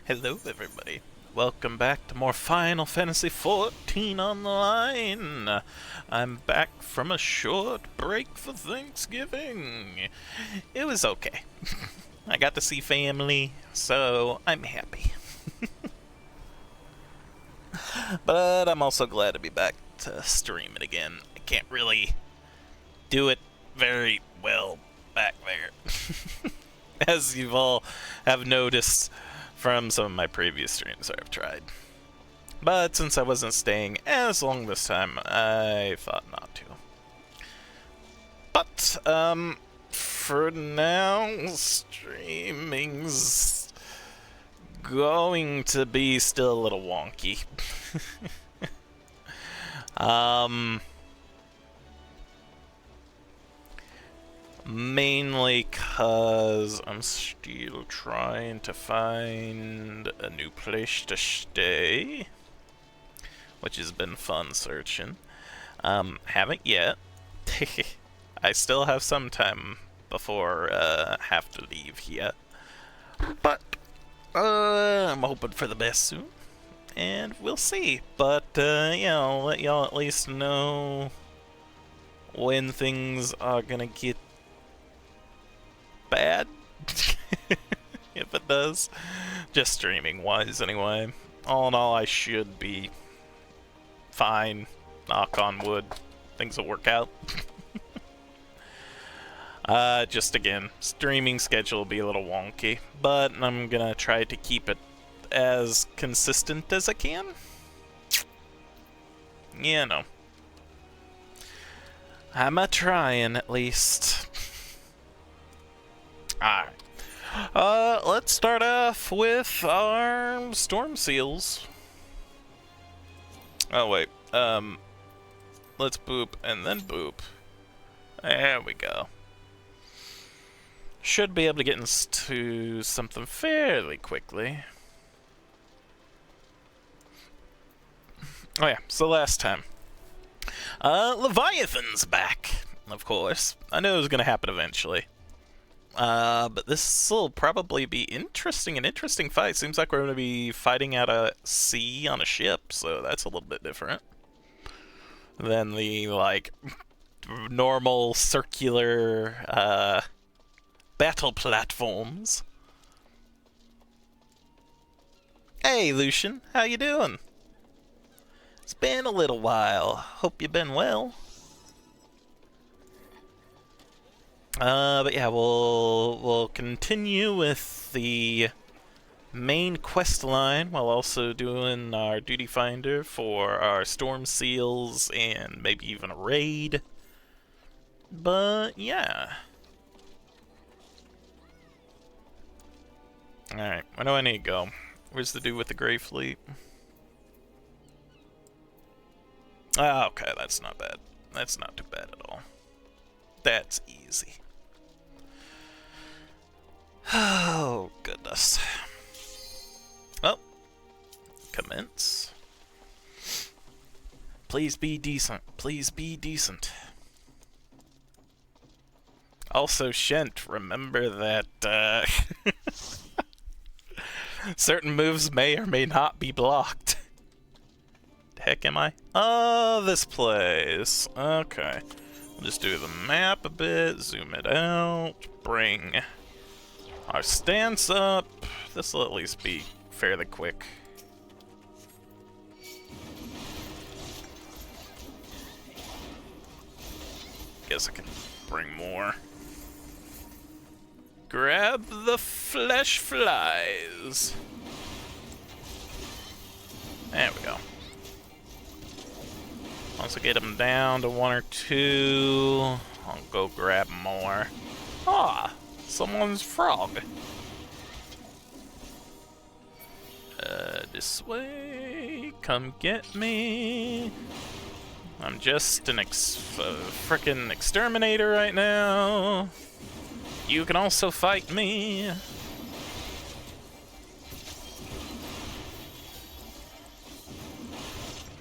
Hello, everybody. Welcome back to more Final Fantasy XIV Online. I'm back from a short break for Thanksgiving. It was okay. I got to see family, so I'm happy. But I'm also glad to be back to stream it again. I can't really do it very well back there. As you've all have noticed from some of my previous streams I've tried. But since I wasn't staying as long this time, I thought not to. But, for now, streaming's going to be still a little wonky. Mainly cause I'm still trying to find a new place to stay, which has been fun searching. Haven't yet. I still have some time before I have to leave yet. But I'm hoping for the best soon, and we'll see. But yeah, I'll let y'all at least know when things are gonna get bad. If it does. Just streaming wise anyway. All in all, I should be fine. Knock on wood. Things will work out. Just again, streaming schedule will be a little wonky, but I'm gonna try to keep it as consistent as I can. You know. I'm a-trying at least. Alright. Let's start off with our storm seals. Oh, wait. Let's boop and then boop. There we go. Should be able to get into something fairly quickly. Oh yeah, so last time. Leviathan's back, of course. I knew it was gonna happen eventually. But this will probably be interesting, an interesting fight. Seems like we're going to be fighting at a sea on a ship, so that's a little bit different than the, like, normal circular, battle platforms. Hey, Lucian, how you doing? It's been a little while. Hope you've been well. But yeah, we'll continue with the main quest line while also doing our duty finder for our storm seals and maybe even a raid. But yeah. Alright, where do I need to go? Where's the dude with the gray fleet? Ah, okay, that's not bad. That's not too bad at all. That's easy. Oh, goodness. Oh. Commence. Please be decent. Please be decent. Also, Shent, remember that, certain moves may or may not be blocked. The heck am I? Oh, this place. Okay. We'll just do the map a bit, zoom it out, bring our stance up. This will at least be fairly quick. Guess I can bring more. Grab the flesh flies. There we go. Once I get them down to 1 or 2, I'll go grab more. Ah, someone's frog. This way. Come get me. I'm just an frickin' exterminator right now. You can also fight me.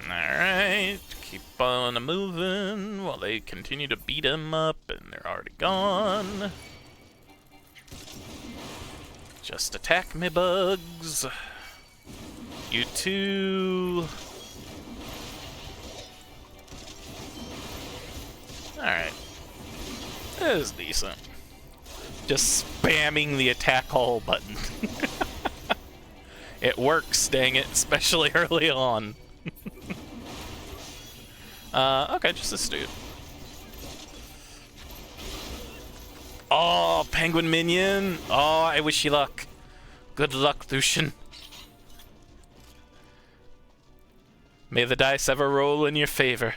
Alright, keep on moving while they continue to beat him up, and they're already gone. Just attack me, bugs. You two. Alright. That is decent. Just spamming the attack all button. It works, dang it, especially early on. Okay, just this dude. Oh, penguin minion. Oh, I wish you luck. Good luck, Lucian. May the dice ever roll in your favor.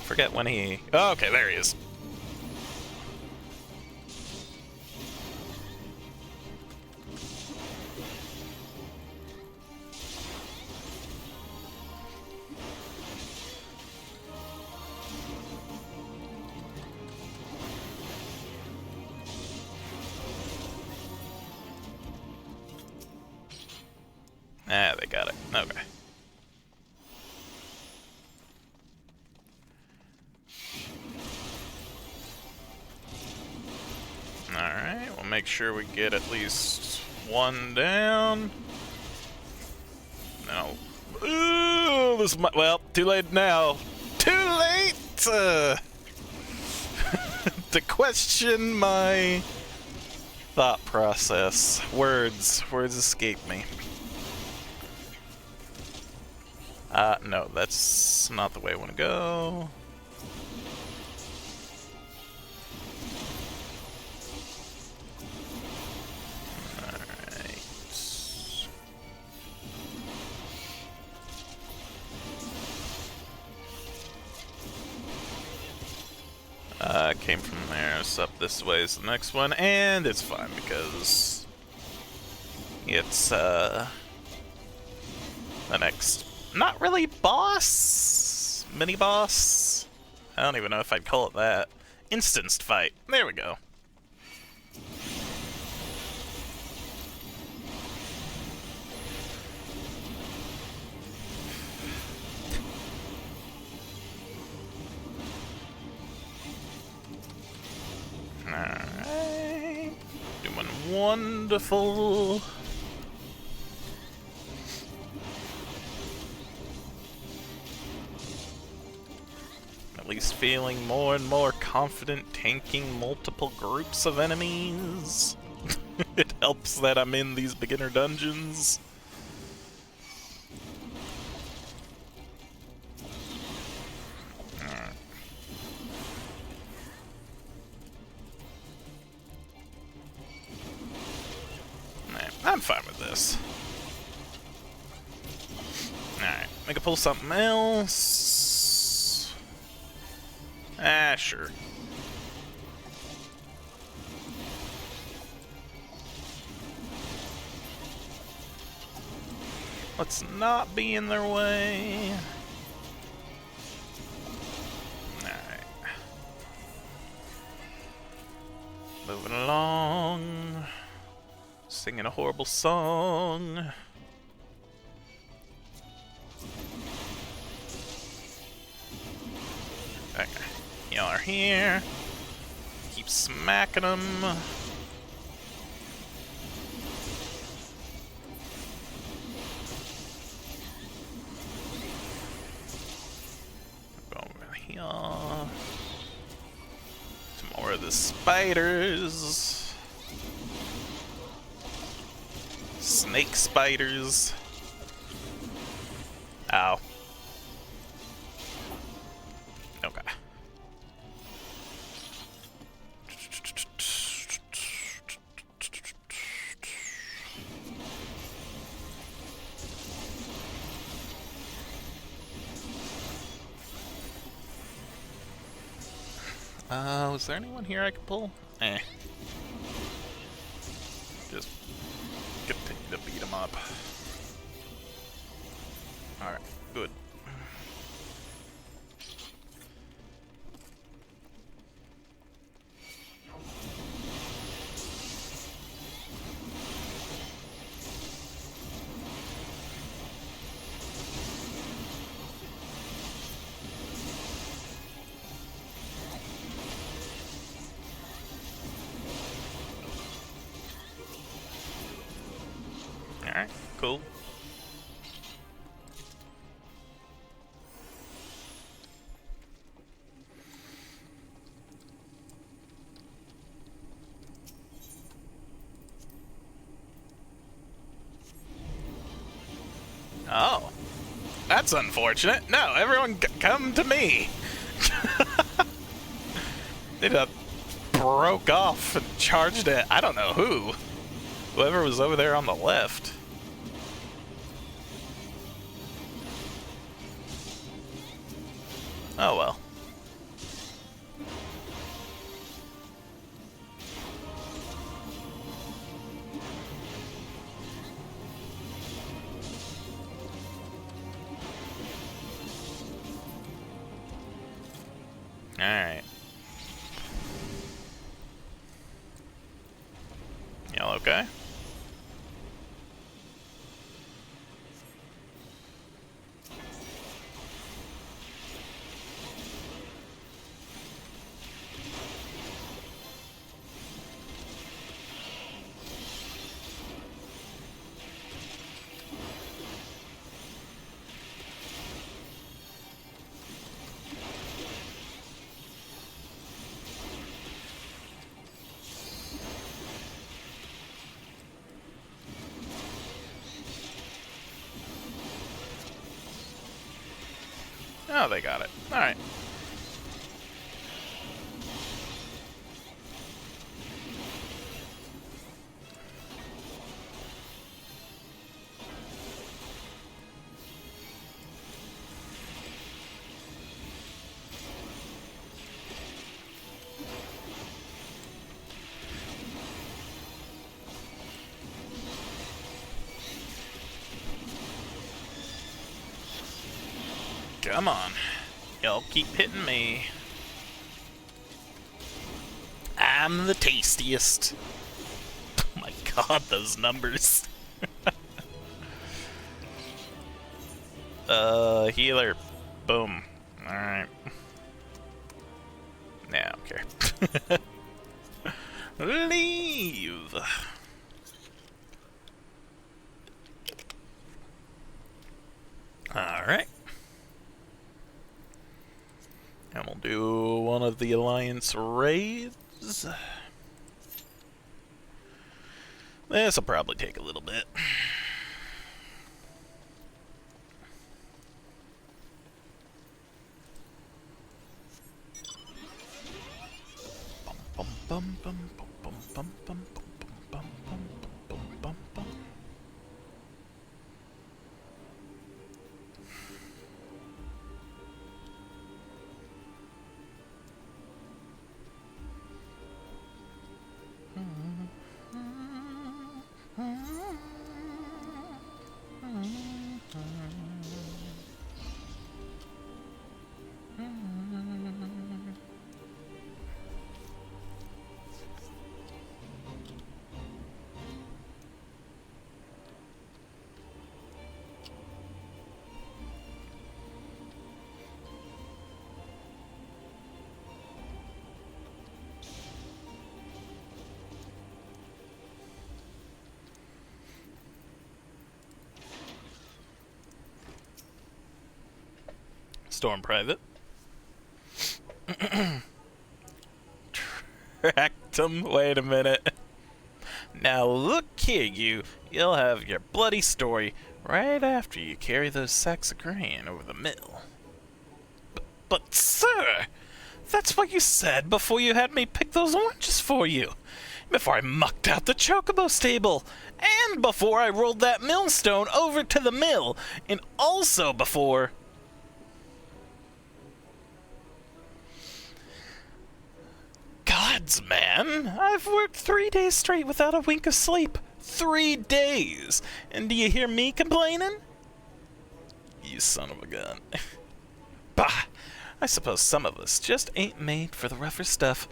Forget when he... Oh, okay, there he is. Ah, they got it. Okay. Alright, we'll make sure we get at least one down. No. Ooh, this might... Well, too late now. Too late! To question my thought process. Words escape me. No, that's not the way I want to go. Came from there, so up this way is the next one, and it's fine because it's the next, not really boss, mini boss. I don't even know if I'd call it that. Instanced fight. There we go. Alright. Doing wonderful. At least feeling more and more confident tanking multiple groups of enemies. It helps that I'm in these beginner dungeons. I'm fine with this. Alright, I can pull something else. Ah, sure. Let's not be in their way. Alright. Moving along. Singing a horrible song. Okay, y'all are here. Keep smacking them. Go over here. Some more of the spiders. Snake spiders. Ow. Okay. Was there anyone here I could pull? Eh. Just continue to beat him up. Alright, good. cool. Oh. That's unfortunate. No, everyone come to me. They just broke off and charged it. I don't know who. Whoever was over there on the left. Oh well. Alright. Y'all okay? Oh, they got it. Alright. Come on. Y'all keep hitting me. I'm the tastiest. Oh my god, those numbers. Healer. Boom. Alright. Nah, I don't care. Leave. Alright. And we'll do one of the Alliance raids. This'll probably take a little bit. Bum bum bum bum bum bum bum bum bum bum bum bum. Storm Private. Tracked him. Wait a minute. Now look here, you'll have your bloody story right after you carry those sacks of grain over the mill. But sir, that's what you said before you had me pick those oranges for you. Before I mucked out the chocobo stable. And before I rolled that millstone over to the mill. And also before... Gods, man, I've worked 3 days straight without a wink of sleep. 3 days! And do you hear me complaining? You son of a gun. Bah! I suppose some of us just ain't made for the rougher stuff.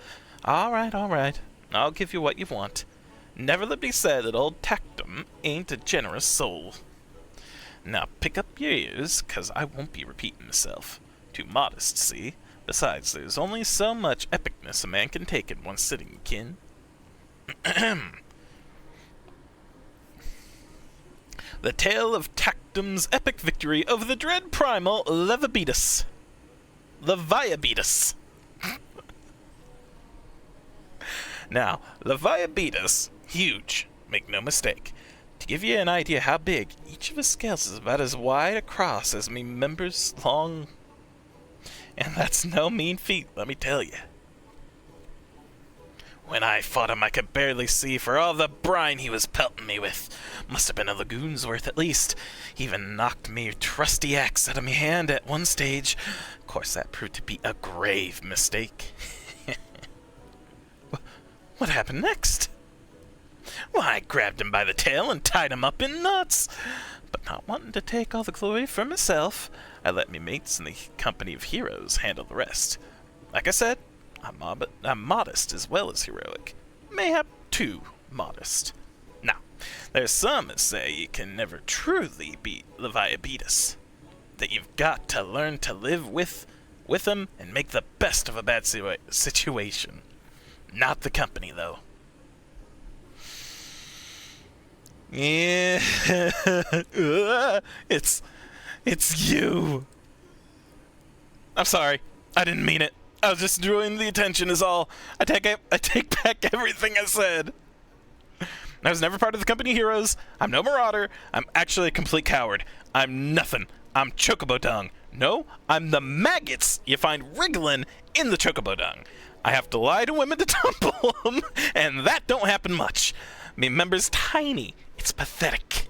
Alright. I'll give you what you want. Never let me say that old Tactum ain't a generous soul. Now pick up your ears, 'cause I won't be repeating myself. Too modest, see? Besides, there's only so much epicness a man can take in one sitting, kin. The tale of Tactum's epic victory over the dread primal Leviathan. Now, Leviathan, huge, make no mistake. To give you an idea how big, each of his scales is about as wide across as me members long. And that's no mean feat, let me tell you. When I fought him, I could barely see for all the brine he was pelting me with. Must have been a lagoon's worth at least. He even knocked me trusty axe out of me hand at one stage. Of course, that proved to be a grave mistake. What happened next? Well, I grabbed him by the tail and tied him up in knots. But not wanting to take all the glory for myself, I let me mates in the company of heroes handle the rest. Like I said, I'm modest as well as heroic. Mayhap too modest. Now, there's some that say you can never truly beat Leviathan. That you've got to learn to live with them and make the best of a bad situation. Not the company, though. Yeah, it's you. I'm sorry. I didn't mean it. I was just drawing the attention is all. I take back everything I said. I was never part of the company heroes. I'm no marauder. I'm actually a complete coward. I'm nothing. I'm chocobo dung. No, I'm the maggots you find wriggling in the chocobo dung. I have to lie to women to tumble them, and that don't happen much. Me members tiny. It's pathetic.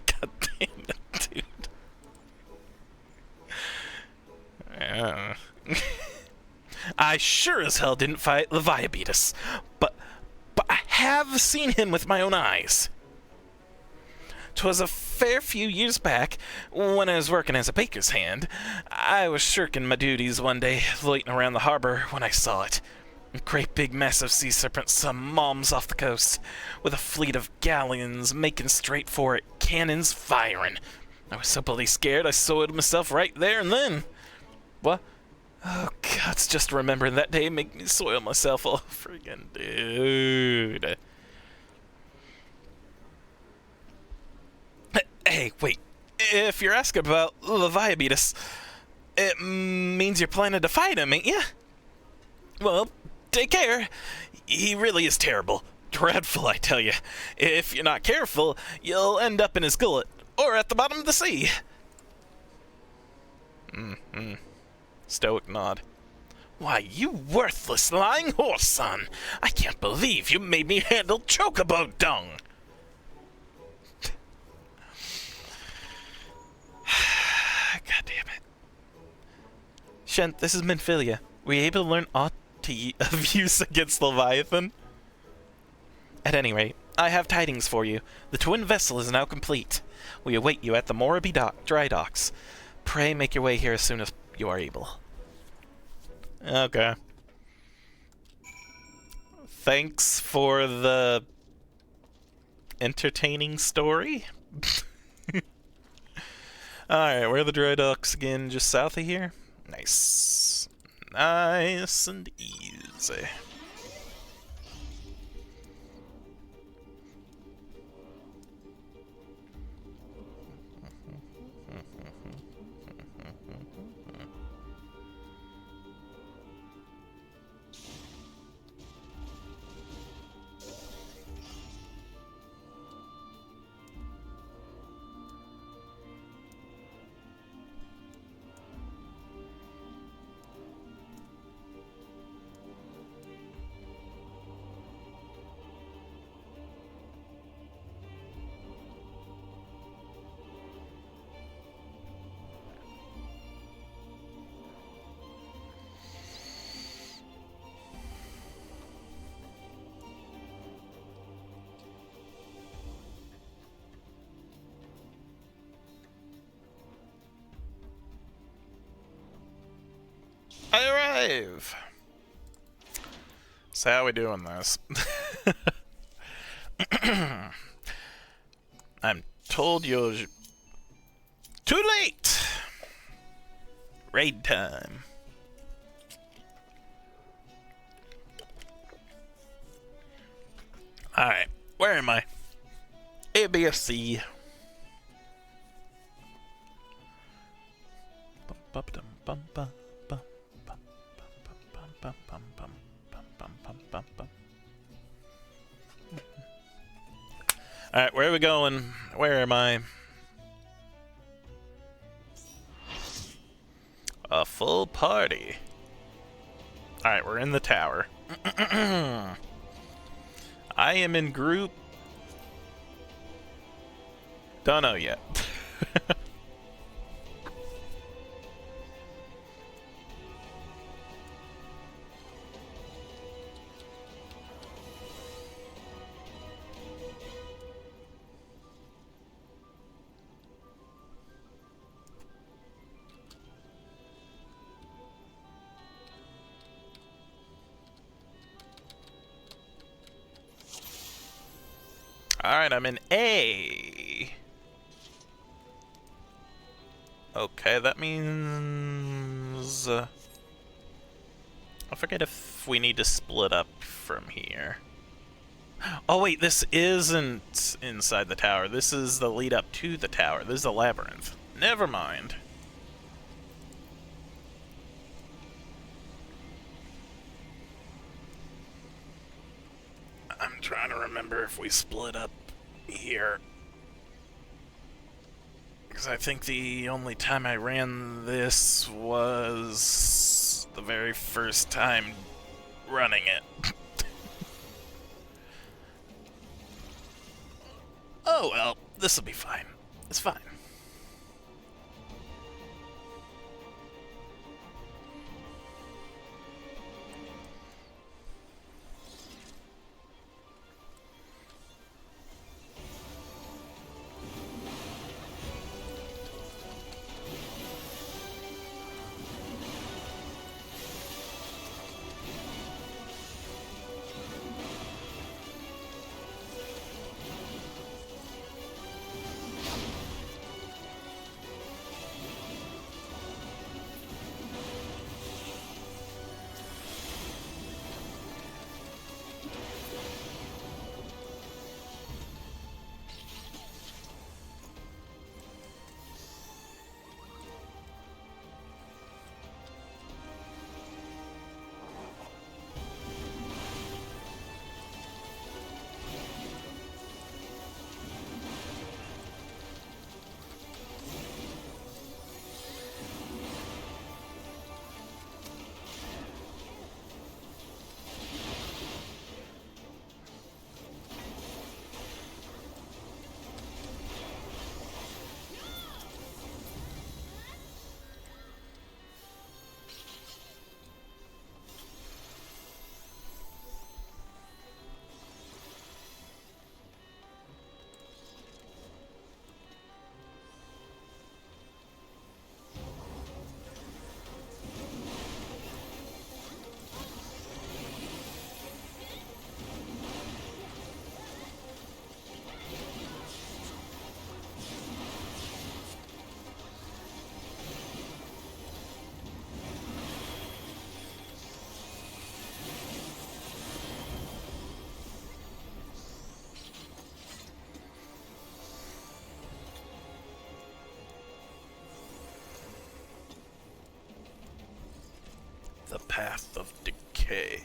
God damn it, dude. Yeah. I sure as hell didn't fight Leviathan, but I have seen him with my own eyes. 'Twas a fair few years back, when I was working as a baker's hand. I was shirking my duties one day, loitering around the harbor, when I saw it. A great big massive sea serpent some moms off the coast, with a fleet of galleons making straight for it, cannons firing. I was so bloody scared I soiled myself right there and then. What? Oh, God, just remembering that day make me soil myself all over again, dude. Hey, wait. If you're asking about Leviathan, it means you're planning to fight him, ain't ya? Well, take care. He really is terrible. Dreadful, I tell you. If you're not careful, you'll end up in his gullet, or at the bottom of the sea. Stoic nod. Why, you worthless lying horse, son. I can't believe you made me handle chocobo dung. God damn it. Shent, this is Minfilia. Were you able to learn aught of use against Leviathan? At any rate, I have tidings for you. The twin vessel is now complete. We await you at the Moraby dry docks. Pray make your way here as soon as you are able. Okay. Thanks for the entertaining story. Alright, where are the dry docks again? Just south of here? Nice. Nice and easy. I arrive! So how we doing this? I'm told you're... Too late! Raid time. Alright, where am I? A, B, or C? Alright, where are we going? Where am I? A full party. Alright, we're in the tower. I am in group. Don't know yet. Alright, I'm in A. Okay, that means... I forget if we need to split up from here. Oh wait, this isn't inside the tower. This is the lead up to the tower. This is a labyrinth. Never mind. I'm trying to remember if we split up here. Because I think the only time I ran this was the very first time running it. Oh well, this'll be fine. It's fine. The path of decay.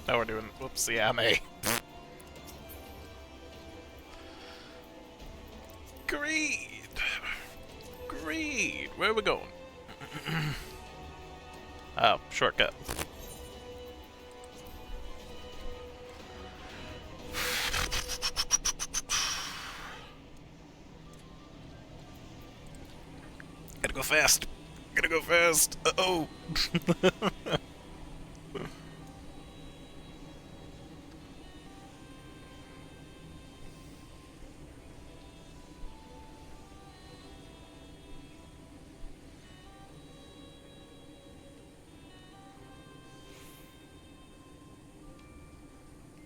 Now we're doing... Whoops, yeah, I'm A. Greed! Greed! Where are we going? Oh, shortcut. Gotta go fast. Gotta go fast. Uh-oh.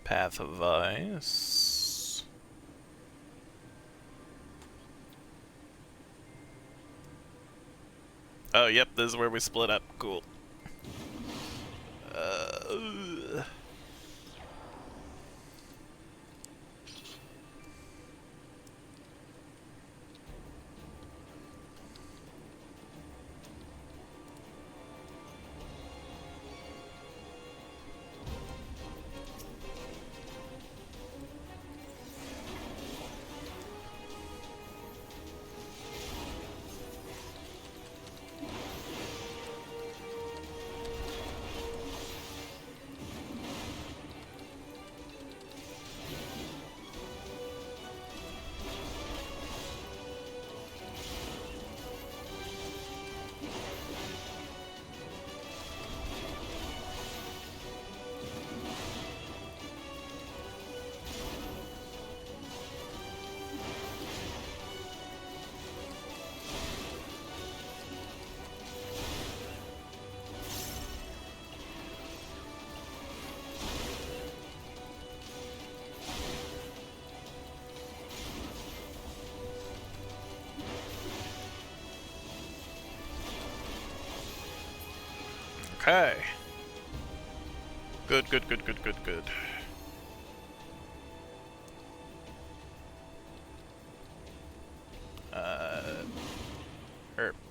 Path of Ice. Oh, yep, this is where we split up. Cool. Okay. Good, good, good, good, good, good.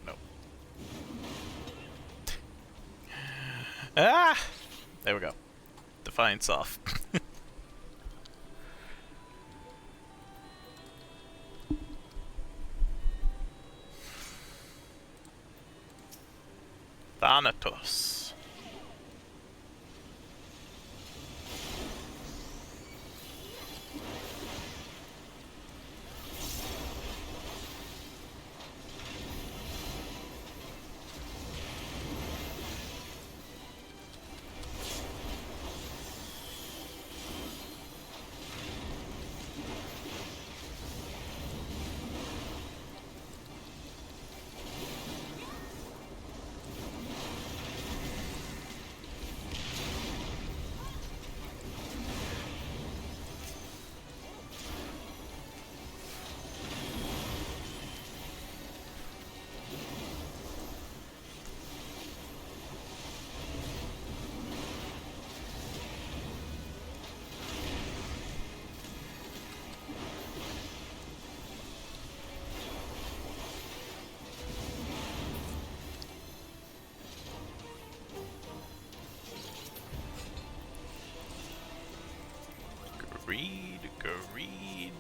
No. Ah! There we go. Defiance off. Thanatos. Greed.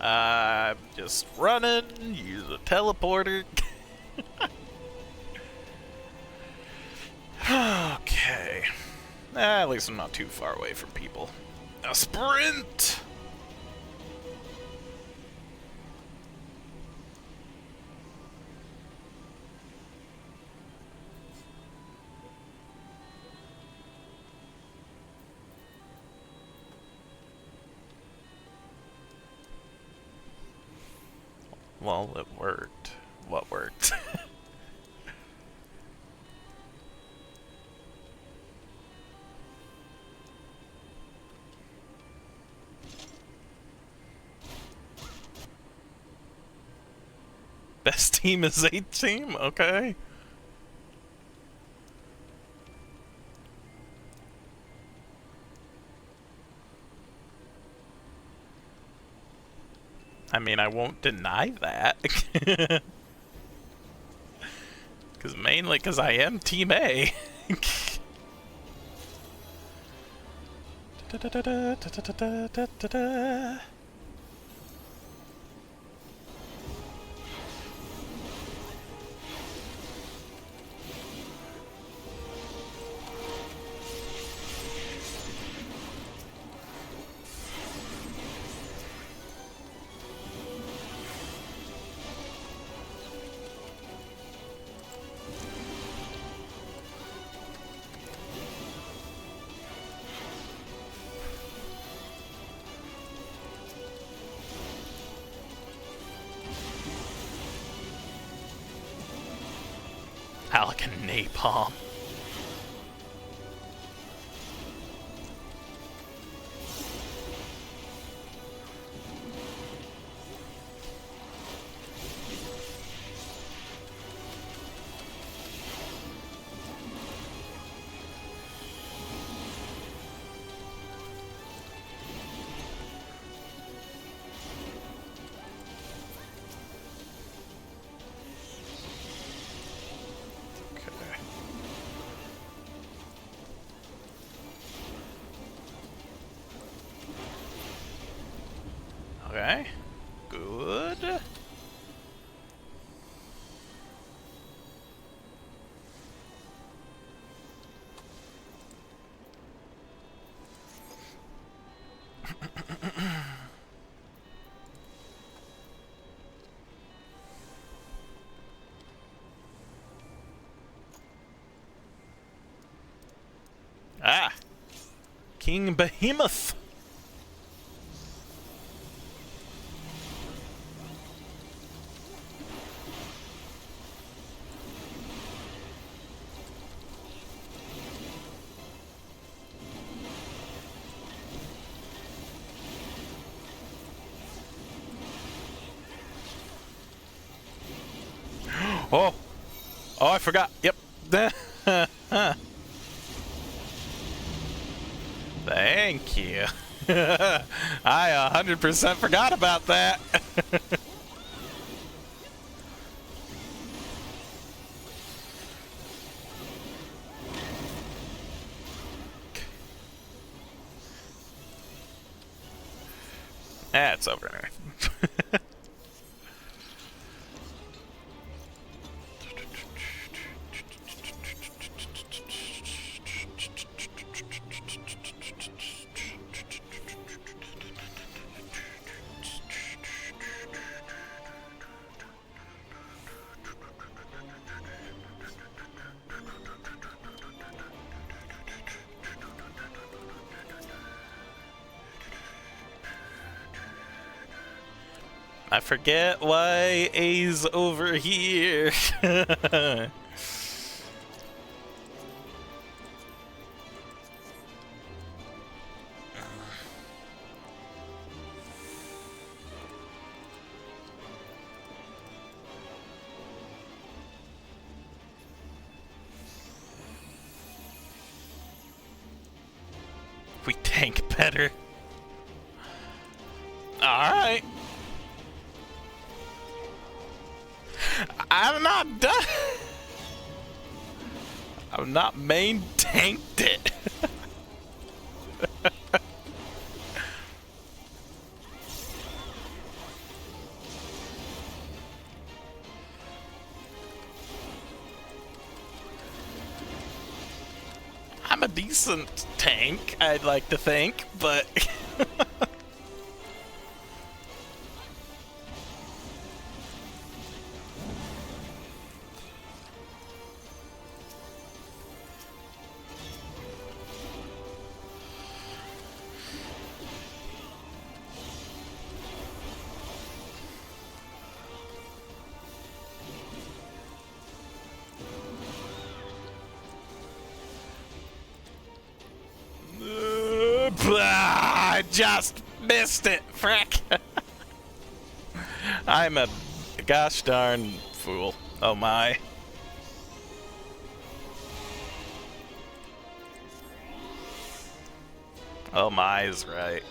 I'm just running, use a teleporter. Okay. At least I'm not too far away from people. A sprint! Well, it worked. What worked? Best team is 8 team? Okay. I mean, I won't deny that. Mainly because I am Team A. Da-da-da-da-da-da-da-da-da. Like a napalm. Okay, good. Ah, King Behemoth. Oh, oh, I forgot. Yep. Thank you. I 100% forgot about that. It's over there. I forget why A's over here. We tank better. Alright. I'm not done. I'm not main tanked it. I'm a decent tank, I'd like to think, but I just missed it, frick. I'm a gosh darn fool. Oh my. Oh my is right.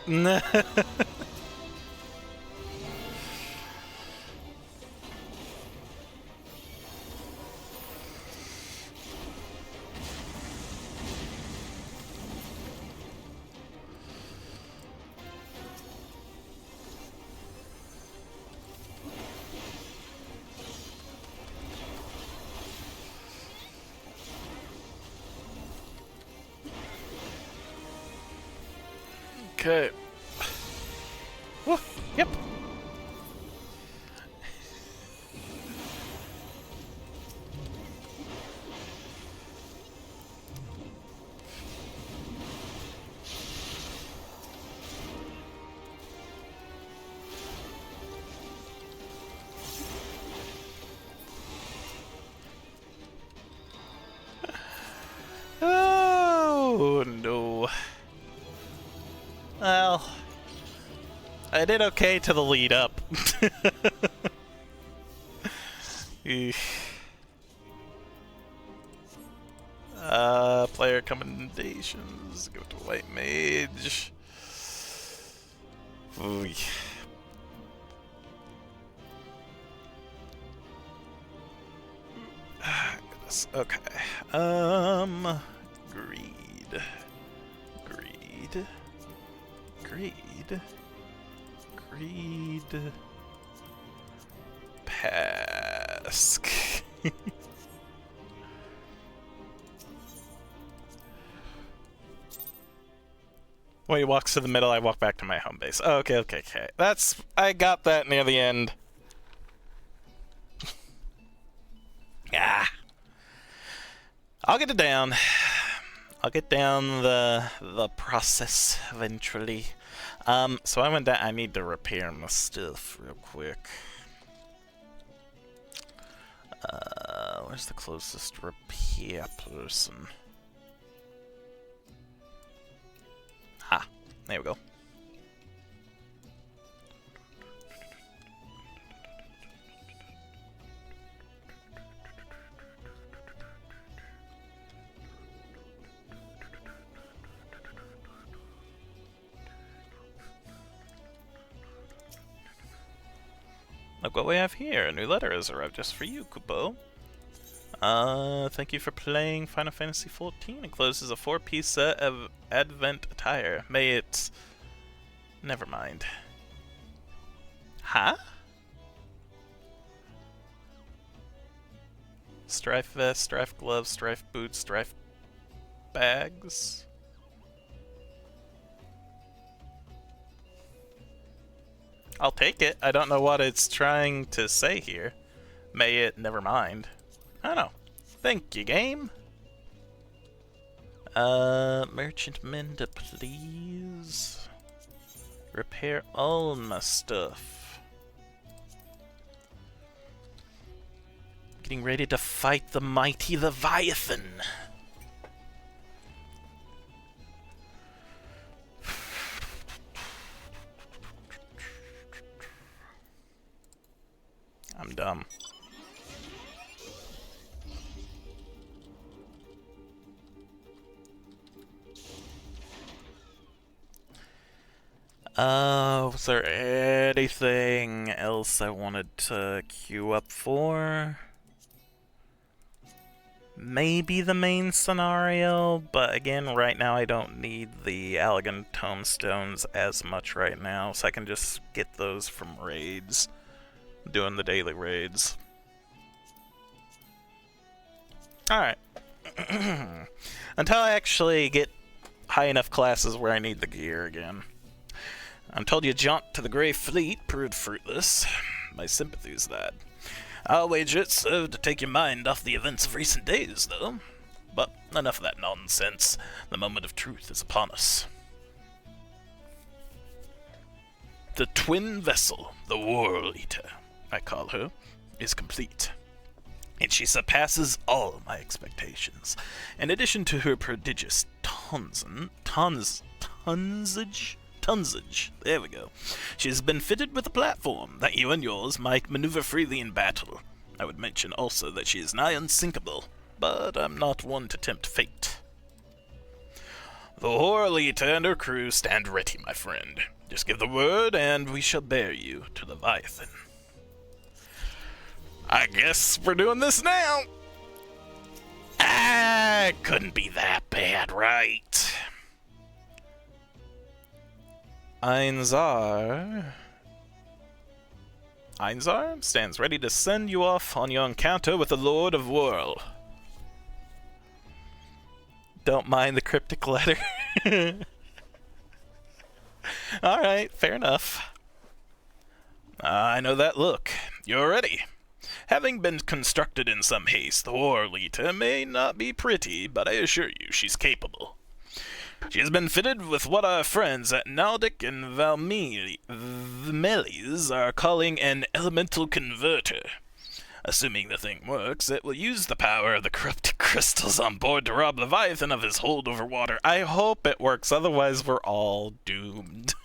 Okay. Woo, yep. Oh no. Well, I did okay to the lead up. Player commendations. Go to White Mage. Ooh. Okay. Greed. Greed. Greed. Greed. Pask. When he walks to the middle, I walk back to my home base. Oh, okay. That's... I got that near the end. Yeah. I'll get it down. I'll get down the process eventually. So I went down. I need to repair my stuff real quick. Where's the closest repair person? Ah, there we go. Look what we have here. A new letter has arrived just for you, Kupo. Thank you for playing Final Fantasy XIV. Encloses a 4-piece set of Advent attire. May it... Never mind. Huh? Strife vest, strife gloves, strife boots, strife bags. I'll take it. I don't know what it's trying to say here. May it... Never mind. I don't know. Thank you, game. Merchant Mender, please. Repair all my stuff. Getting ready to fight the mighty Leviathan. I'm dumb. Was there anything else I wanted to queue up for? Maybe the main scenario, but again, right now I don't need the Allegan Tomestones as much right now, so I can just get those from raids, doing the daily raids. Alright. Until I actually get high enough classes where I need the gear again. I'm told your jaunt to the Grey Fleet proved fruitless. My sympathies that. I'll wager it served to take your mind off the events of recent days, though. But enough of that nonsense. The moment of truth is upon us. The twin vessel, the World Eater, I call her, is complete. And she surpasses all my expectations. In addition to her prodigious tonsage, there we go. She has been fitted with a platform that you and yours might maneuver freely in battle. I would mention also that she is nigh unsinkable, but I'm not one to tempt fate. The Horlita and her crew stand ready, my friend. Just give the word and we shall bear you to Leviathan. I guess we're doing this now. It couldn't be that bad, right? Einzar stands ready to send you off on your encounter with the Lord of Whirl. Don't mind the cryptic letter. Alright, fair enough. I know that look. You're ready. Having been constructed in some haste, the War Leader may not be pretty, but I assure you she's capable. She has been fitted with what our friends at Naldic and Valmelis are calling an elemental converter. Assuming the thing works, it will use the power of the corrupted crystals on board to rob Leviathan of his hold over water. I hope it works, otherwise we're all doomed.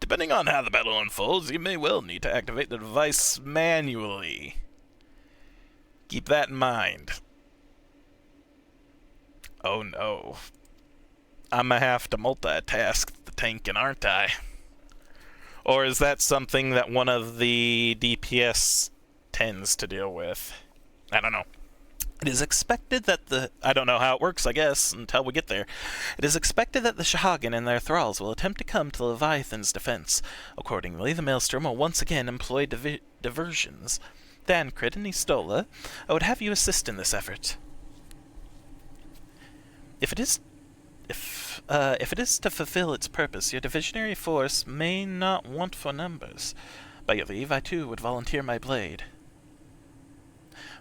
Depending on how the battle unfolds, you may well need to activate the device manually. Keep that in mind. Oh no. I'm gonna have to multitask the tanking, aren't I? Or is that something that one of the DPS tends to deal with? I don't know. It is expected that I don't know how it works, I guess, until we get there. It is expected that the Shahagan and their thralls will attempt to come to Leviathan's defense. Accordingly, the Maelstrom will once again employ diversions. Dancrit and Istola, I would have you assist in this effort. If it is to fulfill its purpose, your divisionary force may not want for numbers. By your leave, I too would volunteer my blade.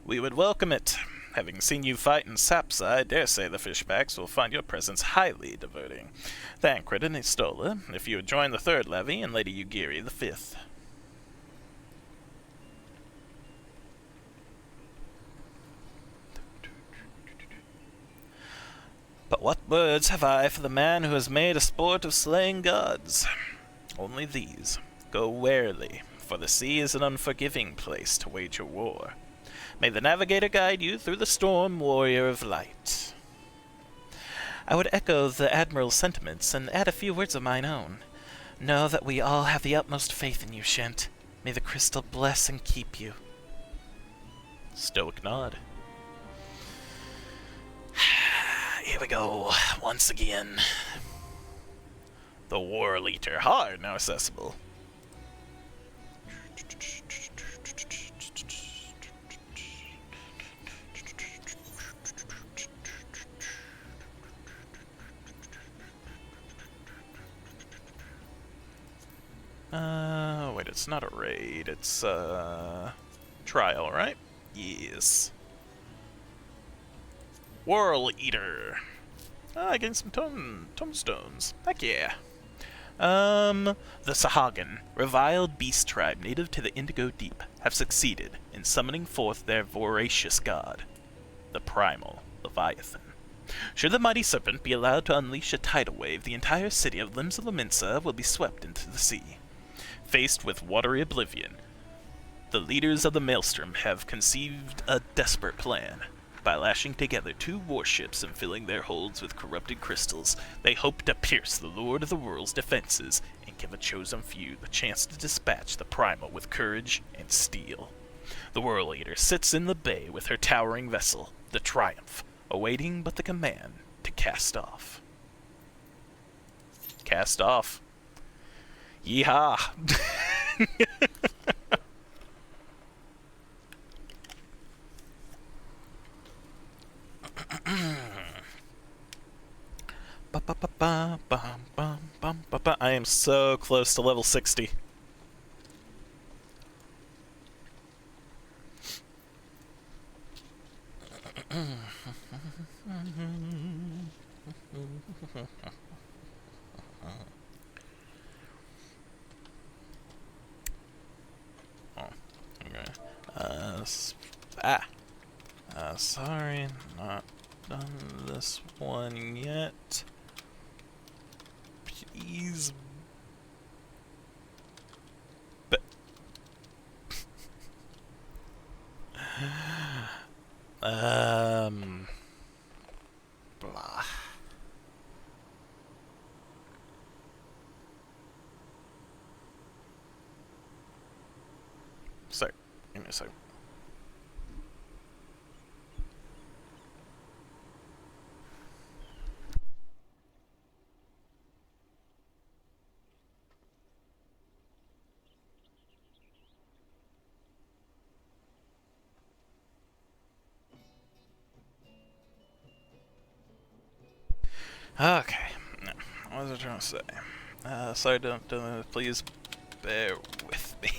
We would welcome it. Having seen you fight in Sapsa, I dare say the Fishbacks will find your presence highly diverting. Thancred and Istola, if you would join the third levy, and Lady Ugiri the fifth. But what words have I for the man who has made a sport of slaying gods? Only these. Go warily, for the sea is an unforgiving place to wage a war. May the navigator guide you through the storm, warrior of light. I would echo the Admiral's sentiments and add a few words of mine own. Know that we all have the utmost faith in you, Shent. May the crystal bless and keep you. Stoic nod. Here we go, once again. The War Leader, hard now accessible. Wait, it's not a raid, it's trial, right? Yes. World Eater. I gained some tombstones. Heck yeah. The Sahagan, reviled beast tribe native to the Indigo Deep, have succeeded in summoning forth their voracious god, the primal Leviathan. Should the mighty serpent be allowed to unleash a tidal wave, the entire city of Limsa will be swept into the sea. Faced with watery oblivion, the leaders of the Maelstrom have conceived a desperate plan. By lashing together two warships and filling their holds with corrupted crystals, they hope to pierce the Lord of the World's defenses and give a chosen few the chance to dispatch the Primal with courage and steel. The World Eater sits in the bay with her towering vessel, the Triumph, awaiting but the command to cast off. Cast off. Yeehaw! I am so close to level 60. Sorry, not done this one yet. Please. But blah. Sorry, give me a second. Okay, what was I trying to say? Sorry, don't please bear with me.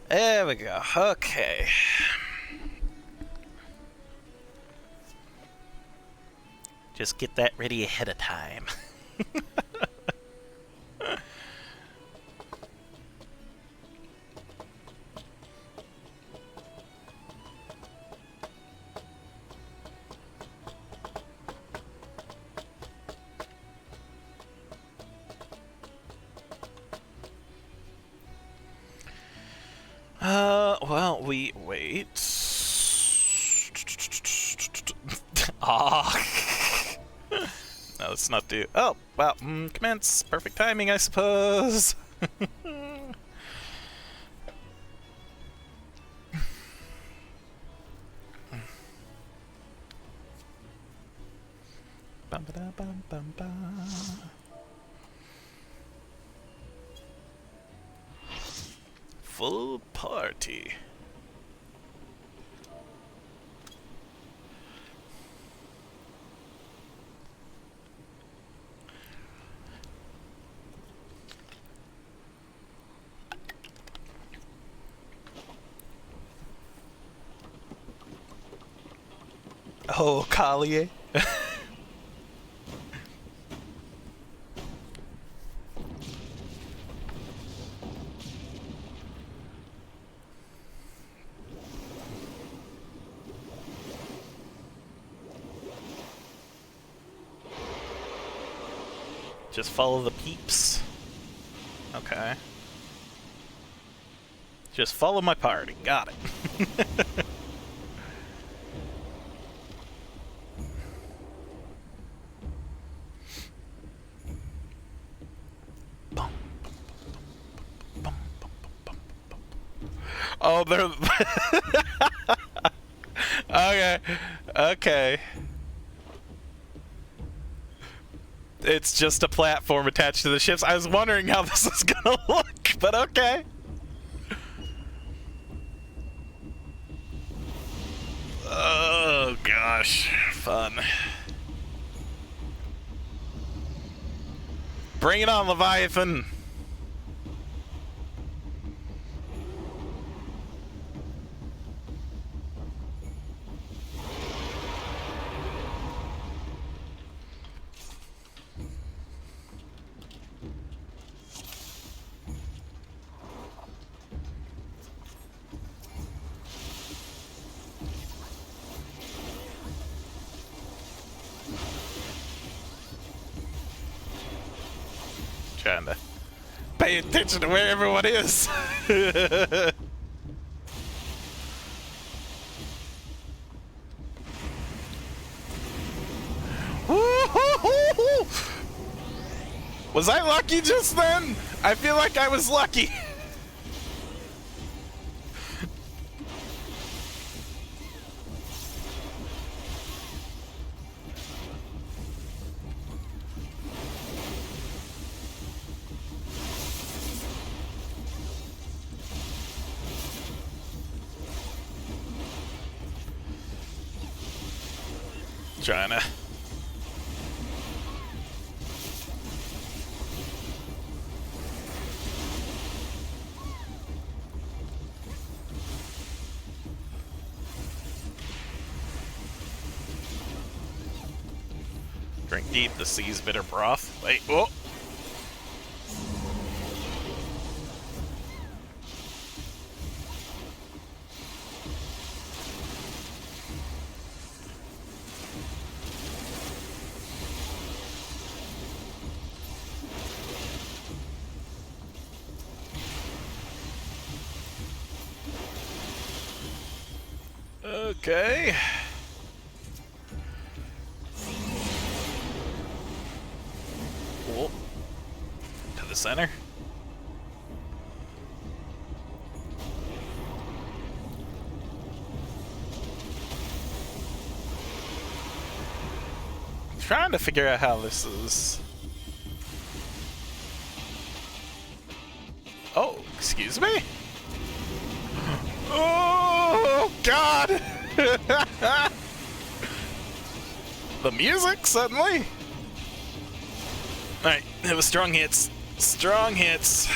There we go. Okay. Just get that ready ahead of time. Well, we wait. Ah. No, let's not do. Oh, wow. Commence. Perfect timing, I suppose. Bum ba da bum bum ba. Full party. Oh, Collier. Just follow the peeps. Okay. Just follow my party. Got it. Oh, they're... Okay. Okay. It's just a platform attached to the ships. I was wondering how this is gonna look, but okay. Oh, gosh. Fun. Bring it on, Leviathan! Trying to pay attention to where everyone is. Was I lucky just then? I feel like I was lucky. China. Drink deep the sea's bitter broth. Wait, whoa. Okay. Cool. To the center. I'm trying to figure out how this is. Oh, excuse me? Oh, God! The music, suddenly? Alright, it was strong hits. Strong hits.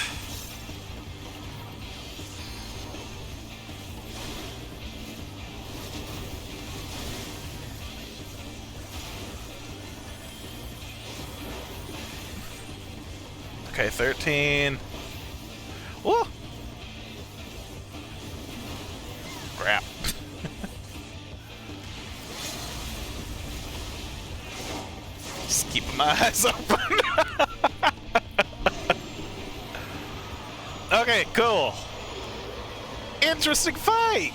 Okay, 13. Woo! Crap. Just keeping my eyes open. Okay, cool. Interesting fight.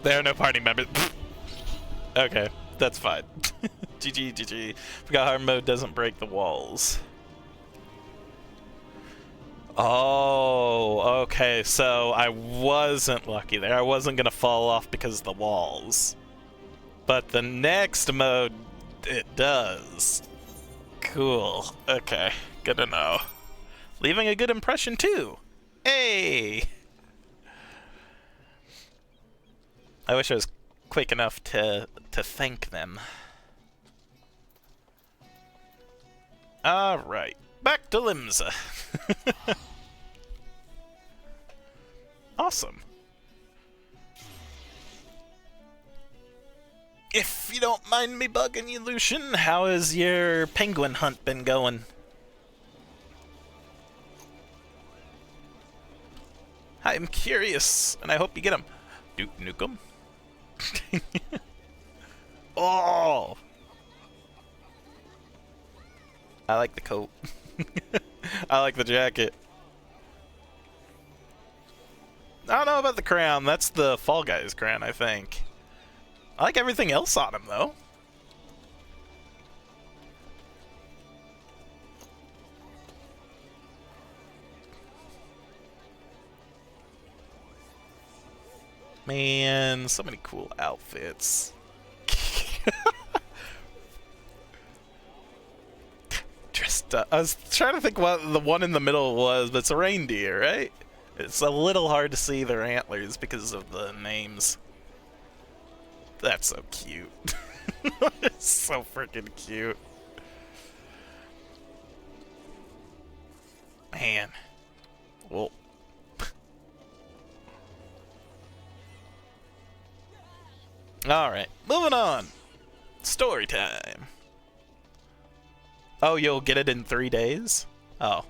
There are no party members. Okay, that's fine. GG, GG. Forgot hard mode doesn't break the walls. Oh, okay, so I wasn't lucky there. I wasn't gonna fall off because of the walls. But the next mode, it does. Cool. Okay, good to know. Leaving a good impression, too. Hey! I wish I was quick enough to thank them. Alright, back to Limsa. Awesome. If you don't mind me bugging you, Lucian, how has your penguin hunt been going? I'm curious, and I hope you get them. Duke Nukem. Oh! I like the coat. I like the jacket. I don't know about the crown. That's the Fall Guys crown, I think. I like everything else on him, though. Man, so many cool outfits. I was trying to think what the one in the middle was, but it's a reindeer, right? It's a little hard to see their antlers because of the names. That's so cute. It's so freaking cute. Man. Well. Alright, moving on. Story time. Oh, you'll get it in 3 days? Oh.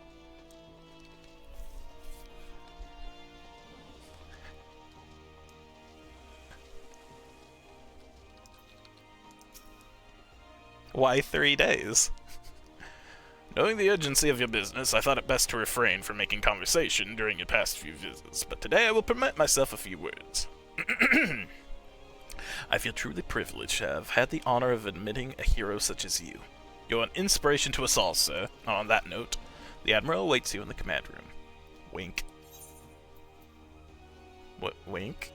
Why 3 days? Knowing the urgency of your business, I thought it best to refrain from making conversation during your past few visits, but today I will permit myself a few words. I feel truly privileged to have had the honor of admitting a hero such as you. You're an inspiration to us all, sir. On that note, the Admiral awaits you in the command room. Wink. What, wink?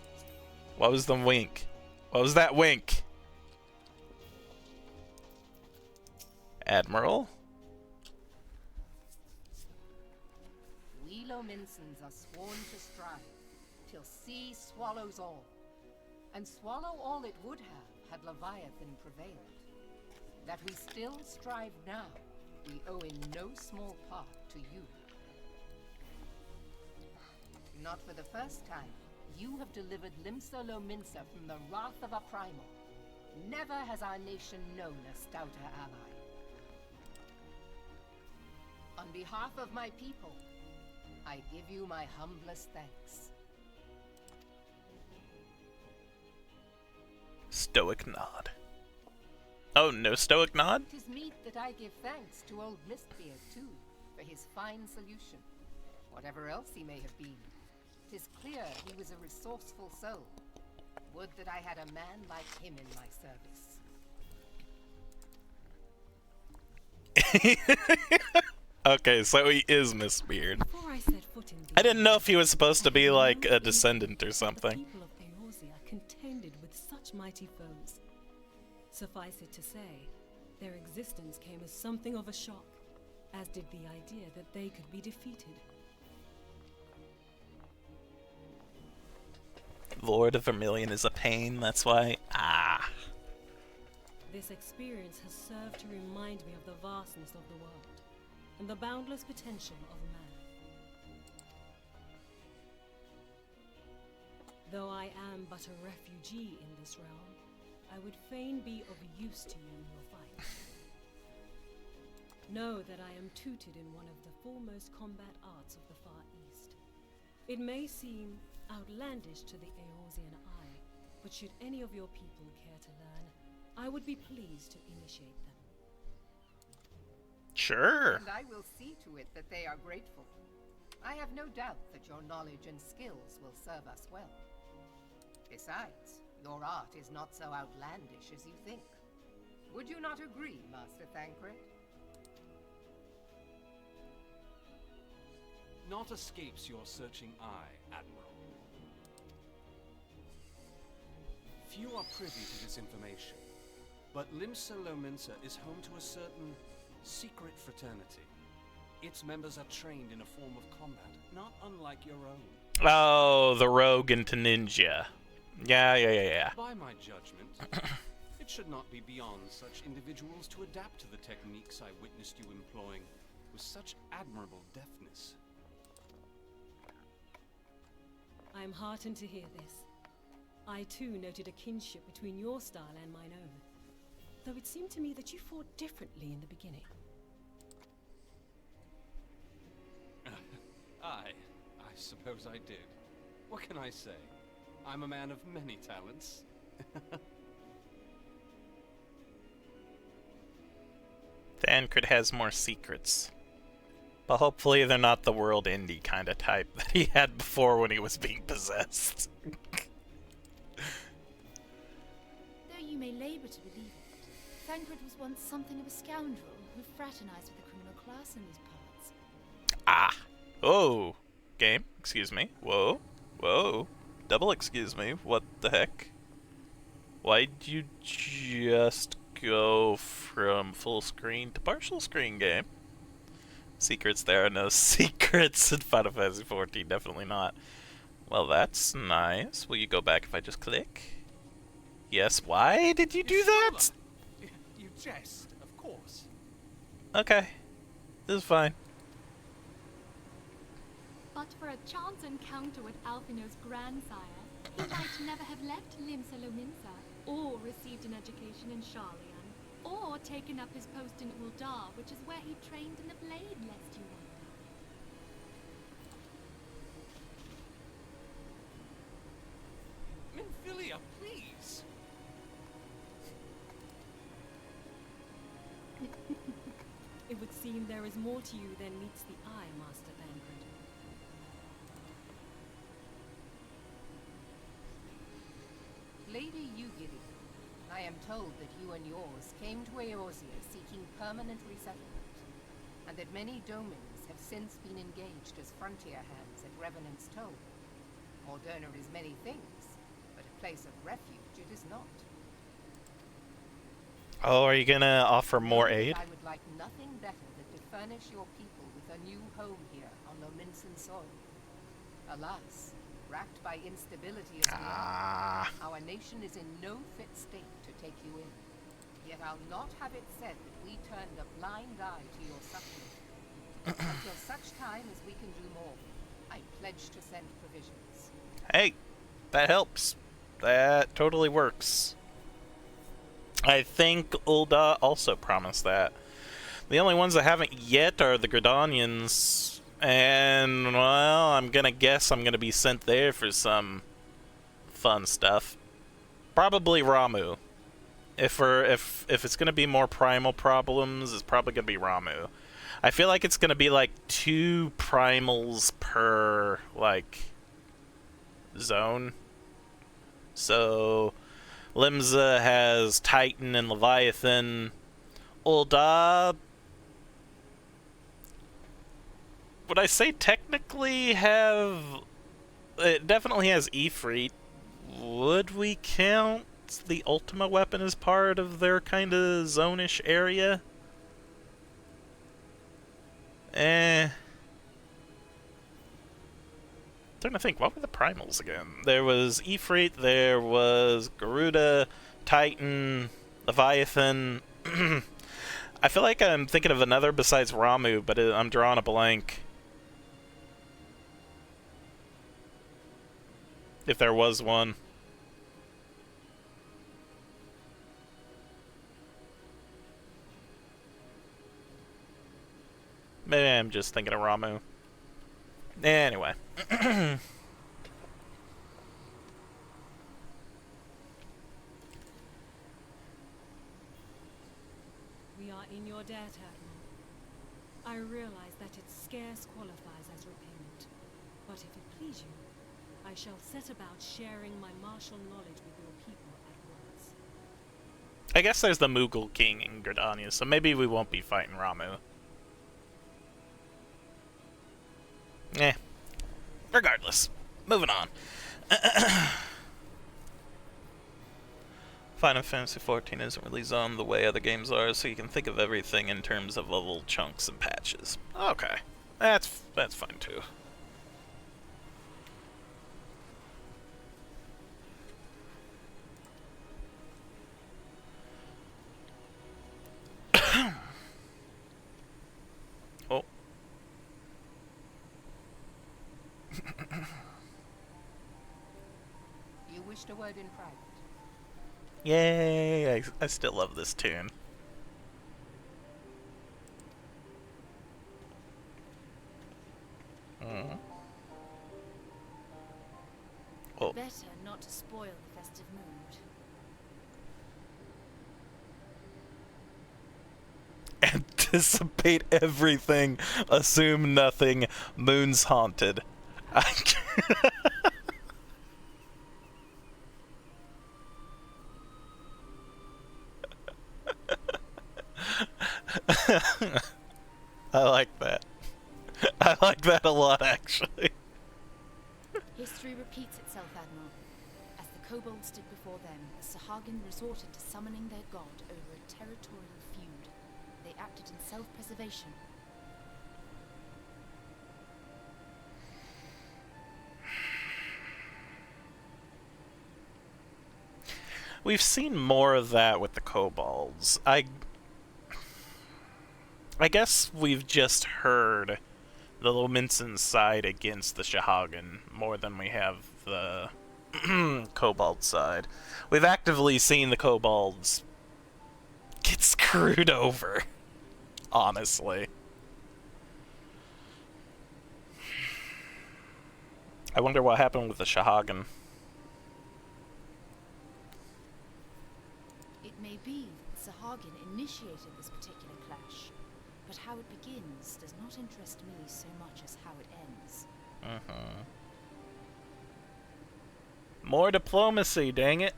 What was the wink? What was that wink? Admiral? We Lominsons are sworn to strive, till sea swallows all. And swallow all it would have, had Leviathan prevailed. That we still strive now, we owe in no small part to you. Not for the first time, you have delivered Limsa Lominsa from the wrath of a primal. Never has our nation known a stouter ally. On behalf of my people, I give you my humblest thanks. Stoic nod. Oh, no stoic nod? 'Tis meet that I give thanks to old Mistbeard, too, for his fine solution. Whatever else he may have been, 'tis clear he was a resourceful soul. Would that I had a man like him in my service. Okay, so he is Mistbeard. I didn't know if he was supposed to be like a descendant or something. The people of Eorzea contended with such mighty foes. Suffice it to say, their existence came as something of a shock. as did the idea that they could be defeated. Lord of Vermilion is a pain, that's why. Ah. This experience has served to remind me of the vastness of the world and the boundless potential of man. Though I am but a refugee in this realm, I would fain be of use to you in your fight. Know that I am tutored in one of the foremost combat arts of the Far East. It may seem outlandish to the Eorzean eye, but should any of your people care to learn, I would be pleased to initiate them. Sure. And I will see to it that they are grateful. I have no doubt that your knowledge and skills will serve us well. Besides, your art is not so outlandish as you think. Would you not agree, Master Thancred? Naught escapes your searching eye, Admiral. Few are privy to this information, but Limsa Lominsa is home to a certain secret fraternity. Its members are trained in a form of combat, not unlike your own. Oh, the rogue into ninja. Yeah. By my judgment, it should not be beyond such individuals to adapt to the techniques I witnessed you employing with such admirable deftness. I am heartened to hear this. I too noted a kinship between your style and mine own, though it seemed to me that you fought differently in the beginning. I suppose I did. What can I say? I'm a man of many talents. Thancred has more secrets. But hopefully they're not the world indie kind of type that he had before when he was being possessed. Though you may labor to believe it, Thancred was once something of a scoundrel who fraternized with the criminal class in these parts. Ah. Oh. Game. Excuse me. Whoa. Whoa. Double excuse me. What the heck? Why'd you just go from full screen to partial screen, game? Secrets, there are no secrets in Final Fantasy XIV, definitely not. Well, that's nice. Will you go back if I just click? Yes, why did you do that? You jest, of course. Okay. This is fine. But for a chance encounter with Alphino's grandsire, he might never have left Limsa Lominsa, or received an education in Sharlayan, or taken up his post in Uldar, which is where he trained in the blade, lest you wonder. Minfilia, please! It would seem there is more to you than meets the eye, Master Thancred. Lady Yugiri, I am told that you and yours came to Eorzea seeking permanent resettlement, and that many domins have since been engaged as frontier hands at Revenant's Toll. Morderna is many things, but a place of refuge it is not. Oh, are you gonna offer more aid? I would like nothing better than to furnish your people with a new home here on Lominsan soil. Alas, racked by instability as we are, our nation is in no fit state to take you in. Yet I'll not have it said that we turned a blind eye to your suffering. Until such time as we can do more, I pledge to send provisions. Hey, that helps. That totally works. I think Ulda also promised that. The only ones that haven't yet are the Gridanians. And, well, I'm gonna guess I'm gonna be sent there for some fun stuff. Probably Ramu. If it's gonna be more primal problems, it's probably gonna be Ramu. I feel like it's gonna be like 2 primals per, like, zone. So Limsa has Titan and Leviathan. Ulda, would I say technically have... It definitely has Ifrit. Would we count the Ultima weapon as part of their kind of zone-ish area? Eh. Trying to think, what were the primals again? There was Ifrit, there was Garuda, Titan, Leviathan. I feel like I'm thinking of another besides Ramu, but I'm drawing a blank. If there was one. Maybe I'm just thinking of Ramu. Anyway. We are in your debt, Admiral. I realize that it scarce qualifies as repayment, but if it please you, I shall set about sharing my martial knowledge with your people at once. I guess there's the Mughal king in Gridania, so maybe we won't be fighting Ramu. Eh. Regardless. Moving on. Final Fantasy XIV isn't really zoned the way other games are, so you can think of everything in terms of level chunks and patches. Okay. That's fine too. Oh. You wished a word in private. Yay! I still love this tune. Oh. Better not to spoil the festive mood. Anticipate everything, assume nothing, moon's haunted. I like that. I like that a lot, actually. History repeats itself, Admiral. As the kobolds did before them, the Sahagin resorted to summoning their god over a territorial feud. They acted in self-preservation. We've seen more of that with the kobolds. I guess we've just heard the Lominsan side against the Shahagin more than we have the kobold side. We've actively seen the kobolds get screwed over, honestly. I wonder what happened with the Shahagin. It may be that the Sahagin initiated this particular clash, but how it begins does not interest me so much as how it ends. More diplomacy, dang it.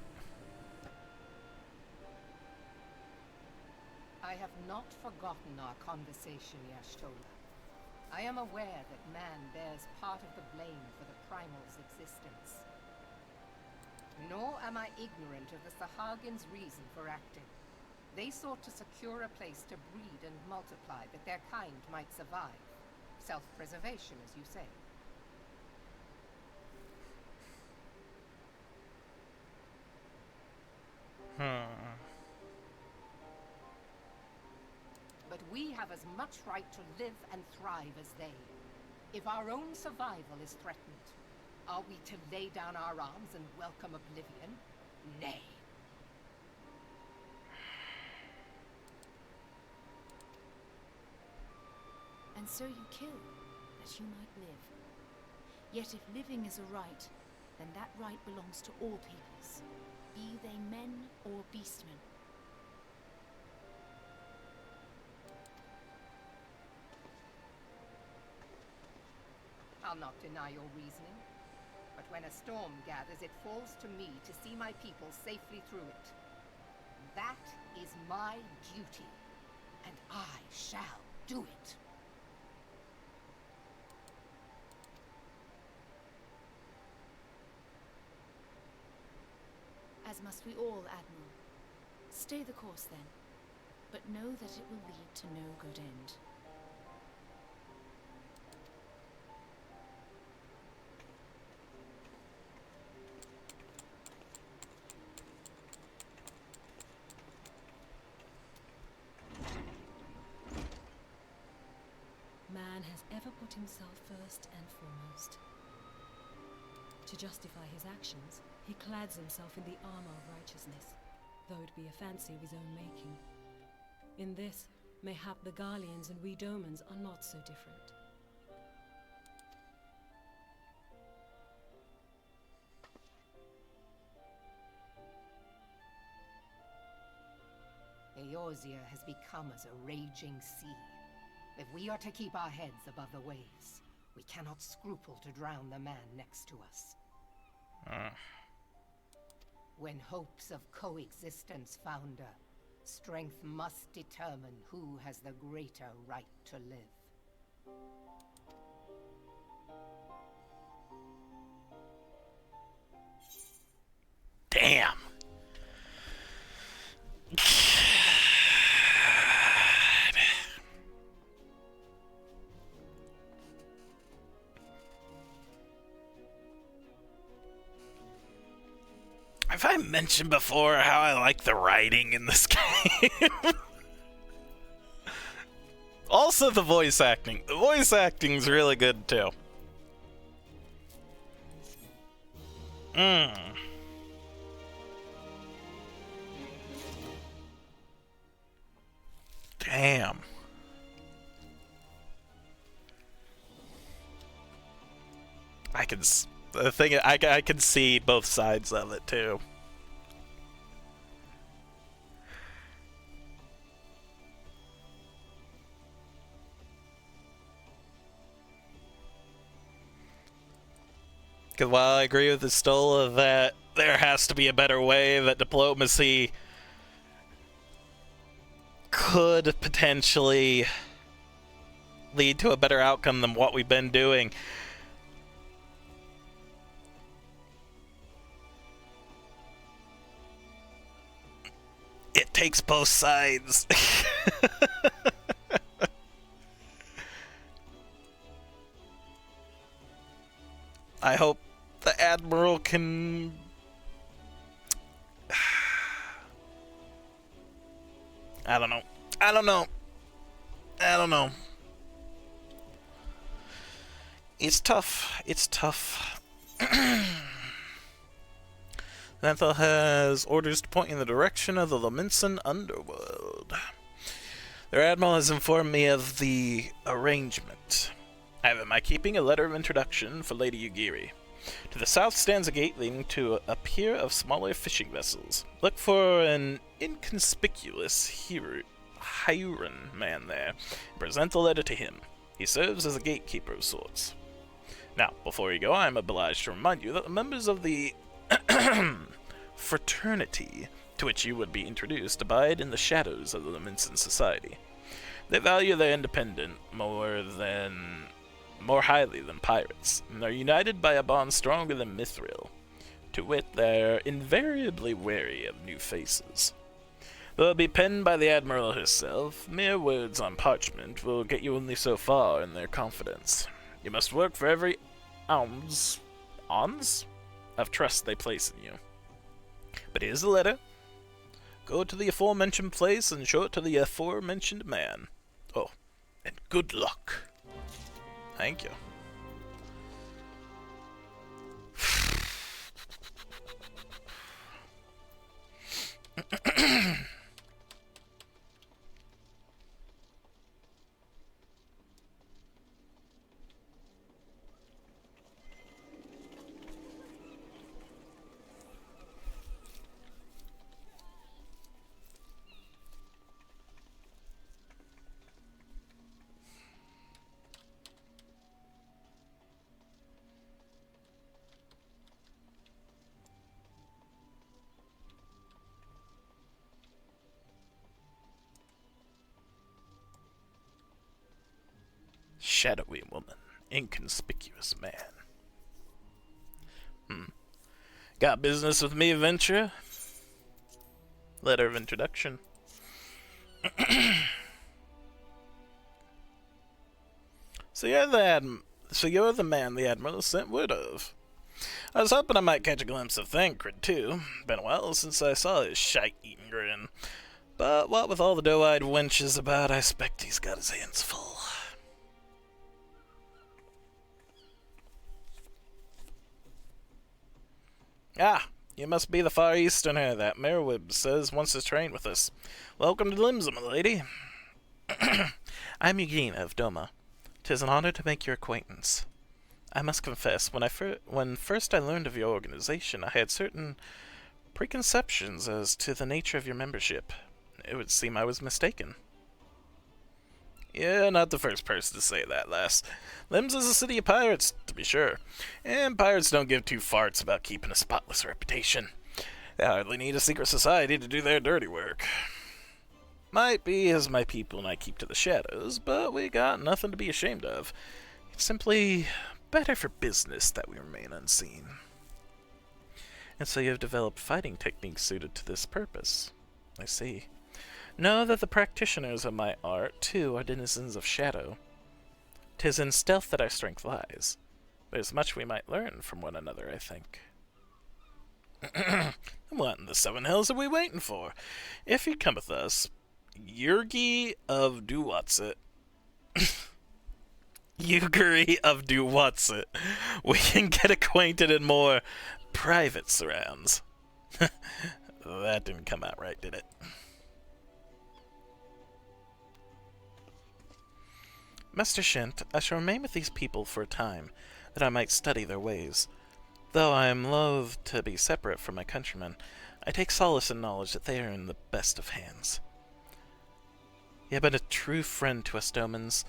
I have not forgotten our conversation, Yashtola. I am aware that man bears part of the blame for the primal's existence. Nor am I ignorant of the Sahagins' reason for acting. They sought to secure a place to breed and multiply that their kind might survive. Self-preservation, as you say. But we have as much right to live and thrive as they. If our own survival is threatened, are we to lay down our arms and welcome oblivion? Nay. And so you kill, that you might live. Yet if living is a right, then that right belongs to all peoples, be they men or beastmen. I'll not deny your reasoning. But when a storm gathers, it falls to me to see my people safely through it. That is my duty, and I shall do it. As must we all, Admiral. Stay the course then, but know that it will lead to no good end. put himself first and foremost. To justify his actions, he clads himself in the armor of righteousness, though it be a fancy of his own making. In this, mayhap the Garleans and we Domans are not so different. Eorzea has become as a raging sea. If we are to keep our heads above the waves, we cannot scruple to drown the man next to us. When hopes of coexistence founder, strength must determine who has the greater right to live. Damn. Have I mentioned before how I like the writing in this game? Also the voice acting. The voice acting's really good too. Damn. I can see both sides of it too. Because while I agree with the Stola that there has to be a better way, that diplomacy could potentially lead to a better outcome than what we've been doing, it takes both sides. I hope the Admiral can... I don't know. It's tough. Xanthal has orders to point in the direction of the Lominsan underworld. Their admiral has informed me of the arrangement. I have in my keeping a letter of introduction for Lady Yugiri. To the south stands a gate leading to a pier of smaller fishing vessels. Look for an inconspicuous Hyuran man there, and present the letter to him. He serves as a gatekeeper of sorts. Now, before you go, I am obliged to remind you that the members of the fraternity to which you would be introduced abide in the shadows of the Lominsan society. They value their independence more highly than pirates, and are united by a bond stronger than Mithril. To wit, they're invariably wary of new faces. They'll be penned by the Admiral herself. Mere words on parchment will get you only so far in their confidence. You must work for every ounce of trust they place in you. But here's the letter. Go to the aforementioned place and show it to the aforementioned man. Oh, and good luck. Thank you. Shadowy woman, inconspicuous man. Got business with me, adventurer? Letter of introduction. So you're the man the Admiral sent word of. I was hoping I might catch a glimpse of Thancred, too. Been a while since I saw his shite-eating grin. But what with all the doe-eyed wenches about, I expect he's got his hands full. Ah, you must be the Far Easterner that Merwib says wants to train with us. Welcome to Limsa, my lady. I'm Eugene of Doma. 'Tis an honor to make your acquaintance. I must confess, when first I learned of your organization, I had certain preconceptions as to the nature of your membership. It would seem I was mistaken. Yeah, not the first person to say that, lass. Limbs is a city of pirates, to be sure. And pirates don't give two farts about keeping a spotless reputation. They hardly need a secret society to do their dirty work. Might be as my people and I keep to the shadows, but we got nothing to be ashamed of. It's simply better for business that we remain unseen. And so you have developed fighting techniques suited to this purpose. I see. Know that the practitioners of my art, too, are denizens of shadow. 'Tis in stealth that our strength lies. There's much we might learn from one another, I think. What in the seven hells are we waiting for? If you come with us, Yurgi of Duwatsit. Yuguri of Duwatsit. We can get acquainted in more private surrounds. That didn't come out right, did it? Master Shint, I shall remain with these people for a time, that I might study their ways. Though I am loath to be separate from my countrymen, I take solace in knowledge that they are in the best of hands. You have been a true friend to us Domans.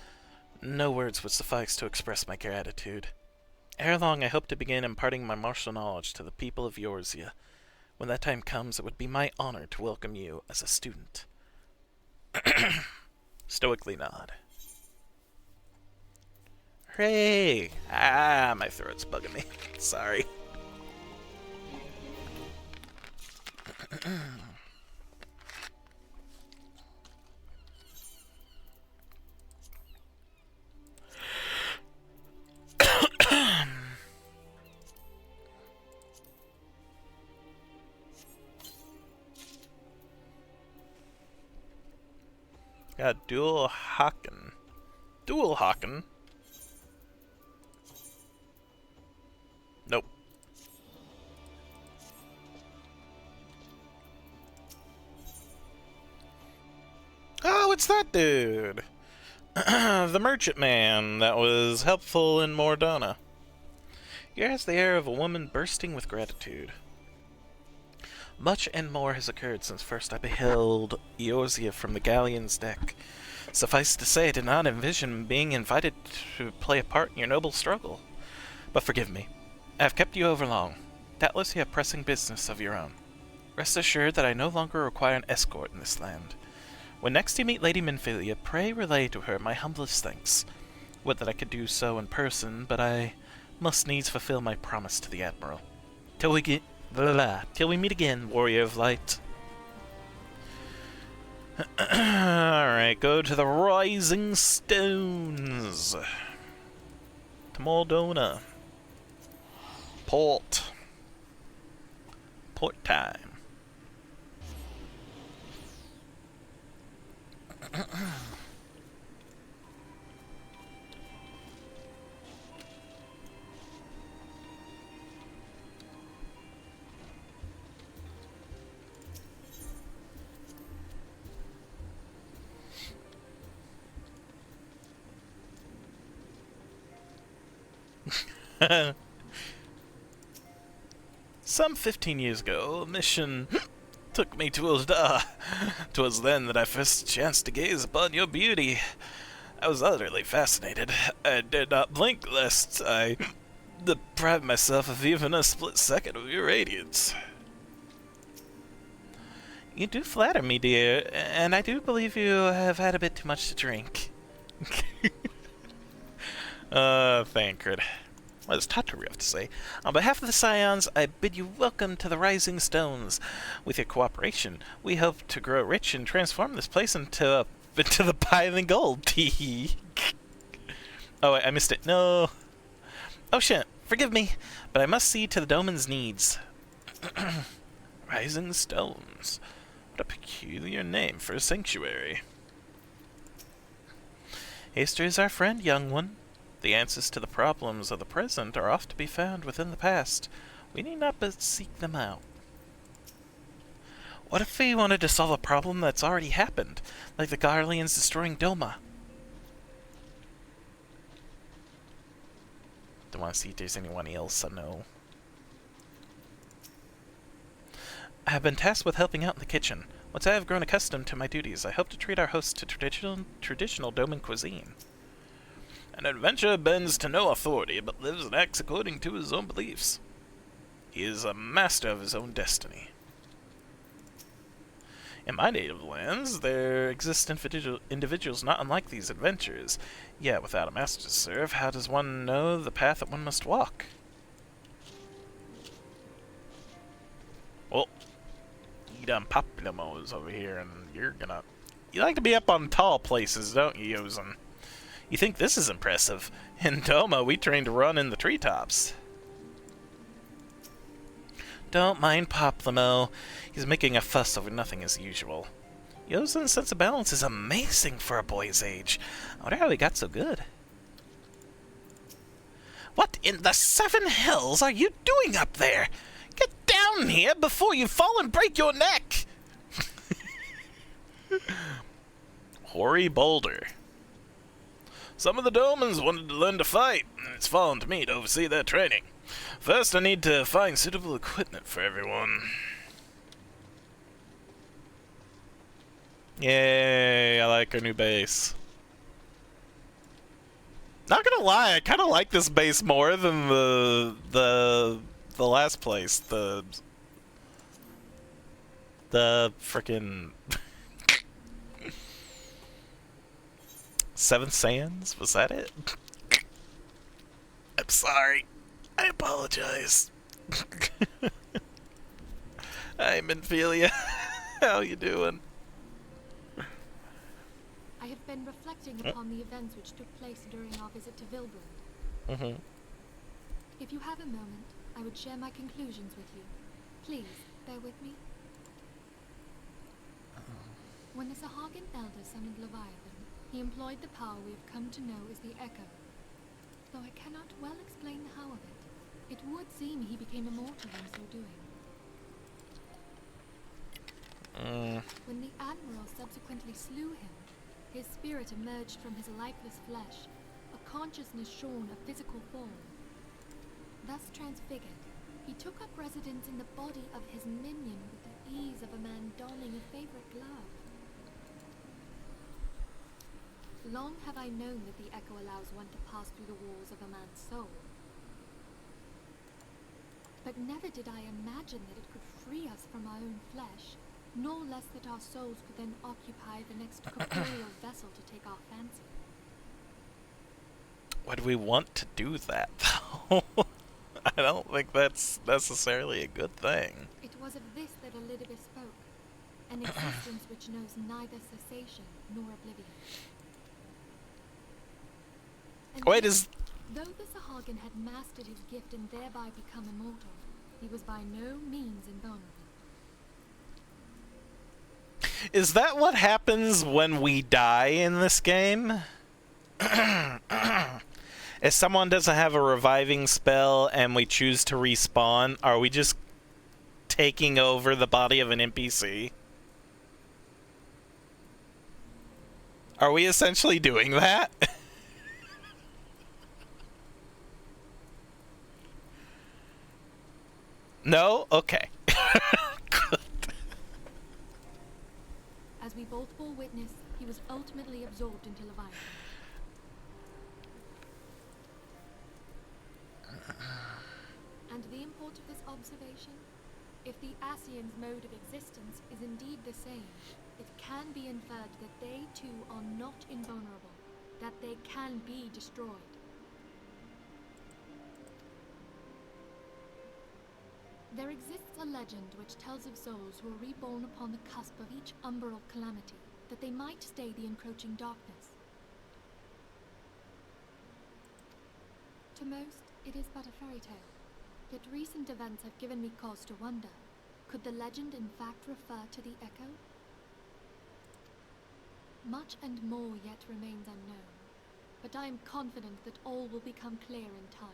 No words would suffice to express my gratitude. Ere long I hope to begin imparting my martial knowledge to the people of Eorzea. When that time comes, it would be my honor to welcome you as a student. Stoically nod. Hooray! Ah, my throat's bugging me. Sorry. Got dual Haken. Dual Haken? Nope. Oh, it's that dude! The merchant man that was helpful in Mordona. He has the air of a woman bursting with gratitude. Much and more has occurred since first I beheld Eorzea from the galleon's deck. Suffice to say, I did not envision being invited to play a part in your noble struggle. But forgive me. I have kept you over long. Doubtless you have pressing business of your own. Rest assured that I no longer require an escort in this land. When next you meet Lady Minfilia, pray relay to her my humblest thanks. Would that I could do so in person, but I must needs fulfill my promise to the Admiral. Till we meet again, Warrior of Light. Alright, go to the Rising Stones. To Moldona. Port time. Some 15 years ago, a mission took me to Uldar. 'Twas then that I first chanced to gaze upon your beauty. I was utterly fascinated. I dared not blink lest I deprive myself of even a split second of your radiance. You do flatter me, dear, and I do believe you have had a bit too much to drink. Thankred. What does Tataru have to say? On behalf of the Scions, I bid you welcome to the Rising Stones. With your cooperation, we hope to grow rich and transform this place into the piling gold. Oh, wait, I missed it. No. Oh, shit. Forgive me, but I must see to the Doman's needs. Rising Stones. What a peculiar name for a sanctuary. History is our friend, young one. The answers to the problems of the present are oft to be found within the past. We need not but seek them out. What if we wanted to solve a problem that's already happened, like the Garleans destroying Doma? Don't want to see if there's anyone else I know. I have been tasked with helping out in the kitchen. Once I have grown accustomed to my duties, I hope to treat our hosts to traditional Doman cuisine. An adventurer bends to no authority, but lives and acts according to his own beliefs. He is a master of his own destiny. In my native lands, there exist individuals not unlike these adventurers. Yet, without a master to serve, how does one know the path that one must walk? Well, you done Populamos over here, and you're gonna... You like to be up on tall places, don't you, Yosen? You think this is impressive? In Doma, we train to run in the treetops. Don't mind Poplamo. He's making a fuss over nothing as usual. Yosen's sense of balance is amazing for a boy's age. I wonder how he got so good. What in the 7 hells are you doing up there? Get down here before you fall and break your neck! Hoary Boulder. Some of the Domans wanted to learn to fight, and it's fallen to me to oversee their training. First, I need to find suitable equipment for everyone. Yay, I like our new base. Not gonna lie, I kind of like this base more than the last place. The frickin' Seven Sands? Was that it? I'm sorry. I apologize. Hi, Minphilia. How you doing? I have been reflecting upon the events which took place during our visit to Vilbrand. Mm-hmm. If you have a moment, I would share my conclusions with you. Please, bear with me. When the Sahagin Elder summoned Leviathan, he employed the power we have come to know as the Echo. Though I cannot well explain the how of it, it would seem he became immortal in so doing. When the Admiral subsequently slew him, his spirit emerged from his lifeless flesh, a consciousness shorn of physical form. Thus transfigured, he took up residence in the body of his minion with the ease of a man donning a favorite glove. Long have I known that the Echo allows one to pass through the walls of a man's soul. But never did I imagine that it could free us from our own flesh, nor less that our souls could then occupy the next corporeal vessel to take our fancy. Would we want to do that, though? I don't think that's necessarily a good thing. It was of this that Elizabeth spoke, an existence which knows neither cessation nor oblivion. And Wait, is... though the Sahagin had mastered his gift and thereby become immortal, he was by no means invulnerable. Is that what happens when we die in this game? If someone doesn't have a reviving spell and we choose to respawn, are we just taking over the body of an NPC? Are we essentially doing that? No? Okay. Good. As we both bore witness, he was ultimately absorbed into Leviathan. And the import of this observation? If the Ascians' mode of existence is indeed the same, it can be inferred that they too are not invulnerable, that they can be destroyed. There exists a legend which tells of souls who are reborn upon the cusp of each umbral calamity, that they might stay the encroaching darkness. To most, it is but a fairy tale. Yet recent events have given me cause to wonder, could the legend in fact refer to the Echo? Much and more yet remains unknown, but I am confident that all will become clear in time.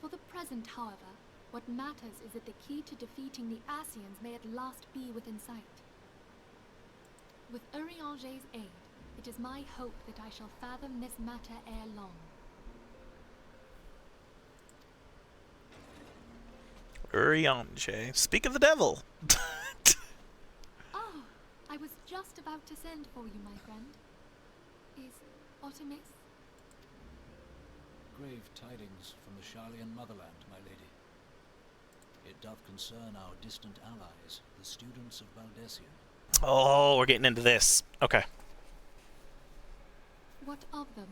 For the present, however, what matters is that the key to defeating the Ascians may at last be within sight. With Urianger's aid, it is my hope that I shall fathom this matter ere long. Urianger. Speak of the devil! Oh, I was just about to send for you, my friend. Is Artemis? Grave tidings from the Charlian motherland, my lady. It doth concern our distant allies, the students of Baldesion. Oh, we're getting into this. Okay. What of them?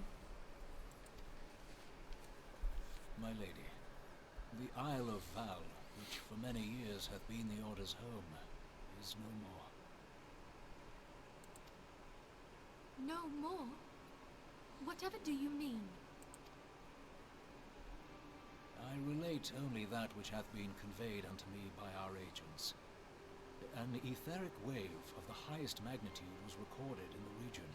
My lady, the Isle of Val, which for many years hath been the Order's home, is no more. No more? Whatever do you mean? I relate only that which hath been conveyed unto me by our agents. An etheric wave of the highest magnitude was recorded in the region.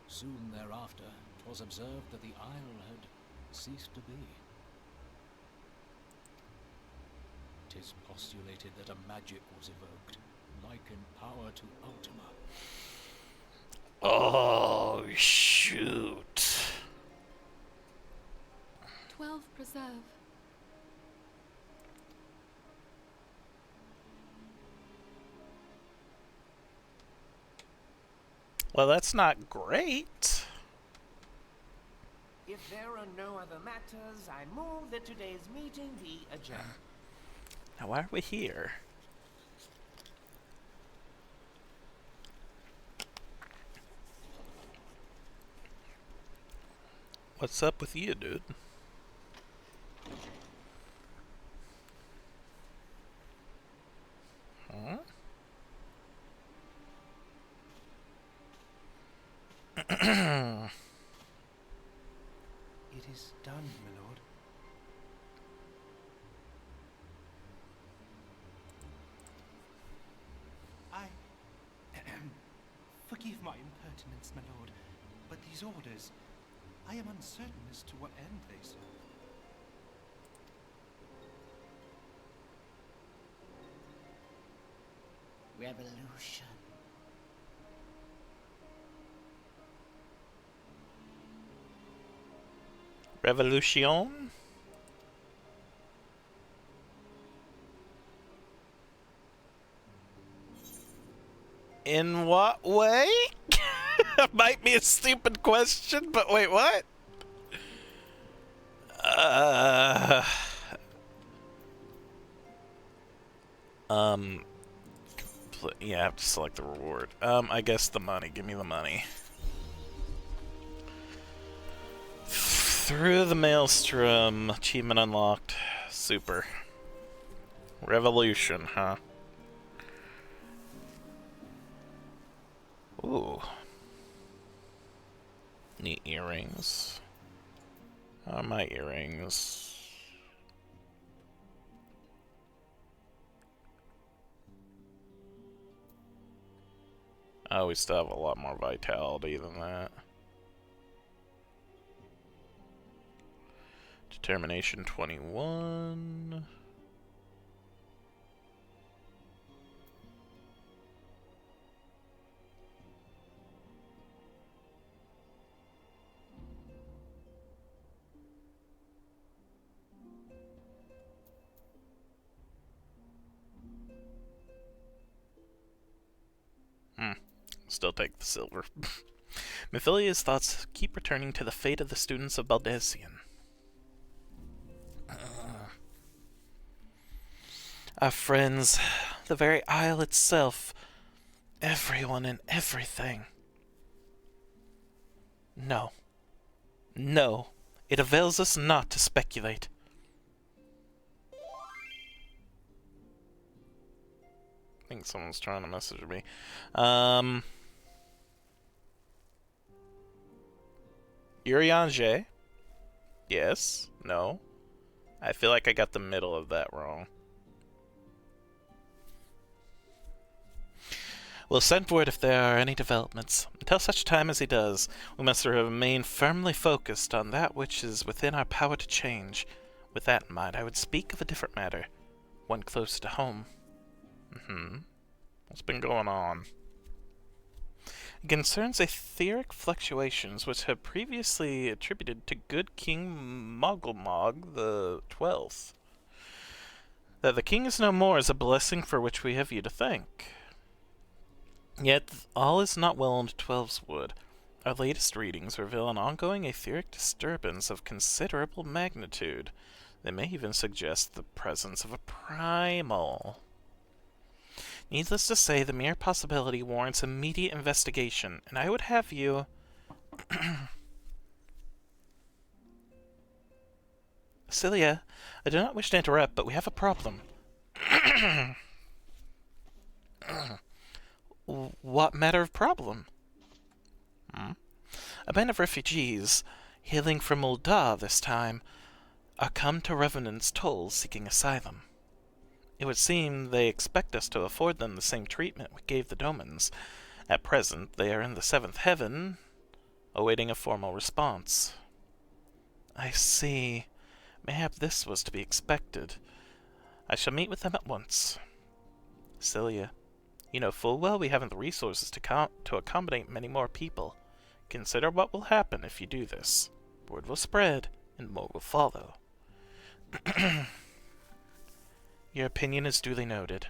Soon thereafter, 'twas observed that the isle had ceased to be. 'Tis postulated that a magic was evoked, like in power to Ultima. Oh, shoot. 12 preserve. Well, that's not great. If there are no other matters, I move that today's meeting be adjourned. Now, why are we here? What's up with you, dude? Huh? It is done, my lord. Forgive my impertinence, my lord, but these orders, I am uncertain as to what end they serve. Revolution. Revolution? In what way? Might be a stupid question, but wait, what? Yeah, I have to select the reward. I guess the money. Give me the money. Through the maelstrom. Achievement unlocked. Super. Revolution, huh? Ooh. Neat earrings. My earrings. Oh, we still have a lot more vitality than that. Determination 21. Still take the silver. Mephilia's thoughts keep returning to the fate of the students of Baldesion. Our friends, the very isle itself, everyone and everything. No. No. It avails us not to speculate. I think someone's trying to message me. Urianger? Yes. No. I feel like I got the middle of that wrong. We'll send word if there are any developments. Until such time as he does, we must remain firmly focused on that which is within our power to change. With that in mind, I would speak of a different matter, one close to home. What's been going on? It concerns etheric fluctuations which have previously attributed to good King Mogulmog the 12th. That the king is no more is a blessing for which we have you to thank. Yet all is not well in 12's wood. Our latest readings reveal an ongoing etheric disturbance of considerable magnitude. They may even suggest the presence of a primal. Needless to say, the mere possibility warrants immediate investigation, and I would have you... Celia, I do not wish to interrupt, but we have a problem. What matter of problem? A band of refugees, hailing from Ul'dah this time, are come to Revenant's Toll seeking asylum. It would seem they expect us to afford them the same treatment we gave the Domans. At present, they are in the 7th heaven, awaiting a formal response. I see. Mayhap this was to be expected. I shall meet with them at once. Celia, you know full well we haven't the resources to accommodate many more people. Consider what will happen if you do this. Word will spread, and more will follow. Your opinion is duly noted,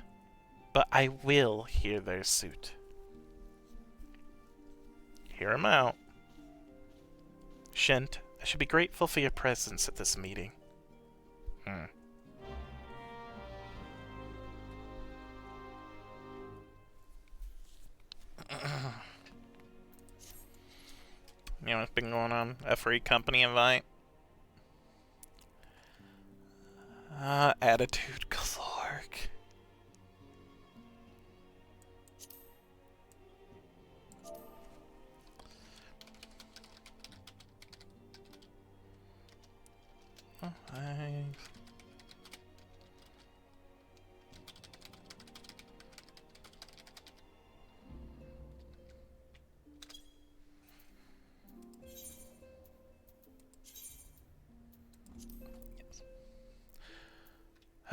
but I will hear their suit. Hear him out. Shent, I should be grateful for your presence at this meeting. You know what's been going on? A free company invite? Attitude Clark. Oh, thanks.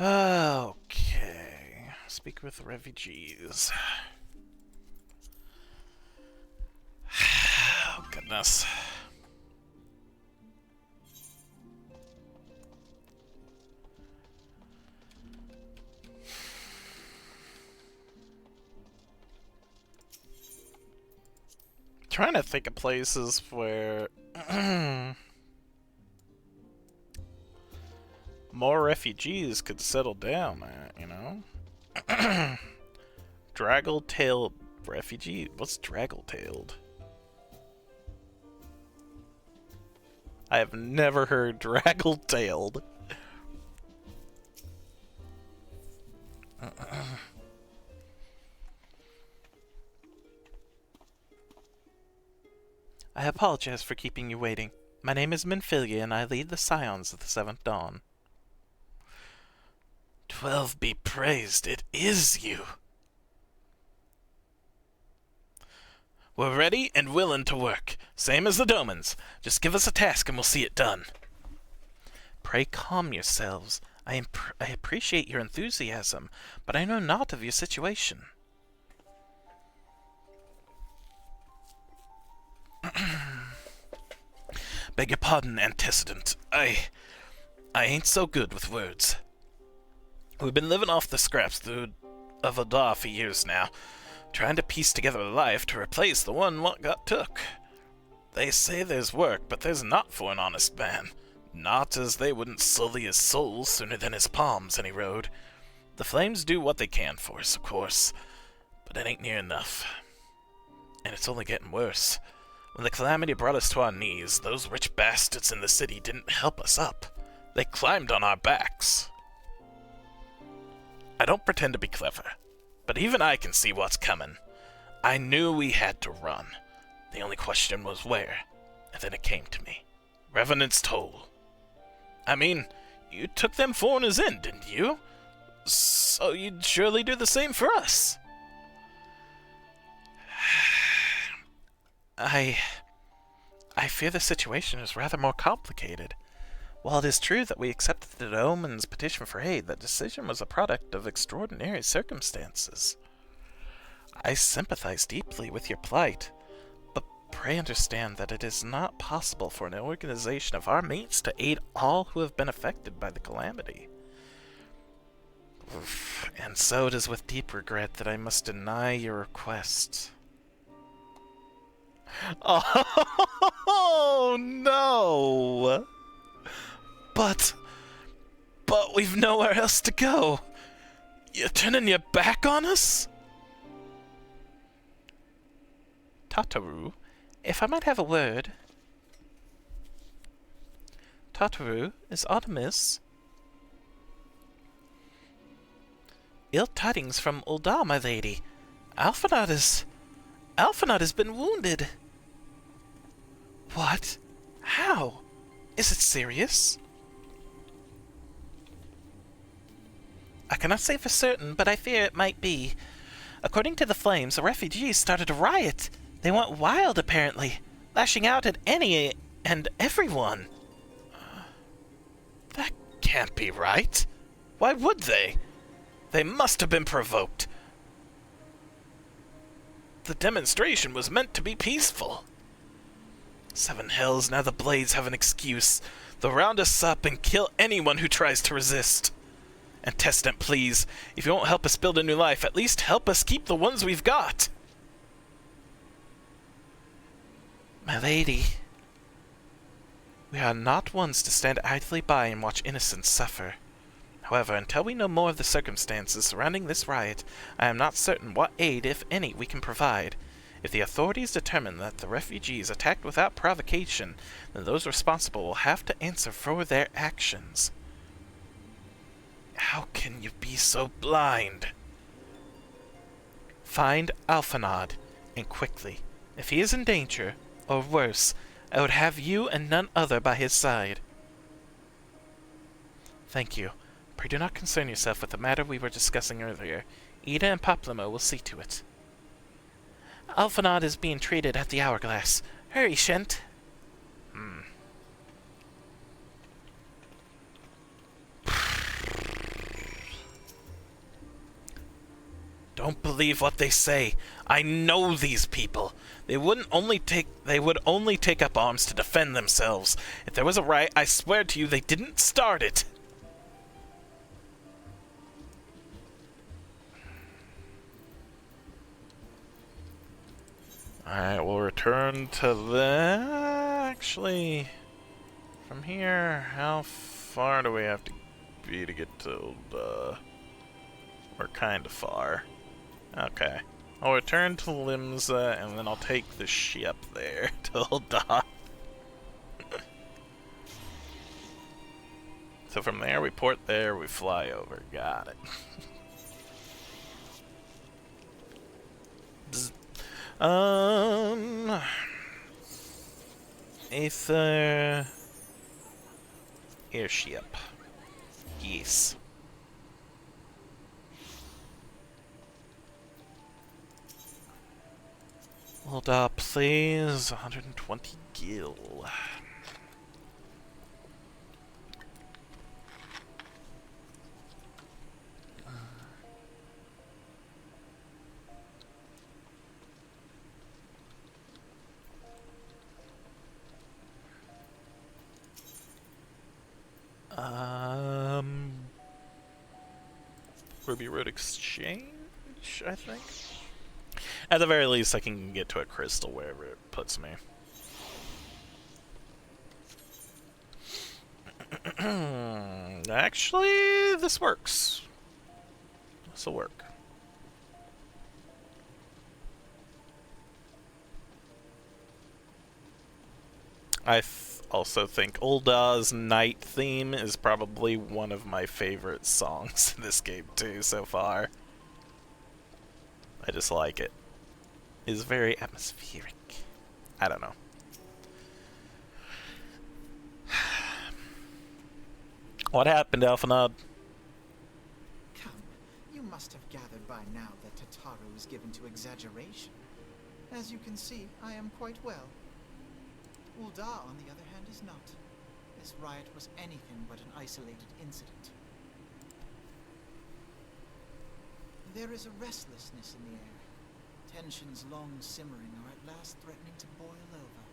Okay. Speak with the refugees. Oh, goodness. Trying to think of places where more refugees could settle down at, you know? Draggle-tailed refugee? What's draggle-tailed? I have never heard draggle-tailed. I apologize for keeping you waiting. My name is Minfilia, and I lead the Scions of the 7th Dawn. 12 be praised, it is you! We're ready and willing to work, same as the Domans. Just give us a task and we'll see it done. Pray calm yourselves. I appreciate your enthusiasm, but I know naught of your situation. Beg your pardon, antecedent. I ain't so good with words. We've been living off the scraps of Ul'dah for years now, trying to piece together a life to replace the one what got took. They say there's work, but there's not for an honest man. Not as they wouldn't sully his soul sooner than his palms any road. The flames do what they can for us, of course, but it ain't near enough. And it's only getting worse. When the calamity brought us to our knees, those rich bastards in the city didn't help us up. They climbed on our backs. I don't pretend to be clever, but even I can see what's coming. I knew we had to run. The only question was where, and then it came to me. Revenant's Toll. I mean, you took them foreigners in, didn't you? So you'd surely do the same for us. I fear the situation is rather more complicated. While it is true that we accepted the Omen's petition for aid, that decision was a product of extraordinary circumstances. I sympathize deeply with your plight, but pray understand that it is not possible for an organization of our mates to aid all who have been affected by the calamity. And so it is with deep regret that I must deny your request. Oh no! But we've nowhere else to go. You're turning your back on us? Tataru, if I might have a word. Tataru, is Artemis? Ill tidings from Ul'dah, my lady. Alphinaud has been wounded. What? How? Is it serious? I cannot say for certain, but I fear it might be. According to the Flames, the refugees started a riot. They went wild, apparently, lashing out at any and everyone. That can't be right. Why would they? They must have been provoked. The demonstration was meant to be peaceful. Seven hells, now the Blades have an excuse. They'll round us up and kill anyone who tries to resist. And Testant, please, if you won't help us build a new life, at least help us keep the ones we've got. My lady, we are not ones to stand idly by and watch innocents suffer. However, until we know more of the circumstances surrounding this riot, I am not certain what aid, if any, we can provide. If the authorities determine that the refugees attacked without provocation, then those responsible will have to answer for their actions. How can you be so blind? Find Alphinaud, and quickly. If he is in danger, or worse, I would have you and none other by his side. Thank you. Pray do not concern yourself with the matter we were discussing earlier. Ida and Paplamo will see to it. Alphinaud is being treated at the Hourglass. Hurry, Shent. Don't believe what they say. I know these people. They would only take up arms to defend themselves. If there was a riot, I swear to you they didn't start it. Alright, we'll return to that. Actually, from here, how far do we have to be to get to we're kind of far. Okay. I'll return to Limsa, and then I'll take the ship there to Ul'dah. So from there, we port there, we fly over. Got it. Aether airship. Yes. Ul'dah, please. 120 gil. Ruby Road Exchange, I think. At the very least, I can get to a crystal wherever it puts me. Actually, this works. This'll work. I also think Ul'dah's night theme is probably one of my favorite songs in this game too so far. I just like it. It's very atmospheric. I don't know. What happened, Alphinaud? Come, you must have gathered by now that Tataru is given to exaggeration. As you can see, I am quite well. Ul'dah, on the other hand, is not. this riot was anything but an isolated incident. There is a restlessness in the air. Tensions long simmering are at last threatening to boil over.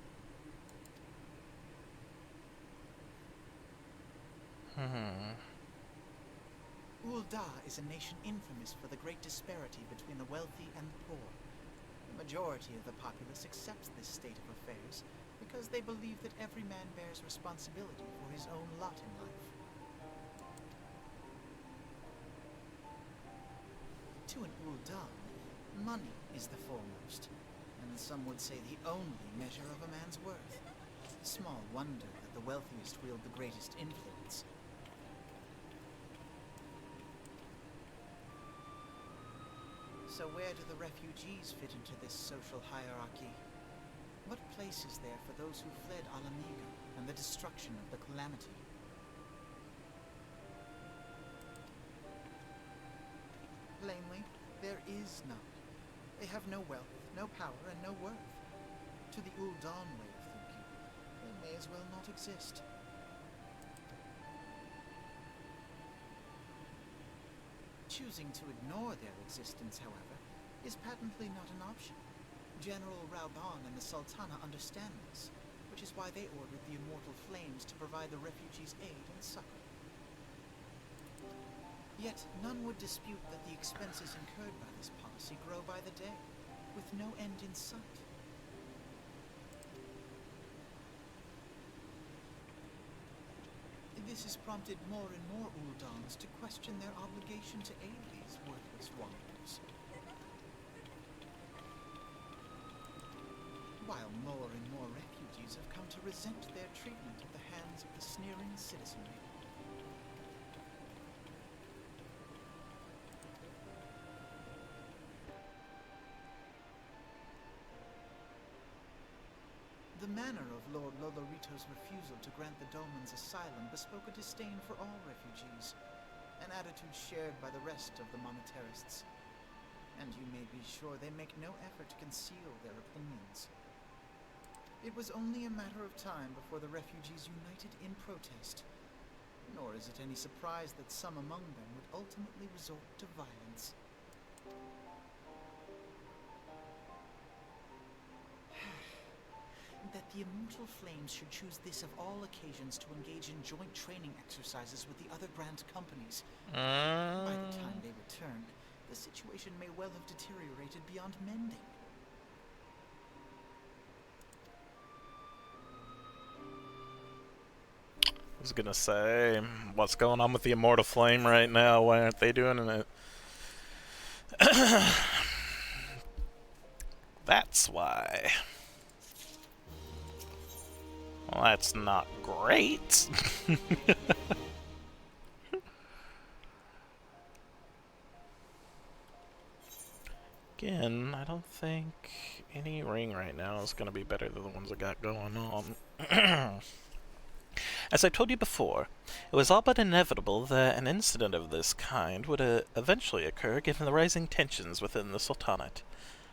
Ul'dah is a nation infamous for the great disparity between the wealthy and the poor. The majority of the populace accepts this state of affairs because they believe that every man bears responsibility for his own lot in life. To an Ul'dah, money is the foremost, and some would say the only measure of a man's worth. Small wonder that the wealthiest wield the greatest influence. So where do the refugees fit into this social hierarchy? What place is there for those who fled Alamiga and the destruction of the Calamity? Plainly, there is none. They have no wealth, no power, and no worth. To the Ul'dah way of thinking, they may as well not exist. Choosing to ignore their existence, however, is patently not an option. General Rauban and the Sultana understand this, which is why they ordered the Immortal Flames to provide the refugees aid and succor. Yet none would dispute that the expenses incurred by this policy grow by the day, with no end in sight. This has prompted more and more Uldans to question their obligation to aid these worthless wanderers. While more and more refugees have come to resent their treatment at the hands of the sneering citizenry. The manner of Lord Lolorito's refusal to grant the Dolmens asylum bespoke a disdain for all refugees, an attitude shared by the rest of the monetarists. And you may be sure they make no effort to conceal their opinions. It was only a matter of time before the refugees united in protest, nor is it any surprise that some among them would ultimately resort to violence. That the Immortal Flames should choose this of all occasions to engage in joint training exercises with the other Grand Companies. By the time they return, the situation may well have deteriorated beyond mending. I was gonna say, what's going on with the Immortal Flame right now? Why aren't they doing it? That's why. Well, that's not great. Again, I don't think any ring right now is going to be better than the ones I got going on. As I told you before, it was all but inevitable that an incident of this kind would eventually occur given the rising tensions within the Sultanate.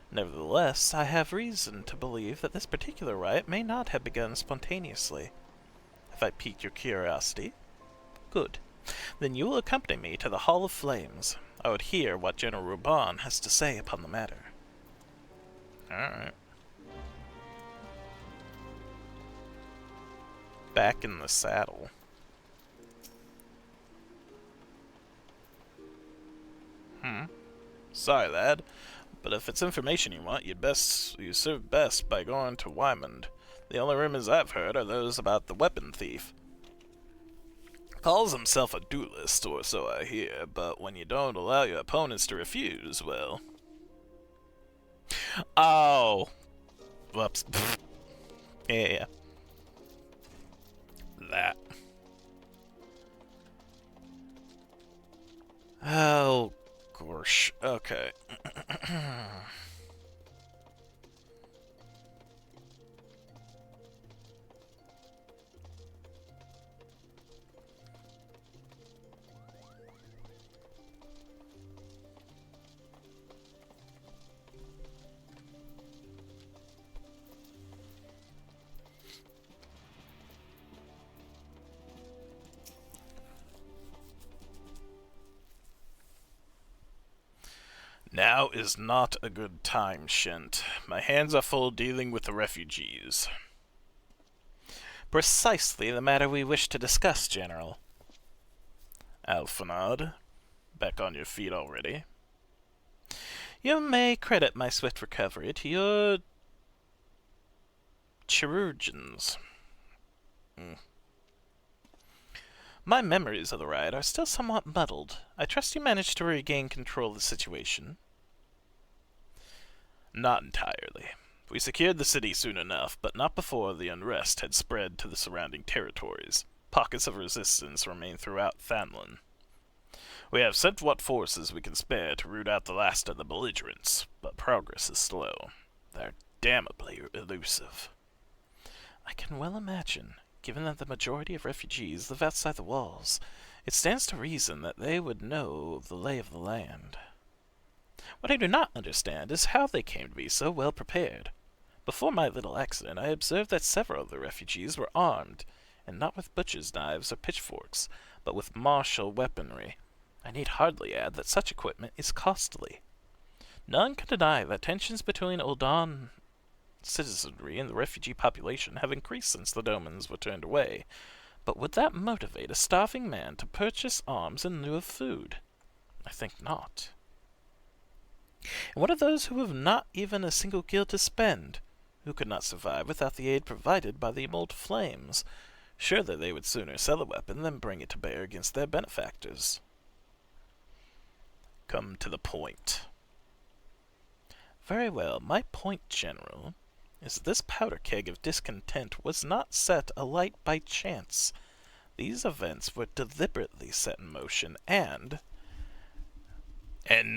Nevertheless, I have reason to believe that this particular riot may not have begun spontaneously. Have I piqued your curiosity? Good. Then you will accompany me to the Hall of Flames. I would hear what General Rauban has to say upon the matter. Alright. Back in the saddle. Sorry, lad. But if it's information you want, you serve best by going to Wymond. The only rumors I've heard are those about the weapon thief. Calls himself a duelist, or so I hear, but when you don't allow your opponents to refuse, well... Oh! Whoops. Yeah. That. Oh, gosh. Okay. Now is not a good time, Shent. My hands are full dealing with the refugees. Precisely the matter we wish to discuss, General. Alphonad, back on your feet already. You may credit my swift recovery to your chirurgeons. My memories of the riot are still somewhat muddled. I trust you managed to regain control of the situation. Not entirely. We secured the city soon enough, but not before the unrest had spread to the surrounding territories. Pockets of resistance remain throughout Thanlin. We have sent what forces we can spare to root out the last of the belligerents, but progress is slow. They're damnably elusive. I can well imagine. Given that the majority of refugees live outside the walls, it stands to reason that they would know of the lay of the land. What I do not understand is how they came to be so well prepared. Before my little accident, I observed that several of the refugees were armed, and not with butcher's knives or pitchforks, but with martial weaponry. I need hardly add that such equipment is costly. None can deny that tensions between Uldan citizenry and the refugee population have increased since the Domans were turned away, but would that motivate a starving man to purchase arms in lieu of food? I think not. And what of those who have not even a single guild to spend, who could not survive without the aid provided by the immortal flames? Surely they would sooner sell a weapon than bring it to bear against their benefactors. Come to the point. Very well, my point, General, is that this powder keg of discontent was not set alight by chance. These events were deliberately set in motion, and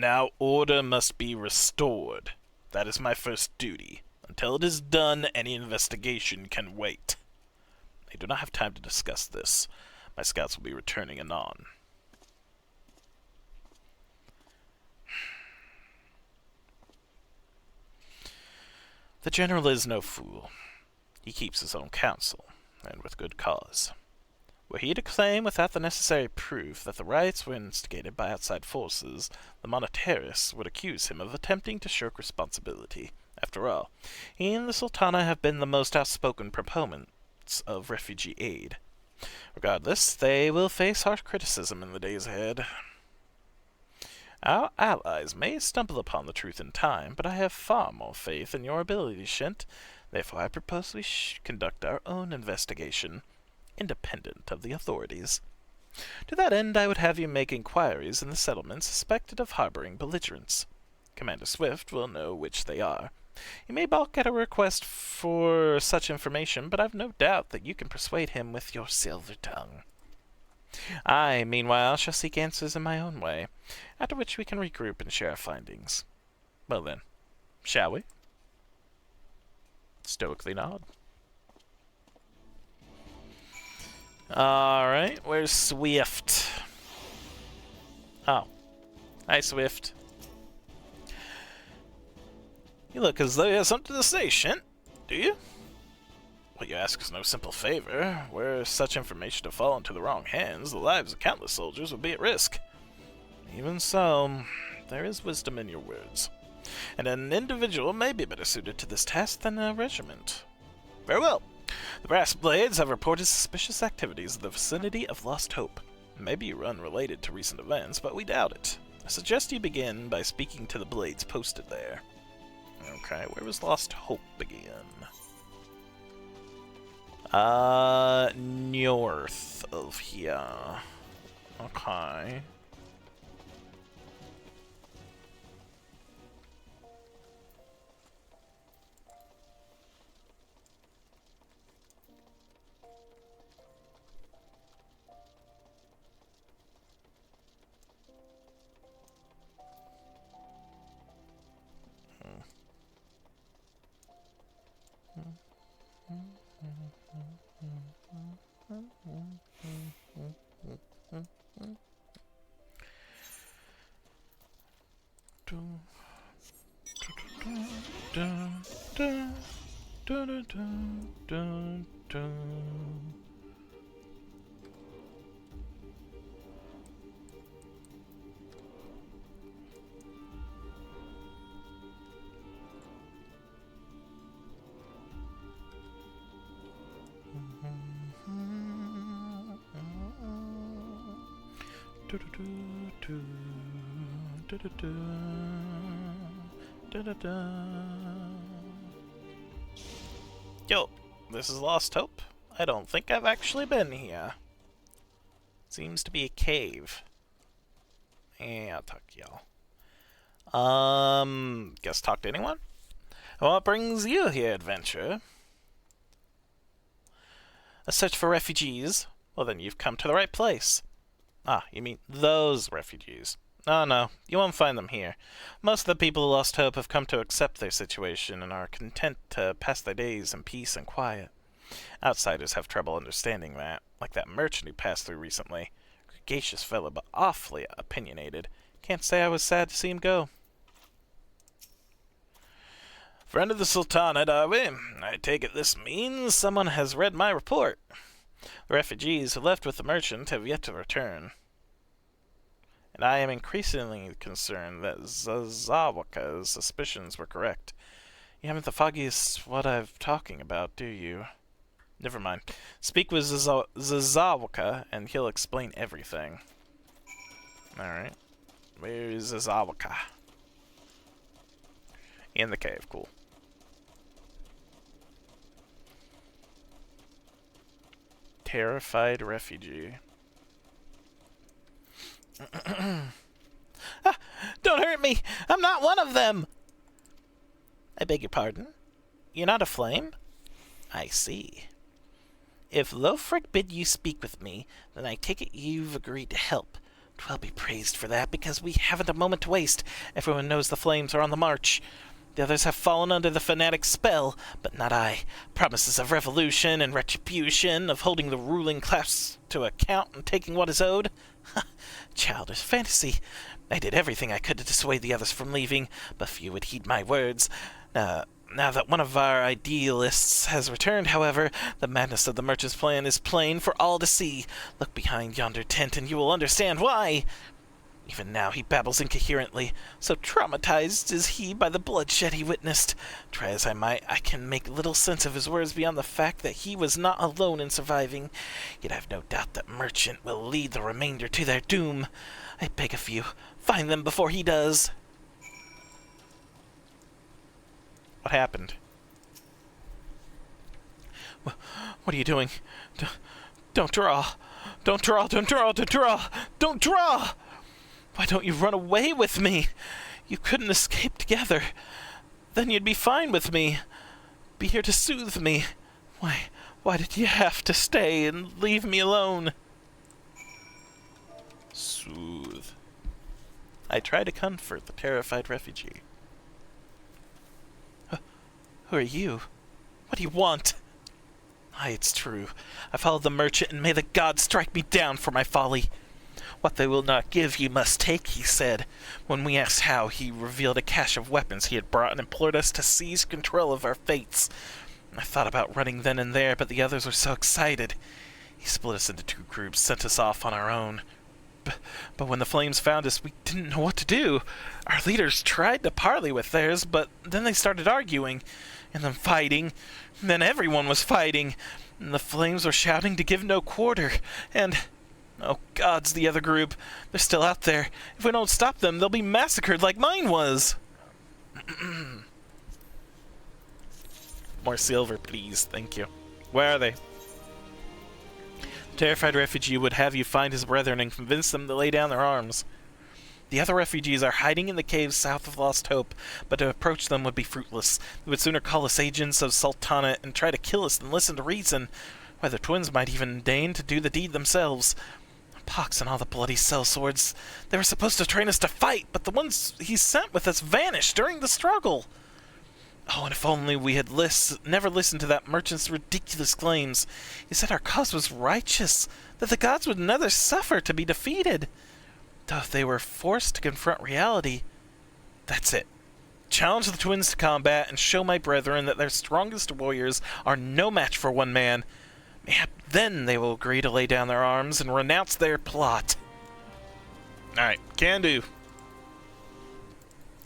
now order must be restored. That is my first duty. Until it is done, any investigation can wait. I do not have time to discuss this. My scouts will be returning anon. The General is no fool. He keeps his own counsel, and with good cause. Were he to claim without the necessary proof that the riots were instigated by outside forces, the monetarists would accuse him of attempting to shirk responsibility. After all, he and the Sultana have been the most outspoken proponents of refugee aid. Regardless, they will face harsh criticism in the days ahead. Our allies may stumble upon the truth in time, but I have far more faith in your ability, Shent. Therefore I propose we conduct our own investigation, independent of the authorities. To that end, I would have you make inquiries in the settlements suspected of harboring belligerents. Commander Swift will know which they are. He may balk at a request for such information, but I've no doubt that you can persuade him with your silver tongue. I, meanwhile, shall seek answers in my own way, after which we can regroup and share our findings. Well then, shall we? Stoically nod. Alright, where's Swift? Oh. Hi, Swift. You look as though you have something to say, Shent. Do you? What you ask is no simple favor. Were such information to fall into the wrong hands, the lives of countless soldiers would be at risk. Even so, there is wisdom in your words, and an individual may be better suited to this task than a regiment. Very well. The Brass Blades have reported suspicious activities in the vicinity of Lost Hope. Maybe unrelated to recent events, but we doubt it. I suggest you begin by speaking to the Blades posted there. Okay, where was Lost Hope begin? North of here. Okay. Yo, this is Lost Hope. I don't think I've actually been here. Seems to be a cave. Yeah, I'll talk to y'all. Guess talk to anyone? What brings you here, adventurer? A search for refugees? Well, then you've come to the right place. Ah, you mean those refugees. Oh no, you won't find them here. Most of the people of Lost Hope have come to accept their situation and are content to pass their days in peace and quiet. Outsiders have trouble understanding that, like that merchant who passed through recently. Gregarious fellow, but awfully opinionated. Can't say I was sad to see him go. Friend of the Sultanate, are we? I take it this means someone has read my report. The refugees who left with the merchant have yet to return. And I am increasingly concerned that Zazawaka's suspicions were correct. You haven't the foggiest what I'm talking about, do you? Never mind. Speak with Zazawaka, and he'll explain everything. Alright. Where's Zazawaka? In the cave, cool. Terrified refugee. Ah, don't hurt me! I'm not one of them! I beg your pardon? You're not a flame? I see. If Lofric bid you speak with me, then I take it you've agreed to help. 'Twill be praised for that, because we haven't a moment to waste. Everyone knows the flames are on the march. The others have fallen under the fanatic's spell, but not I. Promises of revolution and retribution, of holding the ruling class to account and taking what is owed. Childish fantasy. I did everything I could to dissuade the others from leaving, but few would heed my words. Now that one of our idealists has returned, however, the madness of the merchant's plan is plain for all to see. Look behind yonder tent and you will understand why. Even now he babbles incoherently. So traumatized is he by the bloodshed he witnessed. Try as I might, I can make little sense of his words beyond the fact that he was not alone in surviving. Yet I've no doubt that merchant will lead the remainder to their doom. I beg of you, find them before he does. What happened? What are you doing? Don't draw. Don't draw, don't draw, don't draw! Don't draw! Why don't you run away with me? You couldn't escape together. Then you'd be fine with me. Be here to soothe me. Why did you have to stay and leave me alone? Soothe. I try to comfort the terrified refugee. Who are you? What do you want? Aye, it's true. I followed the merchant, and may the gods strike me down for my folly. What they will not give, you must take, he said. When we asked how, he revealed a cache of weapons he had brought and implored us to seize control of our fates. I thought about running then and there, but the others were so excited. He split us into 2 groups, sent us off on our own. But when the flames found us, we didn't know what to do. Our leaders tried to parley with theirs, but then they started arguing, and then fighting, and then everyone was fighting, and the flames were shouting to give no quarter, and... oh, gods, the other group. They're still out there. If we don't stop them, they'll be massacred like mine was. More silver, please. Thank you. Where are they? The terrified refugee would have you find his brethren and convince them to lay down their arms. The other refugees are hiding in the caves south of Lost Hope, but to approach them would be fruitless. They would sooner call us agents of Sultanate and try to kill us than listen to reason. Why, the twins might even deign to do the deed themselves. Pox and all the bloody sellswords. They were supposed to train us to fight, but the ones he sent with us vanished during the struggle. Oh, and if only we had never listened to that merchant's ridiculous claims. He said our cause was righteous, that the gods would never suffer to be defeated. Though if they were forced to confront reality, that's it. Challenge the twins to combat and show my brethren that their strongest warriors are no match for one man. Mayhap then they will agree to lay down their arms and renounce their plot. Alright, can do.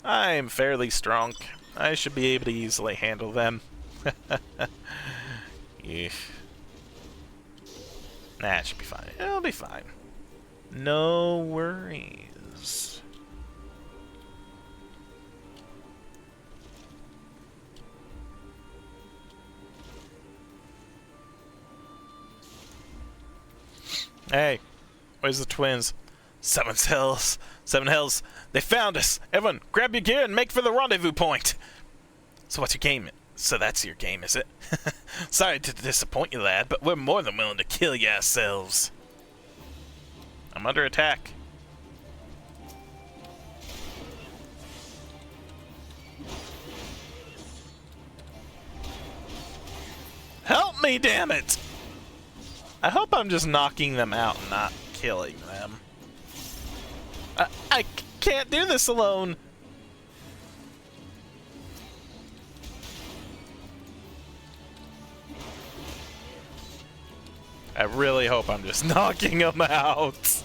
I'm fairly strong. I should be able to easily handle them. Yeah. Nah, it should be fine. It'll be fine. No worries. Hey, where's the twins? Seven hells. Seven hells. They found us. Everyone, grab your gear and make for the rendezvous point. So what's your game? So that's your game, is it? Sorry to disappoint you, lad, but we're more than willing to kill you ourselves. I'm under attack. Help me, damn it! I hope I'm just knocking them out and not killing them. I can't do this alone. I really hope I'm just knocking them out.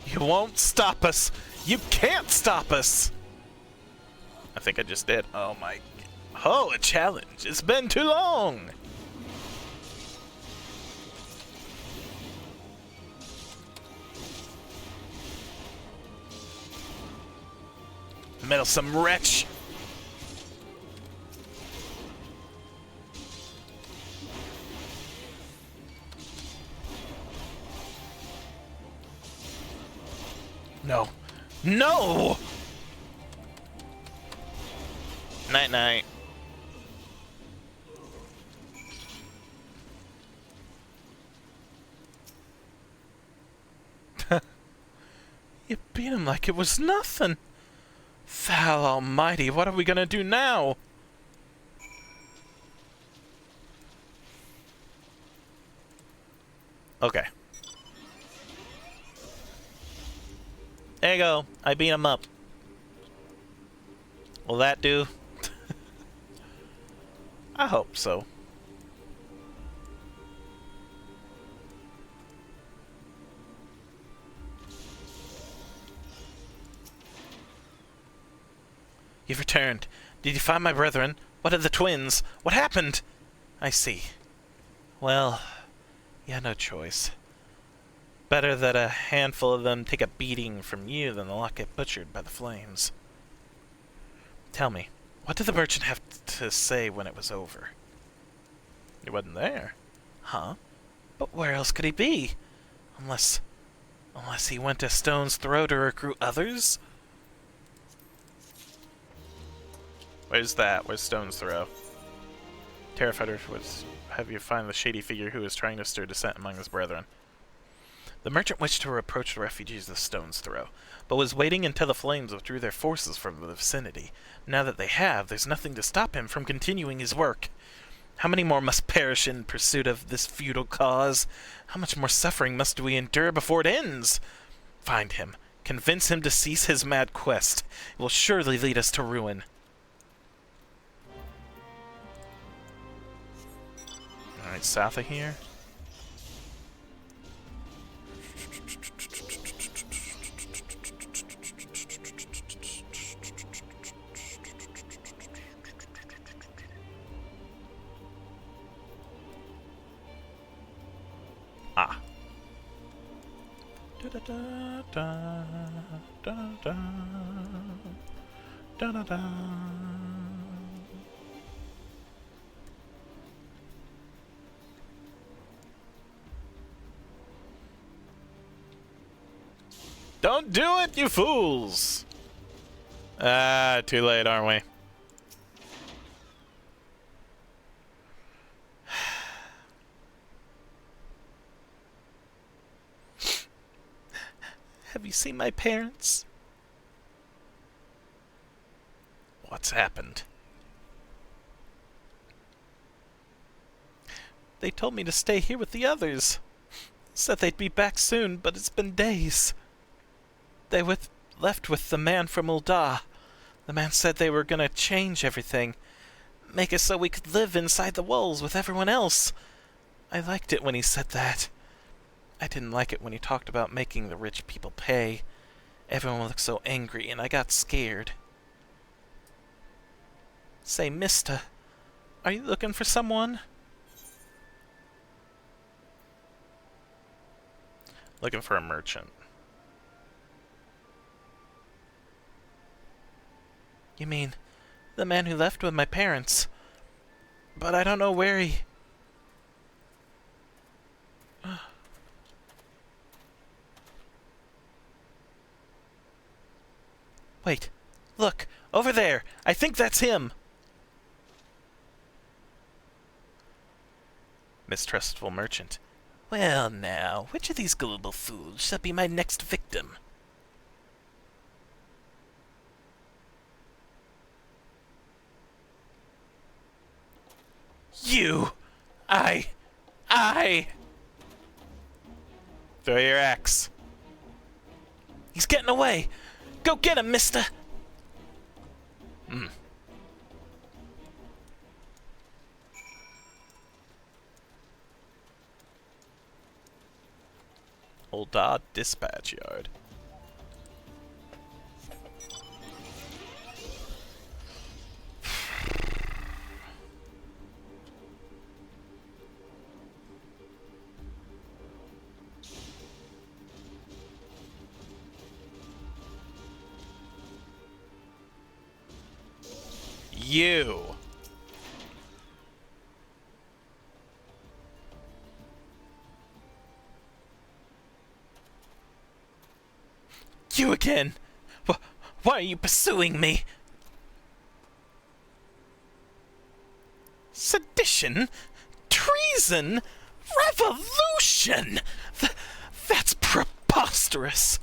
You won't stop us. You can't stop us. I think I just did. Oh my. Oh, a challenge. It's been too long. Meddlesome wretch. No. No! Night-night. You beat him like it was nothing. Thal almighty, what are we gonna do now? Okay. There you go. I beat him up. Will that do? I hope so. You've returned. Did you find my brethren? What of the twins? What happened? I see. Well, you had no choice. Better that a handful of them take a beating from you than the lot get butchered by the flames. Tell me, what did the merchant have to say when it was over? He wasn't there. Huh? But where else could he be? Unless he went to Stone's Throw to recruit others? Where's that? Where's Stone's Throw? Terrifighter would have you find the shady figure who is trying to stir dissent among his brethren. The merchant wished to approach the refugees of Stone's Throw, but was waiting until the flames withdrew their forces from the vicinity. Now that they have, there's nothing to stop him from continuing his work. How many more must perish in pursuit of this futile cause? How much more suffering must we endure before it ends? Find him. Convince him to cease his mad quest. It will surely lead us to ruin. Alright, south of here. Ah. Da da da da da da da da da. Don't do it, you fools! Ah, too late, aren't we? Have you seen my parents? What's happened? They told me to stay here with the others. Said they'd be back soon, but it's been days. They left with the man from Ul'dah. The man said they were gonna change everything. Make it so we could live inside the walls with everyone else. I liked it when he said that. I didn't like it when he talked about making the rich people pay. Everyone looked so angry and I got scared. Say, mister, are you looking for someone? Looking for a merchant. You mean the man who left with my parents? But I don't know where he... Wait, look, over there. I think that's him. Mistrustful merchant. Well now, which of these gullible fools shall be my next victim? You! I... Throw your axe. He's getting away! Go get him, mister! Old Dodd Dispatch Yard. You! You again! Why are you pursuing me? Sedition? Treason? Revolution! That's preposterous!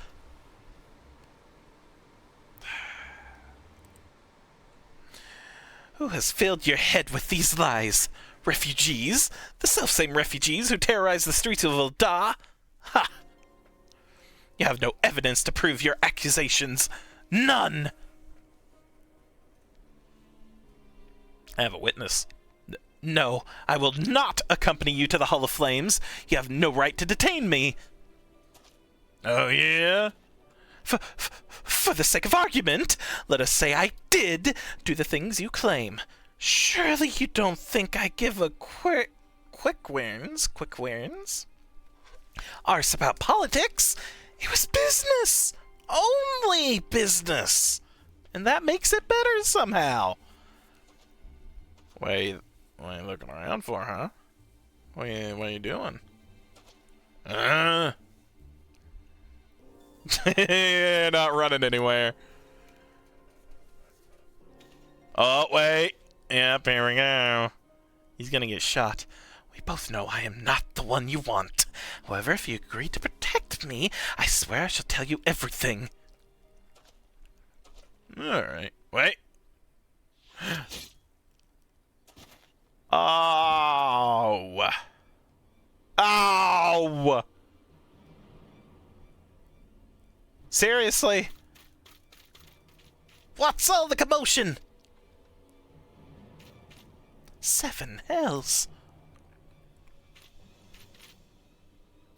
Who has filled your head with these lies? Refugees? The selfsame refugees who terrorize the streets of Ul'dah? Ha! You have no evidence to prove your accusations. None! I have a witness. No, I will not accompany you to the Hall of Flames. You have no right to detain me. Oh, yeah? For the sake of argument, let us say I did do the things you claim. Surely you don't think I give a quick wins? Arse about politics? It was business! Only business! And that makes it better somehow. What are you looking around for, huh? What are you doing? Not running anywhere. Oh, wait. Yep, here we go. He's gonna get shot. We both know I am not the one you want. However, if you agree to protect me, I swear I shall tell you everything. Alright. Wait. Oh. Ow! Seriously? What's all the commotion? 7 hells.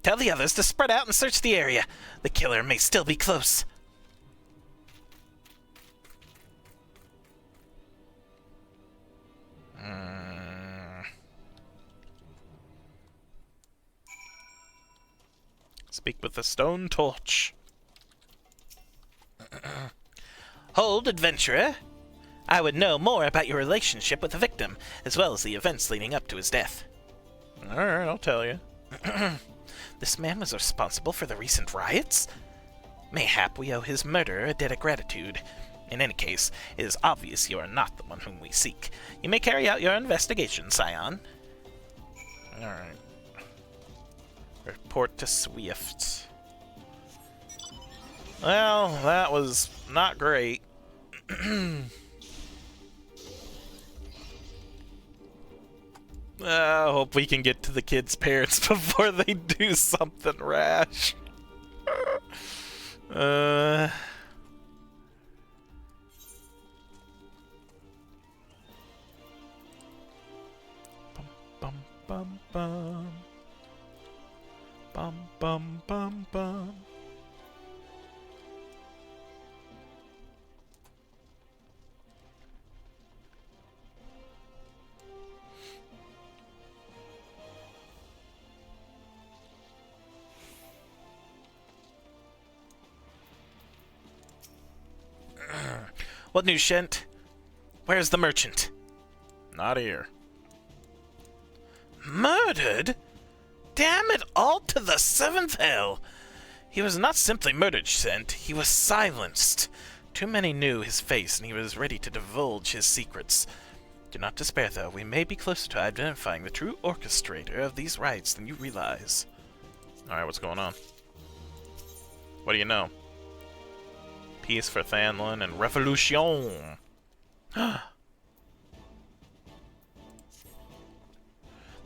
Tell the others to spread out and search the area. The killer may still be close. Speak with the stone torch. Hold, adventurer. I would know more about your relationship with the victim, as well as the events leading up to his death. Alright, I'll tell you. This man was responsible for the recent riots? Mayhap we owe his murder a debt of gratitude. In any case, it is obvious you are not the one whom we seek. You may carry out your investigation, Scion. Alright. Report to Swift. Well, that was not great. I hope we can get to the kids' parents before they do something rash. Bum bum bum bum bum bum bum. What news, Shent? Where's the merchant? Not here. Murdered? Damn it all to the seventh hell! He was not simply murdered, Shent. He was silenced. Too many knew his face, and he was ready to divulge his secrets. Do not despair, though. We may be closer to identifying the true orchestrator of these rites than you realize. Alright, what's going on? What do you know? Peace for Thanlin and Revolution! The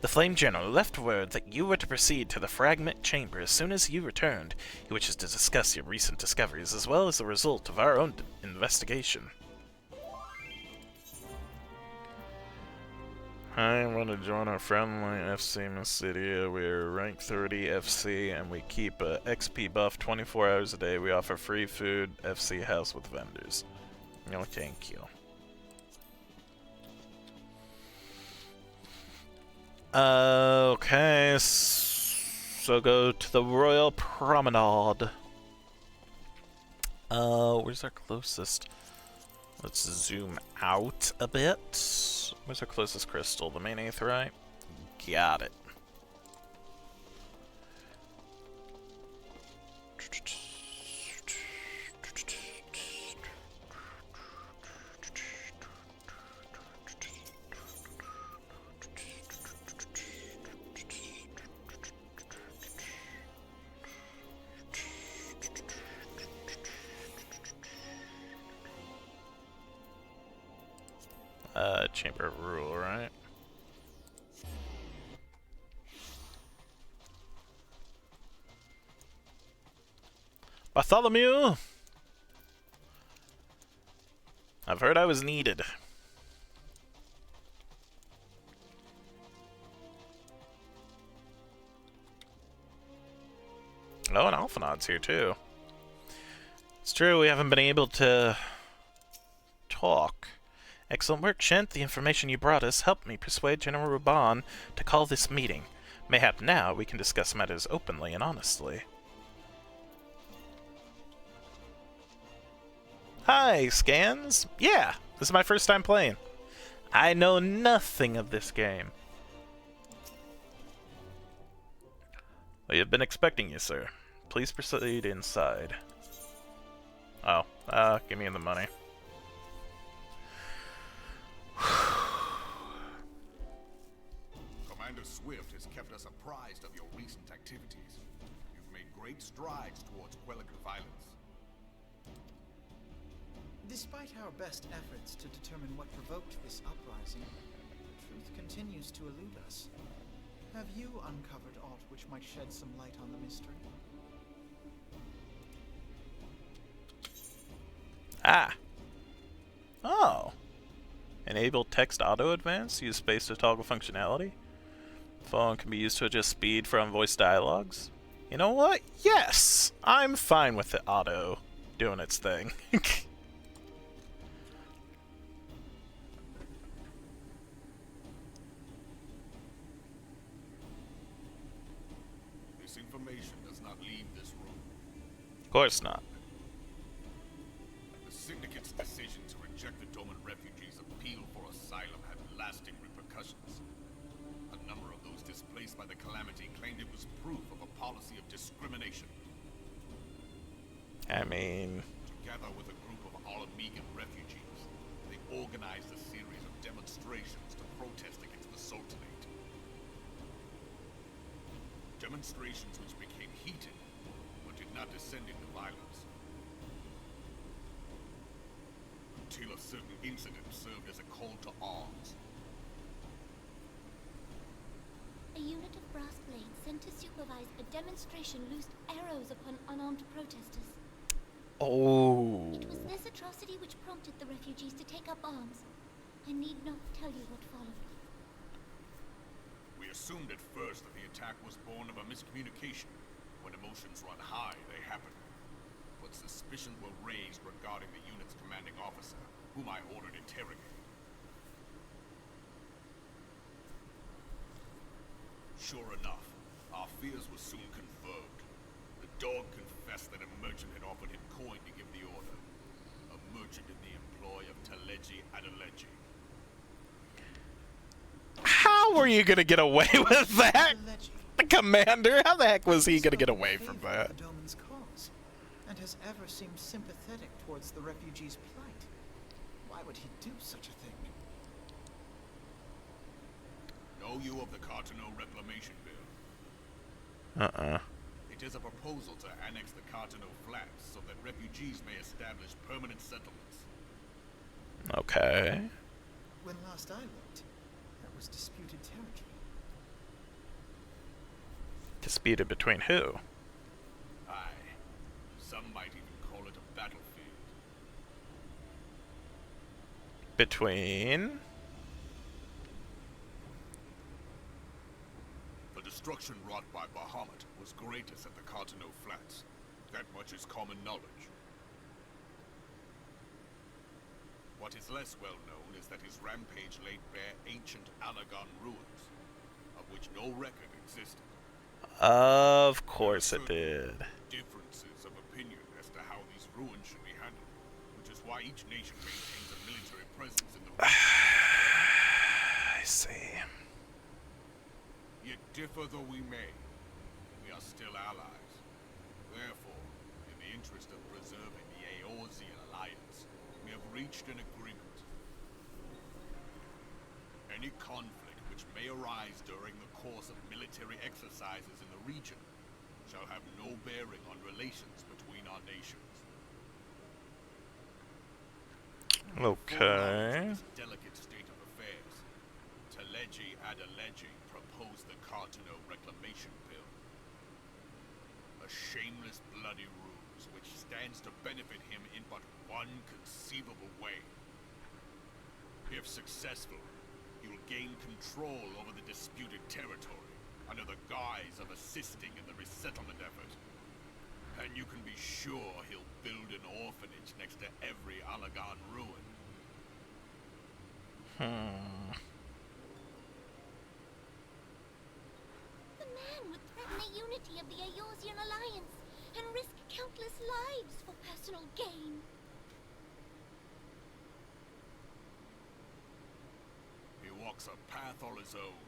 Flame General left word that you were to proceed to the Fragment Chamber as soon as you returned. He wishes to discuss your recent discoveries as well as the result of our own investigation. I want to join our friendly FC Mysidia. We're rank 30 FC and we keep a XP buff 24 hours a day. We offer free food, FC house with vendors. No, thank you. Okay, so go to the Royal Promenade. Where's our closest? Let's zoom out a bit. Where's our closest crystal? The main aetheryte? Got it. Chamber of Rule, right? Bartholomew! I've heard I was needed. Oh, and Alphanod's here too. It's true, we haven't been able to talk. Excellent work, Shent. The information you brought us helped me persuade General Ruban to call this meeting. Mayhap now we can discuss matters openly and honestly. Hi, Scans. Yeah, this is my first time playing. I know nothing of this game. We have been expecting you, sir. Please proceed inside. Oh, give me the money. Commander Swift has kept us apprised of your recent activities. You've made great strides towards quelling the violence. Despite our best efforts to determine what provoked this uprising, truth continues to elude us. Have you uncovered aught which might shed some light on the mystery? Ah. Oh. Enable text auto advance. Use space to toggle functionality. Phone can be used to adjust speed from voice dialogues. You know what? Yes! I'm fine with the auto doing its thing. This information does not leave this room. Of course not. The Syndicate's decision to reject the Doman refugees' appeal for asylum had lasting repercussions. A number of those displaced by the calamity claimed it was proof of a policy of discrimination. I mean... Together with a group of Alamegan refugees, they organized a series of demonstrations to protest against the Sultanate. Demonstrations which became heated, but did not descend into violence. Until a certain incident served as a call to arms. A unit of brass blades sent to supervise a demonstration loosed arrows upon unarmed protesters. Oh. It was this atrocity which prompted the refugees to take up arms. I need not tell you what followed. We assumed at first that the attack was born of a miscommunication. When emotions run high, they happen. But suspicions were raised regarding the unit's commanding officer, whom I ordered interrogated. Sure enough, our fears were soon confirmed. The dog confessed that a merchant had offered him coin to give the order. A merchant in the employ of Teleji Adeleji. How were you gonna get away with that? The commander? How the heck was he gonna get away from that? The Doman's cause, and has ever seemed sympathetic towards the refugees' plight. Why would he do such a thing? Know you of the Cartano Reclamation Bill? It is a proposal to annex the Cartano Flats so that refugees may establish permanent settlements. Okay. When last I looked, that was disputed territory. Disputed between who? Aye. Some might even call it a battlefield. Between? The destruction wrought by Bahamut was greatest at the Cartano Flats. That much is common knowledge. What is less well known is that his rampage laid bare ancient Alagon ruins, of which no record existed. Of course it did. Differences of opinion as to how these ruins should be handled, which is why each nation maintains a military presence in the region. I see. Yet differ though we may, we are still allies. Therefore, in the interest of preserving the Eorzean alliance, we have reached an agreement. Any conflict which may arise during the course of military exercises in the region shall have no bearing on relations between our nations. Okay. In this delicate state of affairs, Teleji Adeleji proposed the Cartano Reclamation Bill. A shameless bloody ruse which stands to benefit him in but one conceivable way. If successful, he will gain control over the disputed territory under the guise of assisting in the resettlement effort. And you can be sure he'll build an orphanage next to every Alagon ruin. The man would threaten the unity of the Eorzean alliance and risk countless lives for personal gain. He walks a path all his own,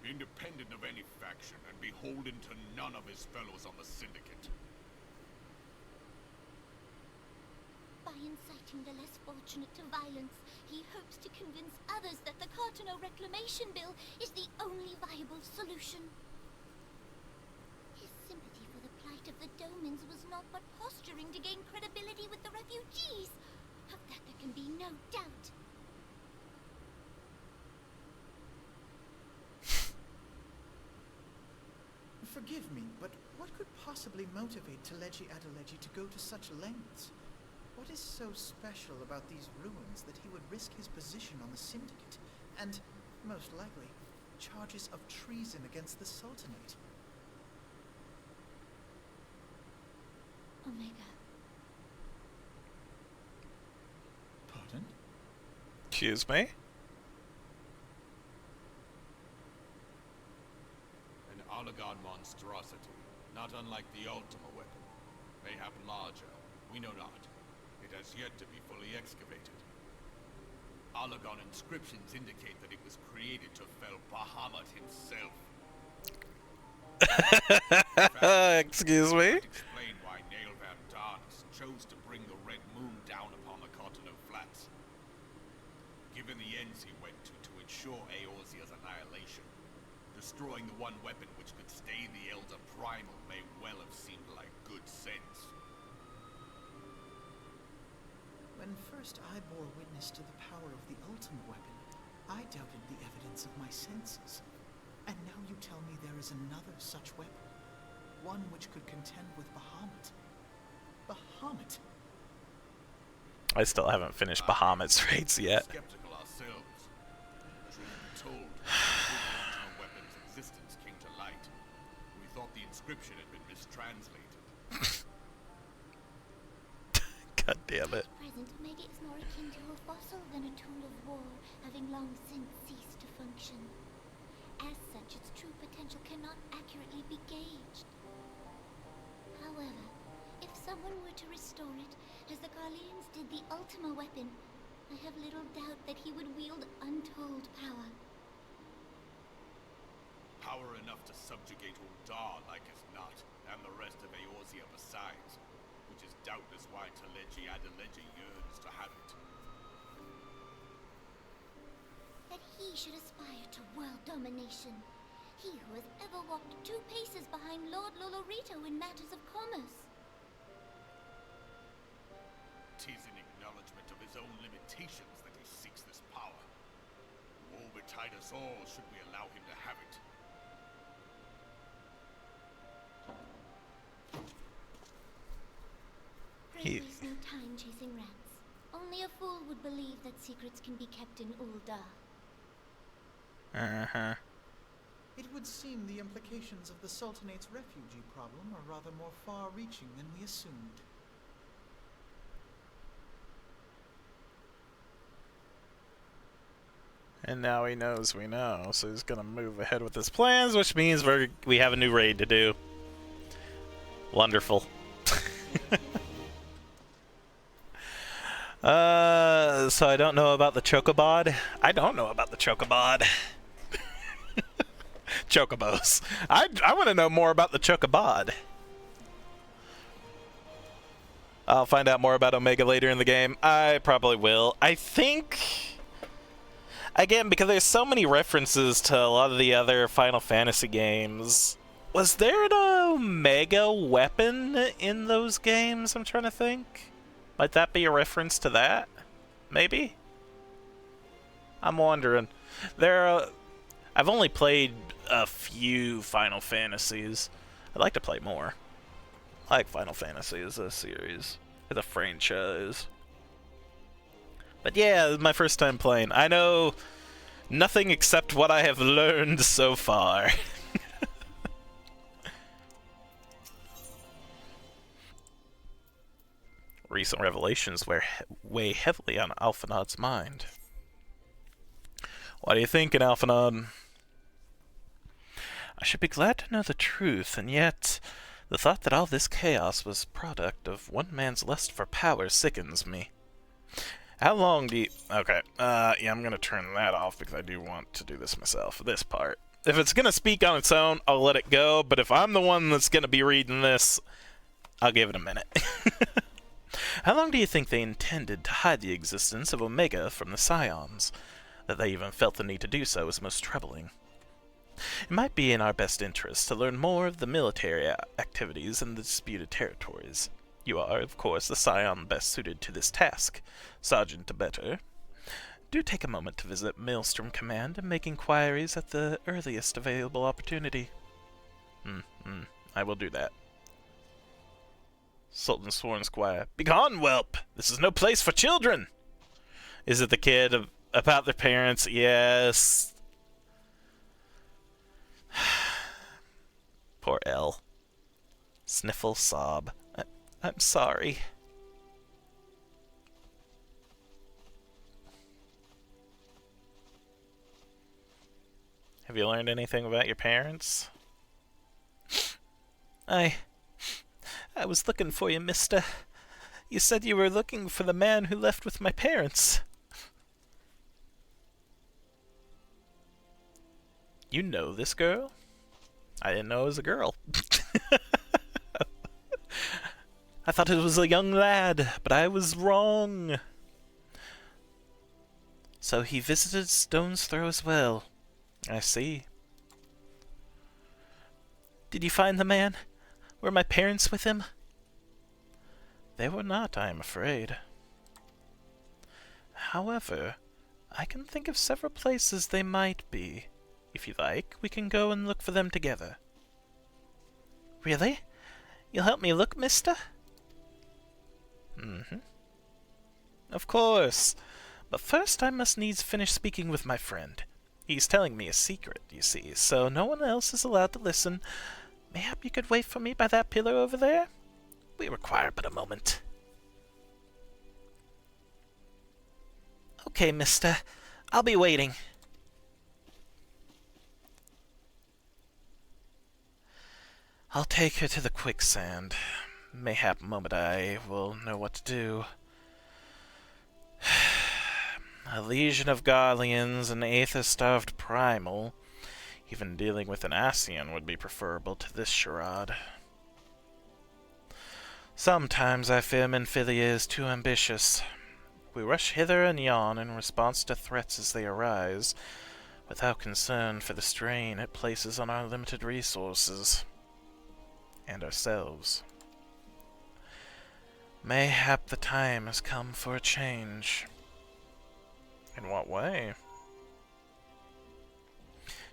independent of any faction and beholden to none of his fellows on the Syndicate. By inciting the less fortunate to violence, he hopes to convince others that the Cartano Reclamation Bill is the only viable solution. His sympathy for the plight of the Domans was not but posturing to gain credibility with the refugees. Of that there can be no doubt. Forgive me, but what could possibly motivate Teleji Adeleji to go to such lengths? What is so special about these ruins that he would risk his position on the Syndicate, and, most likely, charges of treason against the Sultanate? Omega. Pardon? Excuse me? An Alagon monstrosity, not unlike the Ultima weapon. Mayhap larger, we know not. It has yet to be fully excavated. Alagon inscriptions indicate that it was created to fell Bahamut himself. Excuse me? Explain why Leviathan chose to bring the Red Moon down upon the Cartano Flats. Given the ends he went to ensure Eorzea's annihilation, destroying the one weapon which could stay the Elder Primal may well have seemed like good sense. When first I bore witness to the power of the Ultima weapon, I doubted the evidence of my senses. And now you tell me there is another such weapon. One which could contend with Bahamut. Bahamut! I still haven't finished Bahamut's raids yet. Skeptical ourselves. Truth be told, when the Ultima weapon's existence came to light, we thought the inscription had been mistranslated. God damn it. At present, Omega is more akin to a fossil than a tool of war, having long since ceased to function. As such, its true potential cannot accurately be gauged. However, if someone were to restore it, As the Carlians did the Ultima weapon, I have little doubt that he would wield untold power. Power enough to subjugate Uldar like as not, and the rest of Eorzea besides, which is doubtless why Teleji Adeleji yearns to have it. That he should aspire to world domination. He who has ever walked 2 paces behind Lord Lolorito in matters of commerce. 'Tis in acknowledgement of his own limitations that he seeks this power. Woe betide us all should we allow him to have it. Pray waste no time chasing rats. Only a fool would believe that secrets can be kept in Uldar. Uh-huh. It would seem the implications of the Sultanate's refugee problem are rather more far-reaching than we assumed. And now he knows we know, so he's gonna move ahead with his plans, which means we have a new raid to do. Wonderful. So I don't know about the Chocobod. I don't know about the Chocobod. Chocobos. I want to know more about the Chocobod. I'll find out more about Omega later in the game. I probably will. I think... Again, because there's so many references to a lot of the other Final Fantasy games. Was there an Omega weapon in those games? I'm trying to think. Might that be a reference to that? Maybe? I'm wondering. I've only played a few Final Fantasies. I'd like to play more. I like Final Fantasy as a series, as a franchise. But yeah, this is my first time playing. I know nothing except what I have learned so far. Recent revelations weigh heavily on Alphinaud's mind. What are you thinking, Alphinaud? I should be glad to know the truth, and yet the thought that all this chaos was product of one man's lust for power sickens me. How long do you... Okay, yeah, I'm gonna turn that off because I do want to do this myself, this part. If it's gonna speak on its own, I'll let it go, but if I'm the one that's gonna be reading this, I'll give it a minute. How long do you think they intended to hide the existence of Omega from the Scions? That they even felt the need to do so is most troubling. It might be in our best interest to learn more of the military activities in the disputed territories. You are, of course, the Scion best suited to this task, Sergeant Better. Do take a moment to visit Maelstrom Command and make inquiries at the earliest available opportunity. I will do that. Sultan Sworn Squire. Begone, whelp! This is no place for children! Is it the kid about their parents? Yes. Poor Elle. Sniffle, sob. I'm sorry. Have you learned anything about your parents? I was looking for you, mister. You said you were looking for the man who left with my parents. You know this girl? I didn't know it was a girl. I thought it was a young lad, but I was wrong. So he visited Stone's Throw as well. I see. Did you find the man? Were my parents with him? They were not, I am afraid. However, I can think of several places they might be. If you like, we can go and look for them together. Really? You'll help me look, mister? Of course. But first I must needs finish speaking with my friend. He's telling me a secret, you see, so no one else is allowed to listen. Mayhap you could wait for me by that pillar over there? We require but a moment. Okay, mister. I'll be waiting. I'll take her to the quicksand. mayhap moment I will know what to do. A legion of Garleans and Aether-starved Primal. Even dealing with an Ascian would be preferable to this charade. Sometimes I fear Menphilia is too ambitious. We rush hither and yon in response to threats as they arise, without concern for the strain it places on our limited resources. And ourselves. Mayhap the time has come for a change. In what way?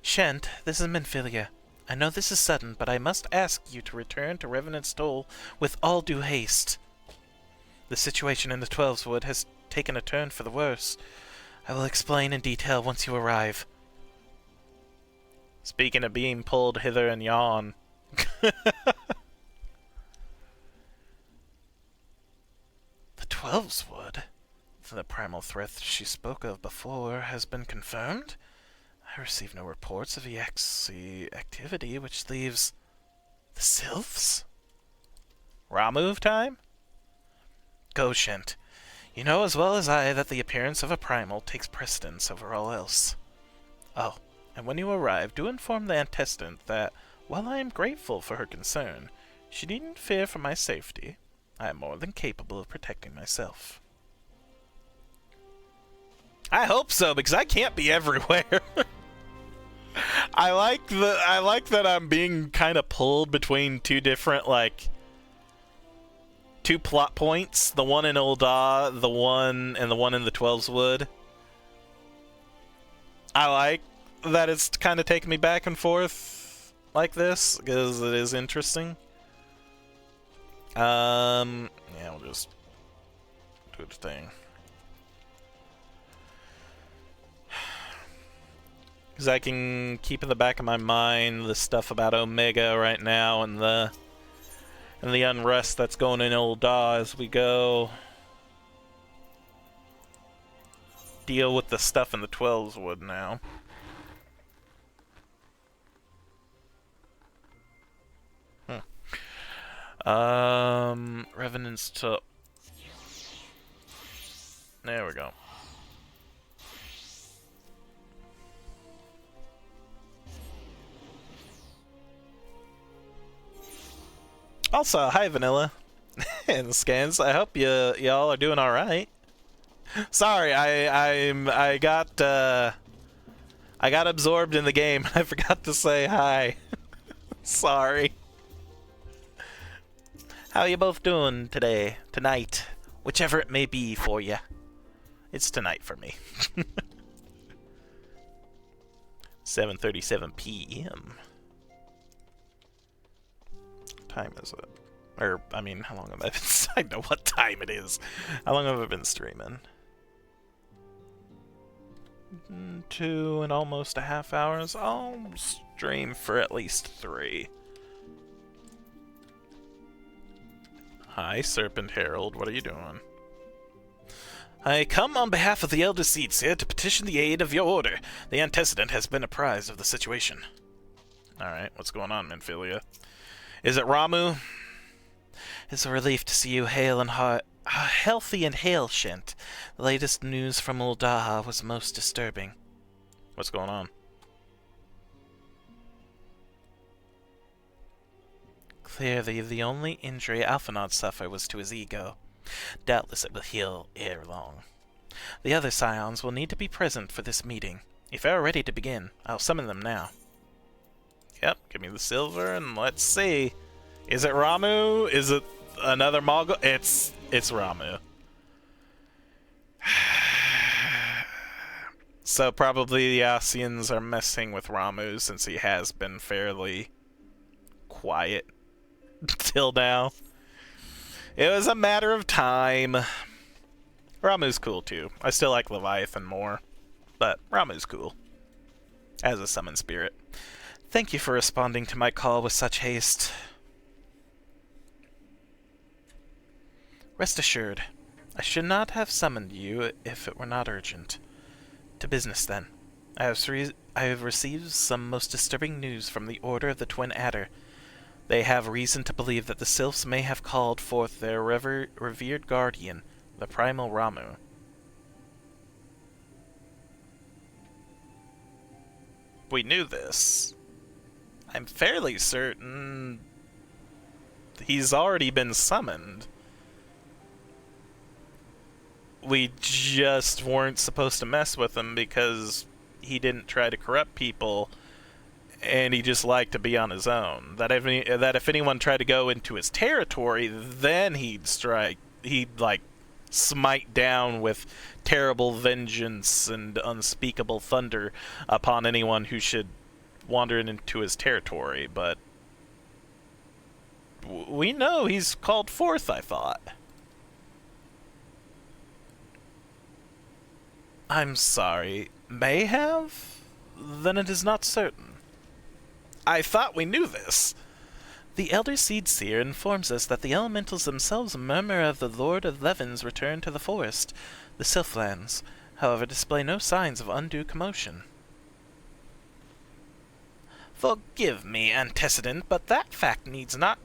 Shent, this is Menphilia. I know this is sudden, but I must ask you to return to Revenant's Toll with all due haste. The situation in the Twelveswood has taken a turn for the worse. I will explain in detail once you arrive. Speaking of being pulled hither and yon. The Twelveswood? The primal threat she spoke of before has been confirmed? I receive no reports of EXE activity, which leaves the Sylphs? Ramuv time? Go, Shent. You know as well as I that the appearance of a primal takes precedence over all else. Oh, and when you arrive, do inform the Antestant that, while I am grateful for her concern, she needn't fear for my safety. I am more than capable of protecting myself. I hope so, because I can't be everywhere. I like that I'm being kind of pulled between two different, two plot points. The one in Ul'dah, the one in the Twelveswood. I like that it's kind of taking me back and forth like this, because it is interesting. Yeah, we'll just do the thing. Because I can keep in the back of my mind the stuff about Omega right now and the unrest that's going in Ul'dah as we go deal with the stuff in the Twelveswood now. Revenants to... There we go. Also, hi Vanilla and Scans. I hope y'all are doing all right. Sorry, I got absorbed in the game. I forgot to say hi. Sorry. How you both doing today, tonight, whichever it may be for you? It's tonight for me. 7:37 p.m. Time is it? Or, I mean, how long have I been... I know what time it is. How long have I been streaming? 2 and almost a half hours. I'll stream for at least 3. Hi, Serpent Herald. What are you doing? I come on behalf of the Elder Seeds here to petition the aid of your order. The Antecedent has been apprised of the situation. Alright, what's going on, Menphilia? Is it Ramu? It's a relief to see you healthy and hale, Shent. The latest news from Ul'dah was most disturbing. What's going on? Clearly, the only injury Alphinaud suffered was to his ego. Doubtless it will heal ere long. The other scions will need to be present for this meeting. If they are ready to begin, I'll summon them now. Yep, give me the silver and let's see. Is it Ramu? Is it another Mogul? It's Ramu. So probably the Ascians are messing with Ramu since he has been fairly quiet till now. It was a matter of time. Ramu's cool too. I still like Leviathan more, but Ramu's cool as a summon spirit. Thank you for responding to my call with such haste. Rest assured, I should not have summoned you if it were not urgent. To business, then. I have received some most disturbing news from the Order of the Twin Adder. They have reason to believe that the sylphs may have called forth their revered guardian, the primal Ramu. We knew this. I'm fairly certain he's already been summoned. We just weren't supposed to mess with him because he didn't try to corrupt people, and he just liked to be on his own. That if anyone tried to go into his territory, then he'd strike. He'd, like, smite down with terrible vengeance and unspeakable thunder upon anyone who should wander into his territory. But we know he's called forth, I thought. I'm sorry. May have? Then it is not certain. I thought we knew this. The Elder Seed Seer informs us that the elementals themselves murmur of the Lord of Levin's return to the forest. The Sylphlands, however, display no signs of undue commotion. Forgive me, antecedent, but that fact needs not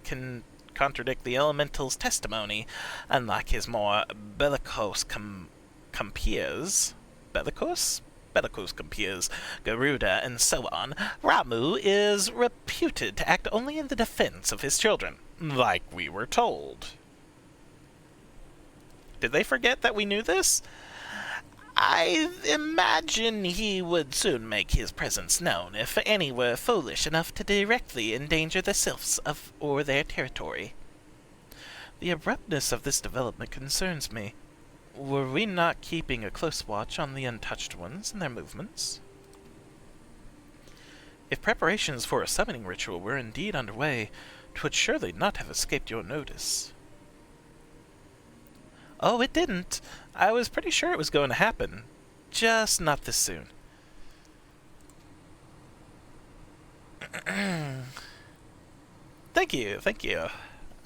contradict the elemental's testimony. Unlike his more bellicose compeers... Bellicose compeers, Garuda, and so on, Ramu is reputed to act only in the defense of his children, like we were told. Did they forget that we knew this? I imagine he would soon make his presence known if any were foolish enough to directly endanger the sylphs or their territory. The abruptness of this development concerns me. Were we not keeping a close watch on the untouched ones and their movements? If preparations for a summoning ritual were indeed underway, 'twould surely not have escaped your notice. Oh, it didn't. I was pretty sure it was going to happen. Just not this soon. Thank you.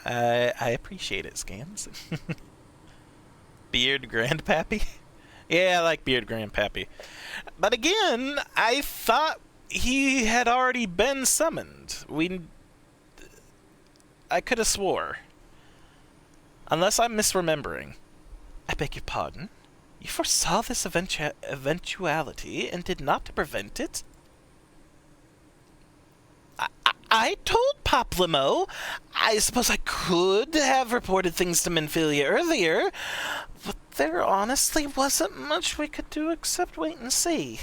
I appreciate it, Scans. Beard Grandpappy? Yeah, I like Beard Grandpappy. But again, I thought he had already been summoned. I could have swore. Unless I'm misremembering. I beg your pardon? You foresaw this eventuality and did not prevent it? I told Poplimo. I suppose I could have reported things to Minfilia earlier, but there honestly wasn't much we could do except wait and see.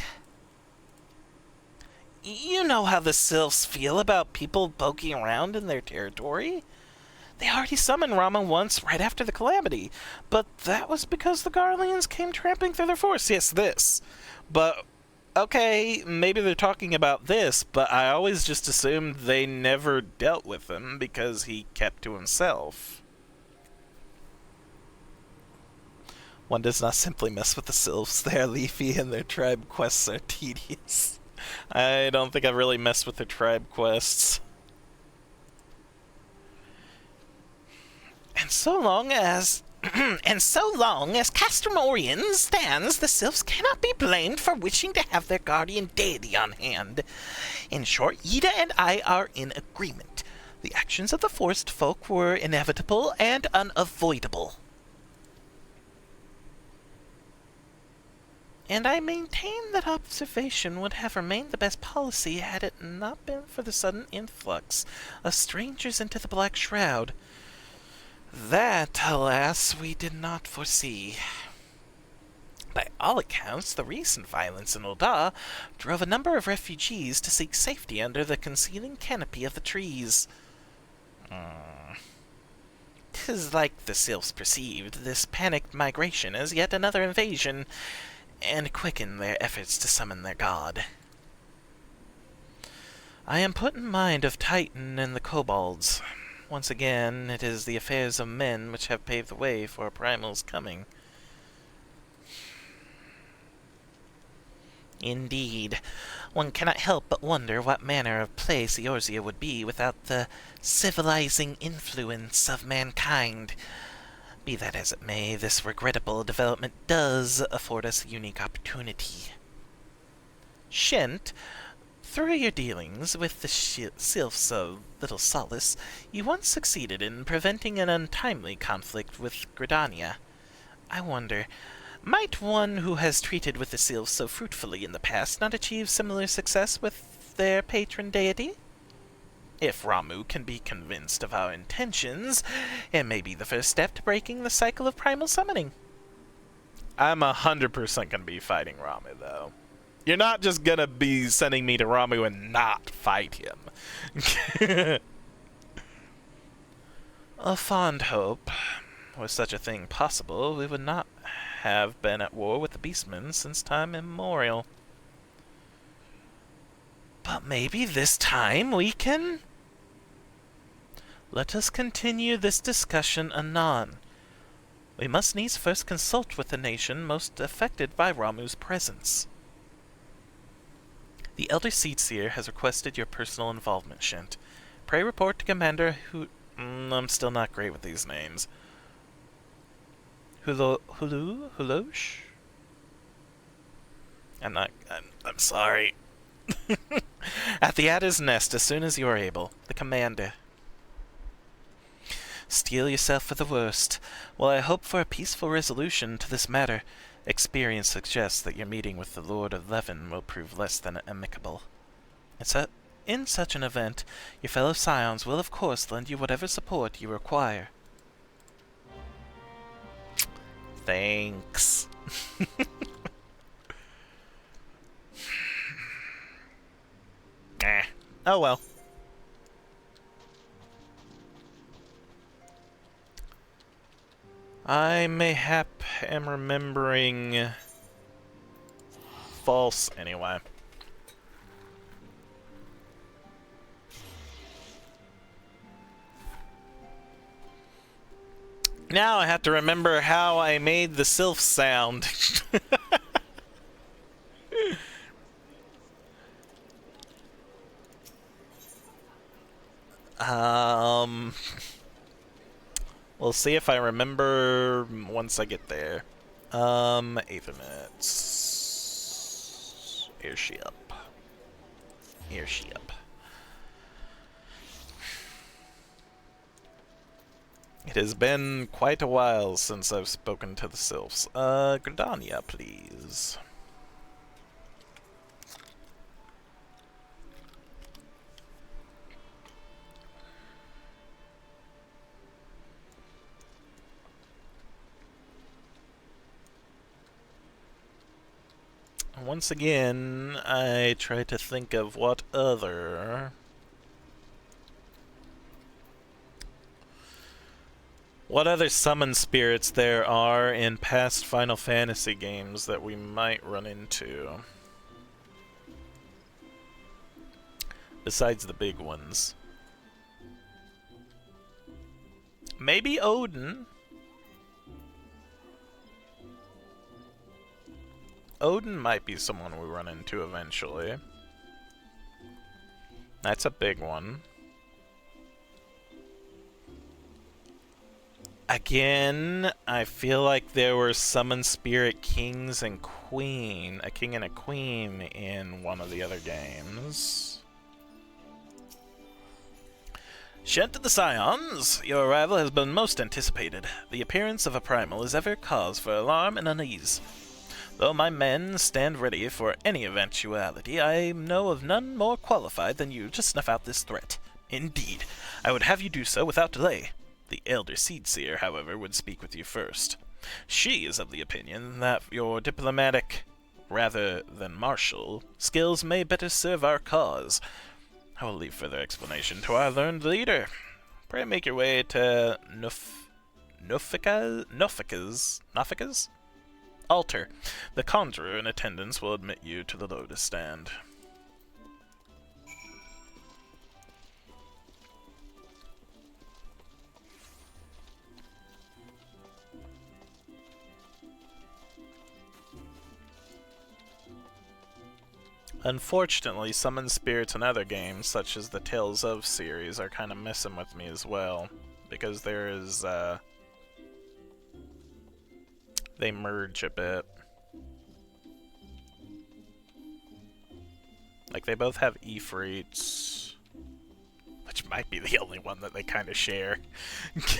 You know how the sylphs feel about people poking around in their territory? They already summoned Rama once right after the calamity, but that was because the Garleans came tramping through their forest. Yes, this. But, okay, maybe they're talking about this, but I always just assumed they never dealt with him because he kept to himself. One does not simply mess with the sylphs. They are leafy and their tribe quests are tedious. I don't think I've really messed with their tribe quests. And so long as Castramorian stands, the sylphs cannot be blamed for wishing to have their guardian deity on hand. In short, Ida and I are in agreement. The actions of the forest folk were inevitable and unavoidable. And I maintain that observation would have remained the best policy had it not been for the sudden influx of strangers into the Black Shroud. That, alas, we did not foresee. By all accounts, the recent violence in Ul'dah drove a number of refugees to seek safety under the concealing canopy of the trees. 'Tis like the sylphs perceived this panicked migration as yet another invasion, and quickened their efforts to summon their god. I am put in mind of Titan and the kobolds. Once again, it is the affairs of men which have paved the way for a primal's coming. Indeed, one cannot help but wonder what manner of place Eorzea would be without the civilizing influence of mankind. Be that as it may, this regrettable development does afford us a unique opportunity. Shent, Through your dealings with the sylphs of Little Solace, you once succeeded in preventing an untimely conflict with Gridania. I wonder, might one who has treated with the sylphs so fruitfully in the past not achieve similar success with their patron deity? If Ramu can be convinced of our intentions, it may be the first step to breaking the cycle of primal summoning. I'm 100% going to be fighting Ramu, though. You're not just going to be sending me to Ramu and not fight him. A fond hope. Were such a thing possible, we would not have been at war with the Beastmen since time immemorial. But maybe this time we can... Let us continue this discussion anon. We must needs first consult with the nation most affected by Ramu's presence. The Elder Seedseer has requested your personal involvement, Shent. Pray report to Commander I'm still not great with these names. Hulosh? I'm sorry. At the Adder's Nest as soon as you are able. The Commander. Steel yourself for the worst. While I hope for a peaceful resolution to this matter, experience suggests that your meeting with the Lord of Levin will prove less than amicable. In such an event, your fellow Scions will of course lend you whatever support you require. Thanks. Oh well. I mayhap am remembering false anyway. Now I have to remember how I made the sylph sound. We'll see if I remember once I get there. Aethermits. Airship. Airship. It has been quite a while since I've spoken to the sylphs. Gridania, please. Once again, I try to think of what other summon spirits there are in past Final Fantasy games that we might run into. Besides the big ones. Maybe Odin. Odin might be someone we run into eventually. That's a big one. Again, I feel like there were summon spirit kings and queen, a king and a queen in one of the other games. Shent of the Scions, your arrival has been most anticipated. The appearance of a primal is ever cause for alarm and unease. Though my men stand ready for any eventuality, I know of none more qualified than you to snuff out this threat. Indeed, I would have you do so without delay. The Elder Seedseer, however, would speak with you first. She is of the opinion that your diplomatic, rather than martial, skills may better serve our cause. I will leave further explanation to our learned leader. Pray make your way to Nofika's altar. The conjurer in attendance will admit you to the Lotus Stand. Unfortunately, summon spirits in other games, such as the Tales of series, are kind of messing with me as well. Because there is, they merge a bit. Like, they both have Ifrits, which might be the only one that they kind of share. Did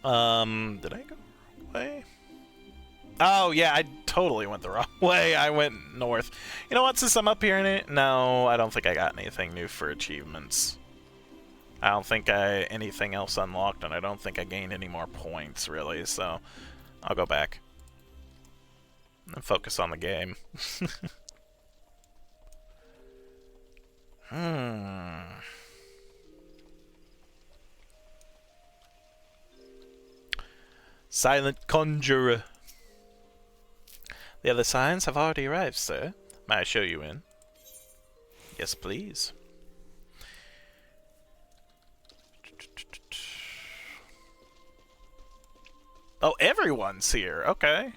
I go the wrong way? Oh, yeah, I totally went the wrong way. I went north. You know what, since I'm up here in it, no, I don't think I got anything new for achievements. I don't think anything else unlocked, and I don't think I gained any more points, really, so I'll go back and focus on the game. Silent Conjurer. The other signs have already arrived, sir. May I show you in? Yes, please. Oh, everyone's here. Okay.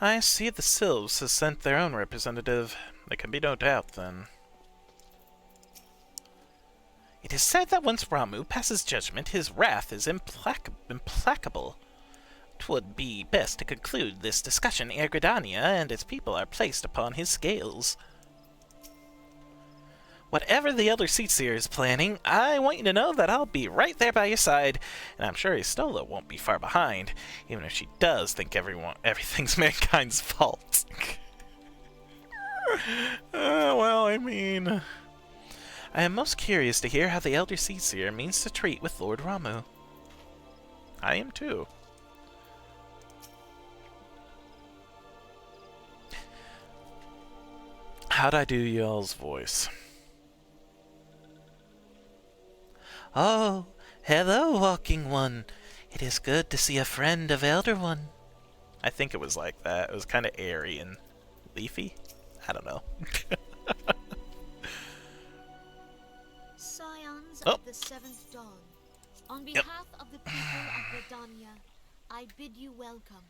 I see the Sylphs has sent their own representative. There can be no doubt, then. It is said that once Ramu passes judgment, his wrath is implacable. 'Twould be best to conclude this discussion ere Gridania and its people are placed upon his scales. Whatever the Elder Seatseer is planning, I want you to know that I'll be right there by your side, and I'm sure Istola won't be far behind, even if she does think everything's mankind's fault. Well, I mean, I am most curious to hear how the Elder Seatseer means to treat with Lord Ramu. I am too. How'd I do y'all's voice? Oh, hello, Walking One. It is good to see a friend of Elder One. I think it was like that. It was kind of airy and leafy. I don't know. Scions of the Seventh Dawn, on behalf of the people of Redania, I bid you welcome.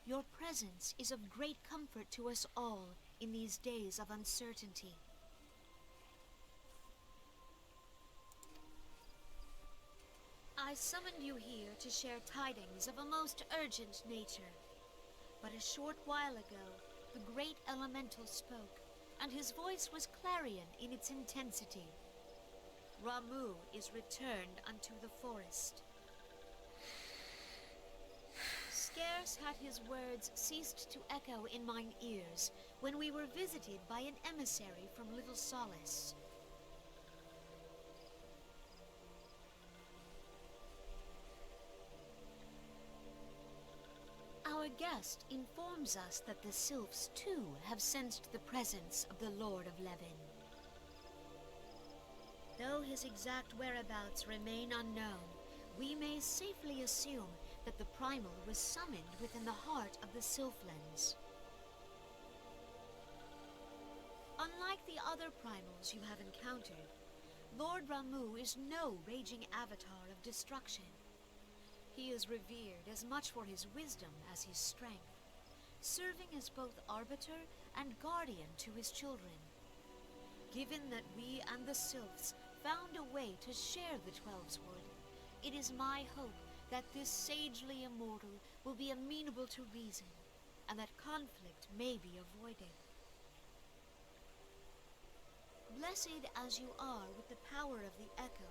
Your presence is of great comfort to us all in these days of uncertainty. I summoned you here to share tidings of a most urgent nature. But a short while ago, the great elemental spoke, and his voice was clarion in its intensity. Ramu is returned unto the forest. Scarce had his words ceased to echo in mine ears when we were visited by an emissary from Little Solace. Our guest informs us that the Sylphs, too, have sensed the presence of the Lord of Levin. Though his exact whereabouts remain unknown, we may safely assume that the Primal was summoned within the heart of the Sylphlands. Unlike the other Primals you have encountered, Lord Ramu is no raging avatar of destruction. He is revered as much for his wisdom as his strength, serving as both arbiter and guardian to his children. Given that we and the Sylphs found a way to share the Twelveswood, it is my hope that this sagely immortal will be amenable to reason, and that conflict may be avoided. Blessed as you are with the power of the Echo,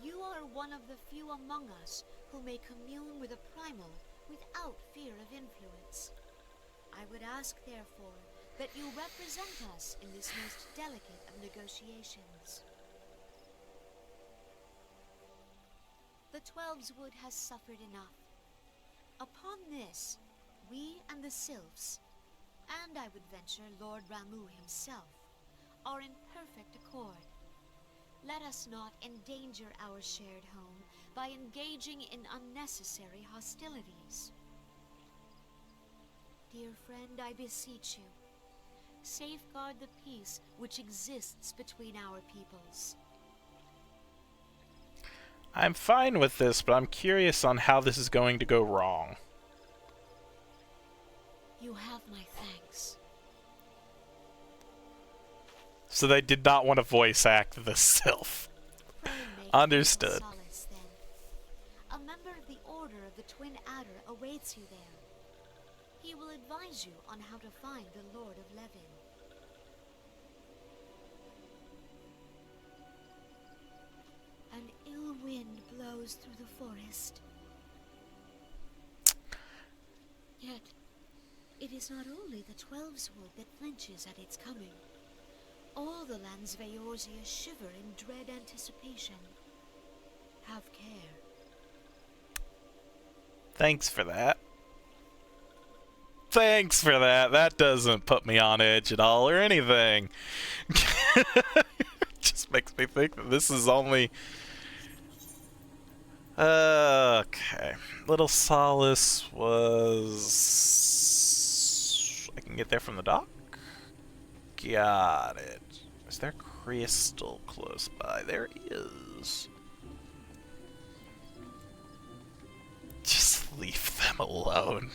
you are one of the few among us who may commune with a Primal without fear of influence. I would ask, therefore, that you represent us in this most delicate of negotiations. The Twelveswood has suffered enough. Upon this, we and the Sylphs, and I would venture Lord Ramu himself, are in perfect accord. Let us not endanger our shared home by engaging in unnecessary hostilities. Dear friend, I beseech you, safeguard the peace which exists between our peoples. I'm fine with this, but I'm curious on how this is going to go wrong. You have my thanks. So they did not want to voice act the Sylph. Friend, Understood. Solace, then. A member of the Order of the Twin Adder awaits you there. He will advise you on how to find the Lord of Levin. An ill wind blows through the forest. Yet, it is not only the Twelveswood that flinches at its coming. All the lands of Eorzea shiver in dread anticipation. Have care. Thanks for that. Thanks for that. That doesn't put me on edge at all or anything. Just makes me think that this is only... Okay. Little Solace was... I can get there from the dock? Got it. Is there crystal close by? There is. Just leave them alone.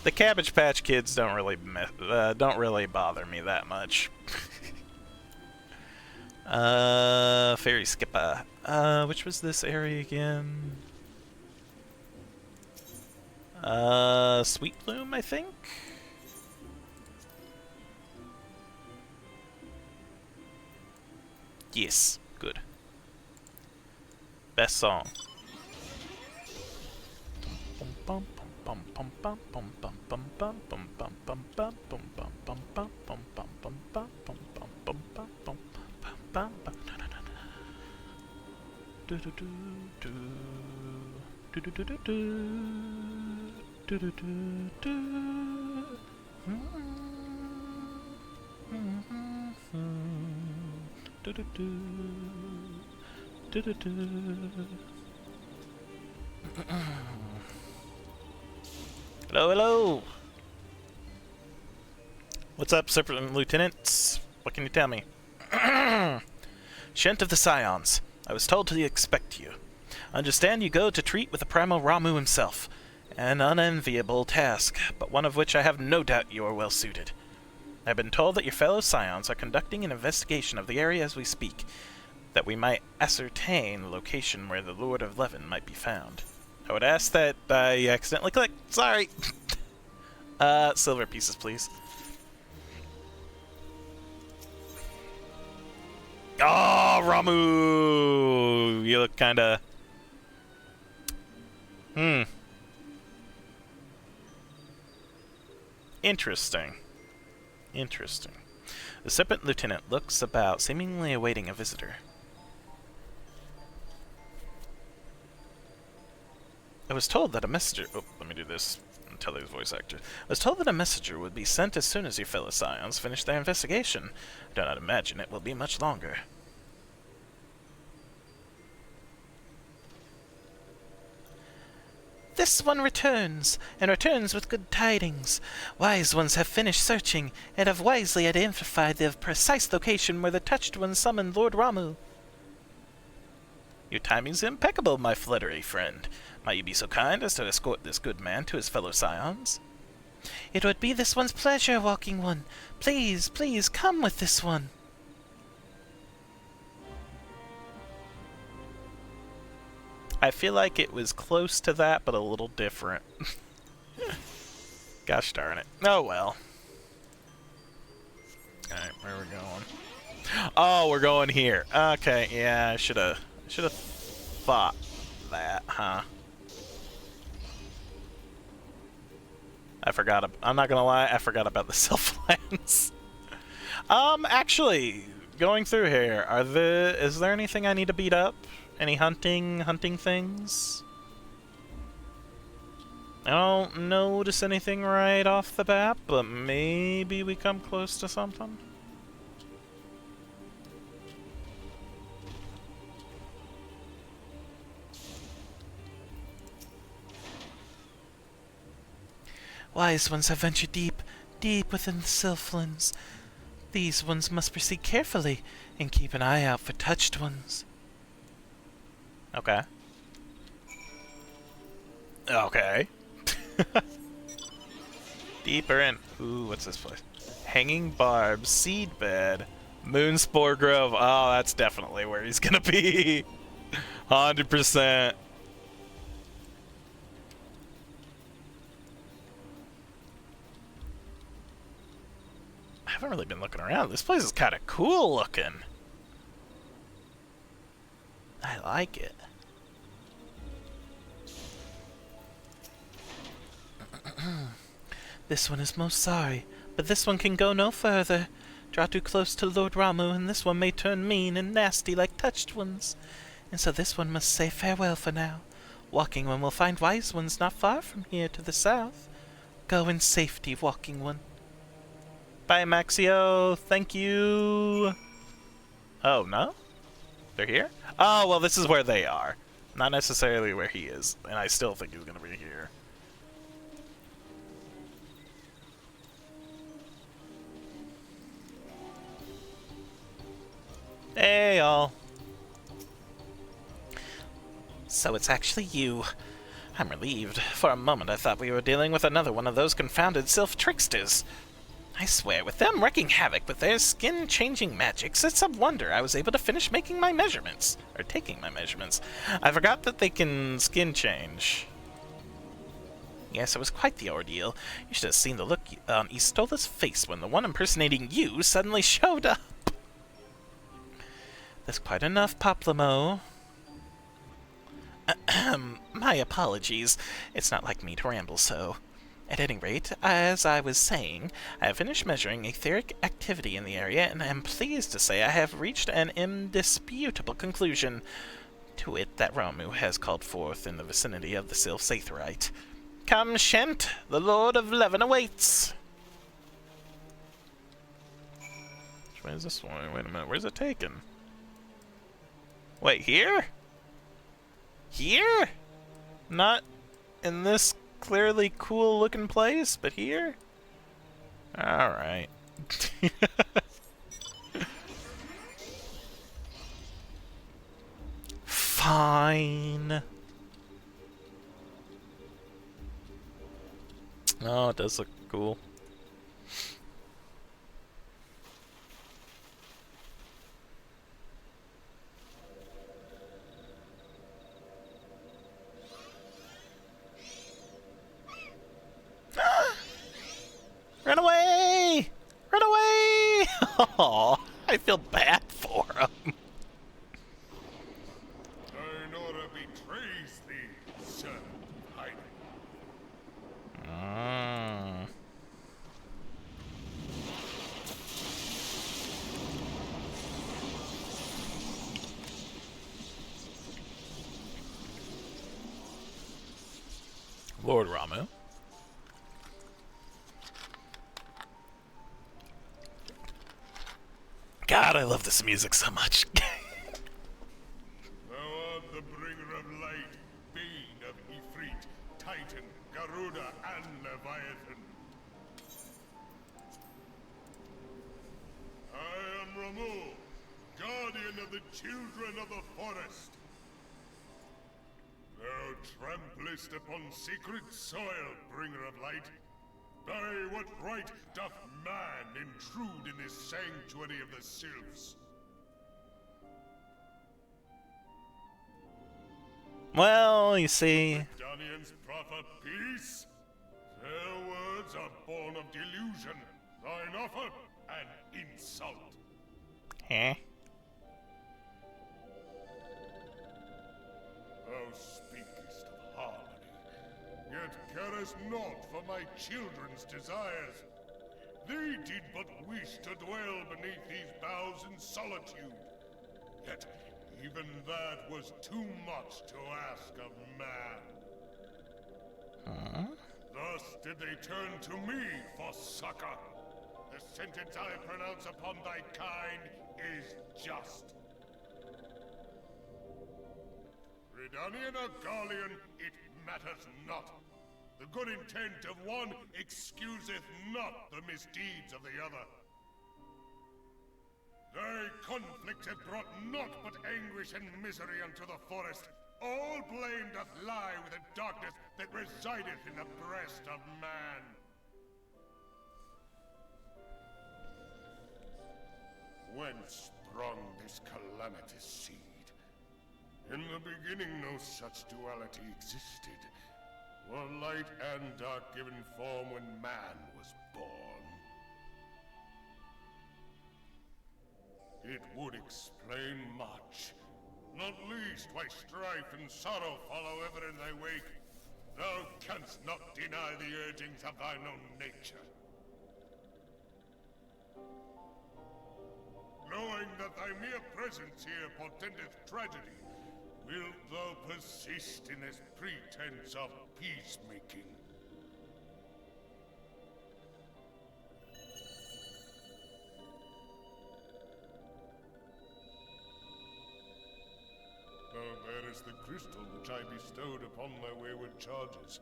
The Cabbage Patch Kids don't really bother me that much. Fairy Skipper. Which was this area again? Sweet Bloom, I think? Yes, good. Best song. Hello, hello! What's up, Serpent Lieutenants? What can you tell me? Shent of the Scions, I was told to expect you. Understand you go to treat with the primal Ramu himself. An unenviable task, but one of which I have no doubt you are well suited. I have been told that your fellow Scions are conducting an investigation of the area as we speak, that we might ascertain the location where the Lord of Levin might be found. I would ask that I accidentally clicked. Sorry. Silver pieces, please. Oh, Ramu! You look kinda... Interesting. Interesting. The Serpent Lieutenant looks about, seemingly awaiting a visitor. I was told that a messenger... Oh, let me do this. Tell his voice actor. I was told that a messenger would be sent as soon as your fellow Scions finish their investigation. I do not imagine it will be much longer. This one returns, and returns with good tidings. Wise ones have finished searching, and have wisely identified the precise location where the Touched One summoned Lord Ramu. Your timing's impeccable, my fluttery friend. Might you be so kind as to escort this good man to his fellow Scions? It would be this one's pleasure, Walking One. Please, please, come with this one. I feel like it was close to that, but a little different. Gosh darn it. Oh well. Alright, where are we going? Oh, we're going here. Okay, yeah, I should have thought that, huh? I'm not gonna lie, I forgot about the Sylphlands. Actually, going through here, is there anything I need to beat up? Any hunting things? I don't notice anything right off the bat, but maybe we come close to something. Wise ones have ventured deep, deep within the Sylphlands. These ones must proceed carefully and keep an eye out for Touched Ones. Okay. Okay. Deeper in. Ooh, what's this place? Hanging Barb, Seedbed, Moonspore Grove. Oh, that's definitely where he's gonna be. 100%. I haven't really been looking around. This place is kind of cool looking. I like it. This one is most sorry, but this one can go no further. Draw too close to Lord Ramu, and this one may turn mean and nasty like touched ones. And so this one must say farewell for now. Walking One will find wise ones not far from here to the south. Go in safety, Walking One. Bye, Maxio. Thank you. Oh, no? They're here? Oh, well, this is where they are. Not necessarily where he is. And I still think he's going to be here. Hey, y'all. So it's actually you. I'm relieved. For a moment I thought we were dealing with another one of those confounded sylph tricksters. I swear, with them wreaking havoc with their skin-changing magics, it's a wonder I was able to finish making my measurements. Or taking my measurements. I forgot that they can skin change. Yes, it was quite the ordeal. You should have seen the look on Istola's face when the one impersonating you suddenly showed up. That's quite enough, Poplamo. My apologies. It's not like me to ramble so. At any rate, as I was saying, I have finished measuring etheric activity in the area, and I am pleased to say I have reached an indisputable conclusion. To it that Ramu has called forth in the vicinity of the Sylph Satherite. Come, Shent, the Lord of Levin awaits! Which way is this one? Wait a minute, where's it taken? Wait, here? Here? Not in this clearly cool looking place, but here? Alright. Fine. Oh, it does look cool. Run away! Run away! Oh, I feel bad for him. Nora betrays thee, sir. Hiding. Lord Ramu. God, I love this music so much. Thou art the bringer of light, bane of Ifrit, Titan, Garuda, and Leviathan. I am Ramu, guardian of the children of the forest. Thou tramplest upon sacred soil, bringer of light. By what right doth man intrude in this sanctuary of the sylphs? Well, you see... Danians proffer peace? Their words are born of delusion, thine offer an insult. Huh? Thou speakest of harmony, yet carest naught for my children's desires. They did but wish to dwell beneath these boughs in solitude. Yet even that was too much to ask of man. Thus did they turn to me for succor. The sentence I pronounce upon thy kind is just. Redanian or Garlean, it matters not. The good intent of one excuseth not the misdeeds of the other. Thy conflict hath brought naught but anguish and misery unto the forest. All blame doth lie with the darkness that resideth in the breast of man. Whence sprung this calamitous seed? In the beginning no such duality existed. Were light and dark given form when man was born? It would explain much. Not least why strife and sorrow follow ever in thy wake. Thou canst not deny the urgings of thine own nature. Knowing that thy mere presence here portendeth tragedy, wilt thou persist in this pretense of peacemaking? Thou bearest the crystal which I bestowed upon my wayward charges,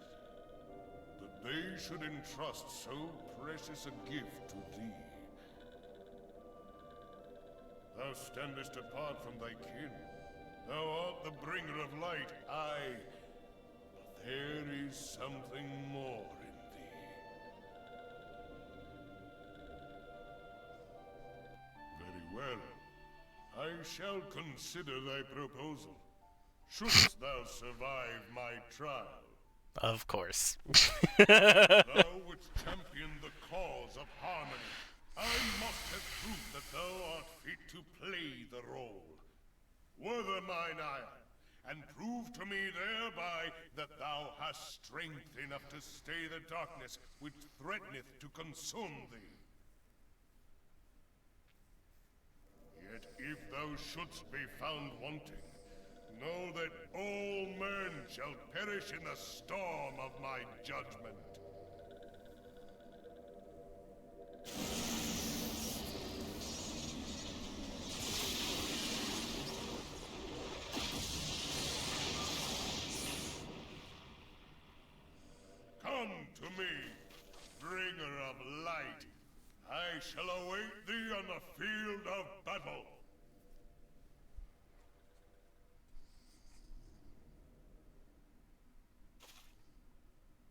that they should entrust so precious a gift to thee. Thou standest apart from thy kin. Thou art the bringer of light, aye. But there is something more in thee. Very well. I shall consider thy proposal. Shouldst thou survive my trial. Of course. Thou wouldst champion the cause of harmony. I must have proof that thou art fit to play the role. Wither mine ire, and prove to me thereby that thou hast strength enough to stay the darkness which threateneth to consume thee. Yet if thou shouldst be found wanting, know that all men shall perish in the storm of my judgment. Come to me, bringer of light. I shall await thee on the field of battle.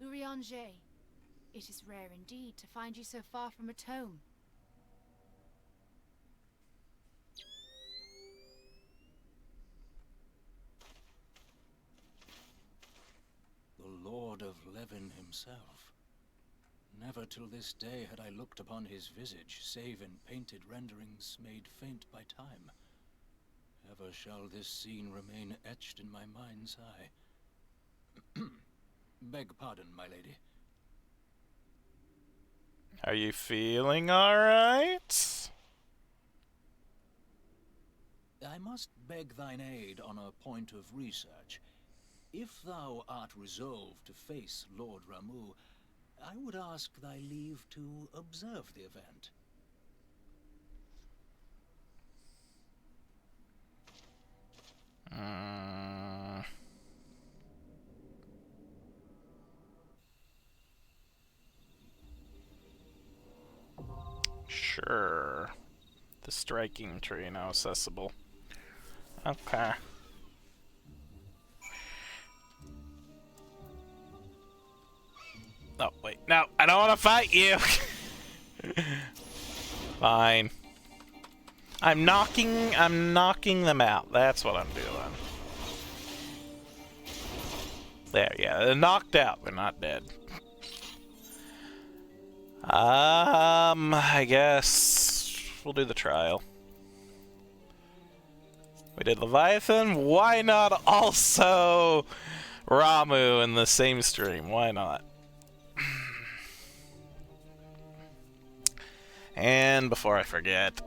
Urianger, it is rare indeed to find you so far from a tome. The Lord of Levin himself. Never till this day had I looked upon his visage, save in painted renderings made faint by time. Ever shall this scene remain etched in my mind's eye. Beg pardon, my lady. Are you feeling alright? I must beg thine aid on a point of research. If thou art resolved to face Lord Ramu, I would ask thy leave to observe the event. Sure. The striking tree now accessible. Okay. Oh, wait. No, I don't want to fight you! Fine. I'm knocking them out. That's what I'm doing. There, yeah. They're knocked out. They're not dead. I guess we'll do the trial. We did Leviathan. Why not also Ramu in the same stream? Why not? And before I forget,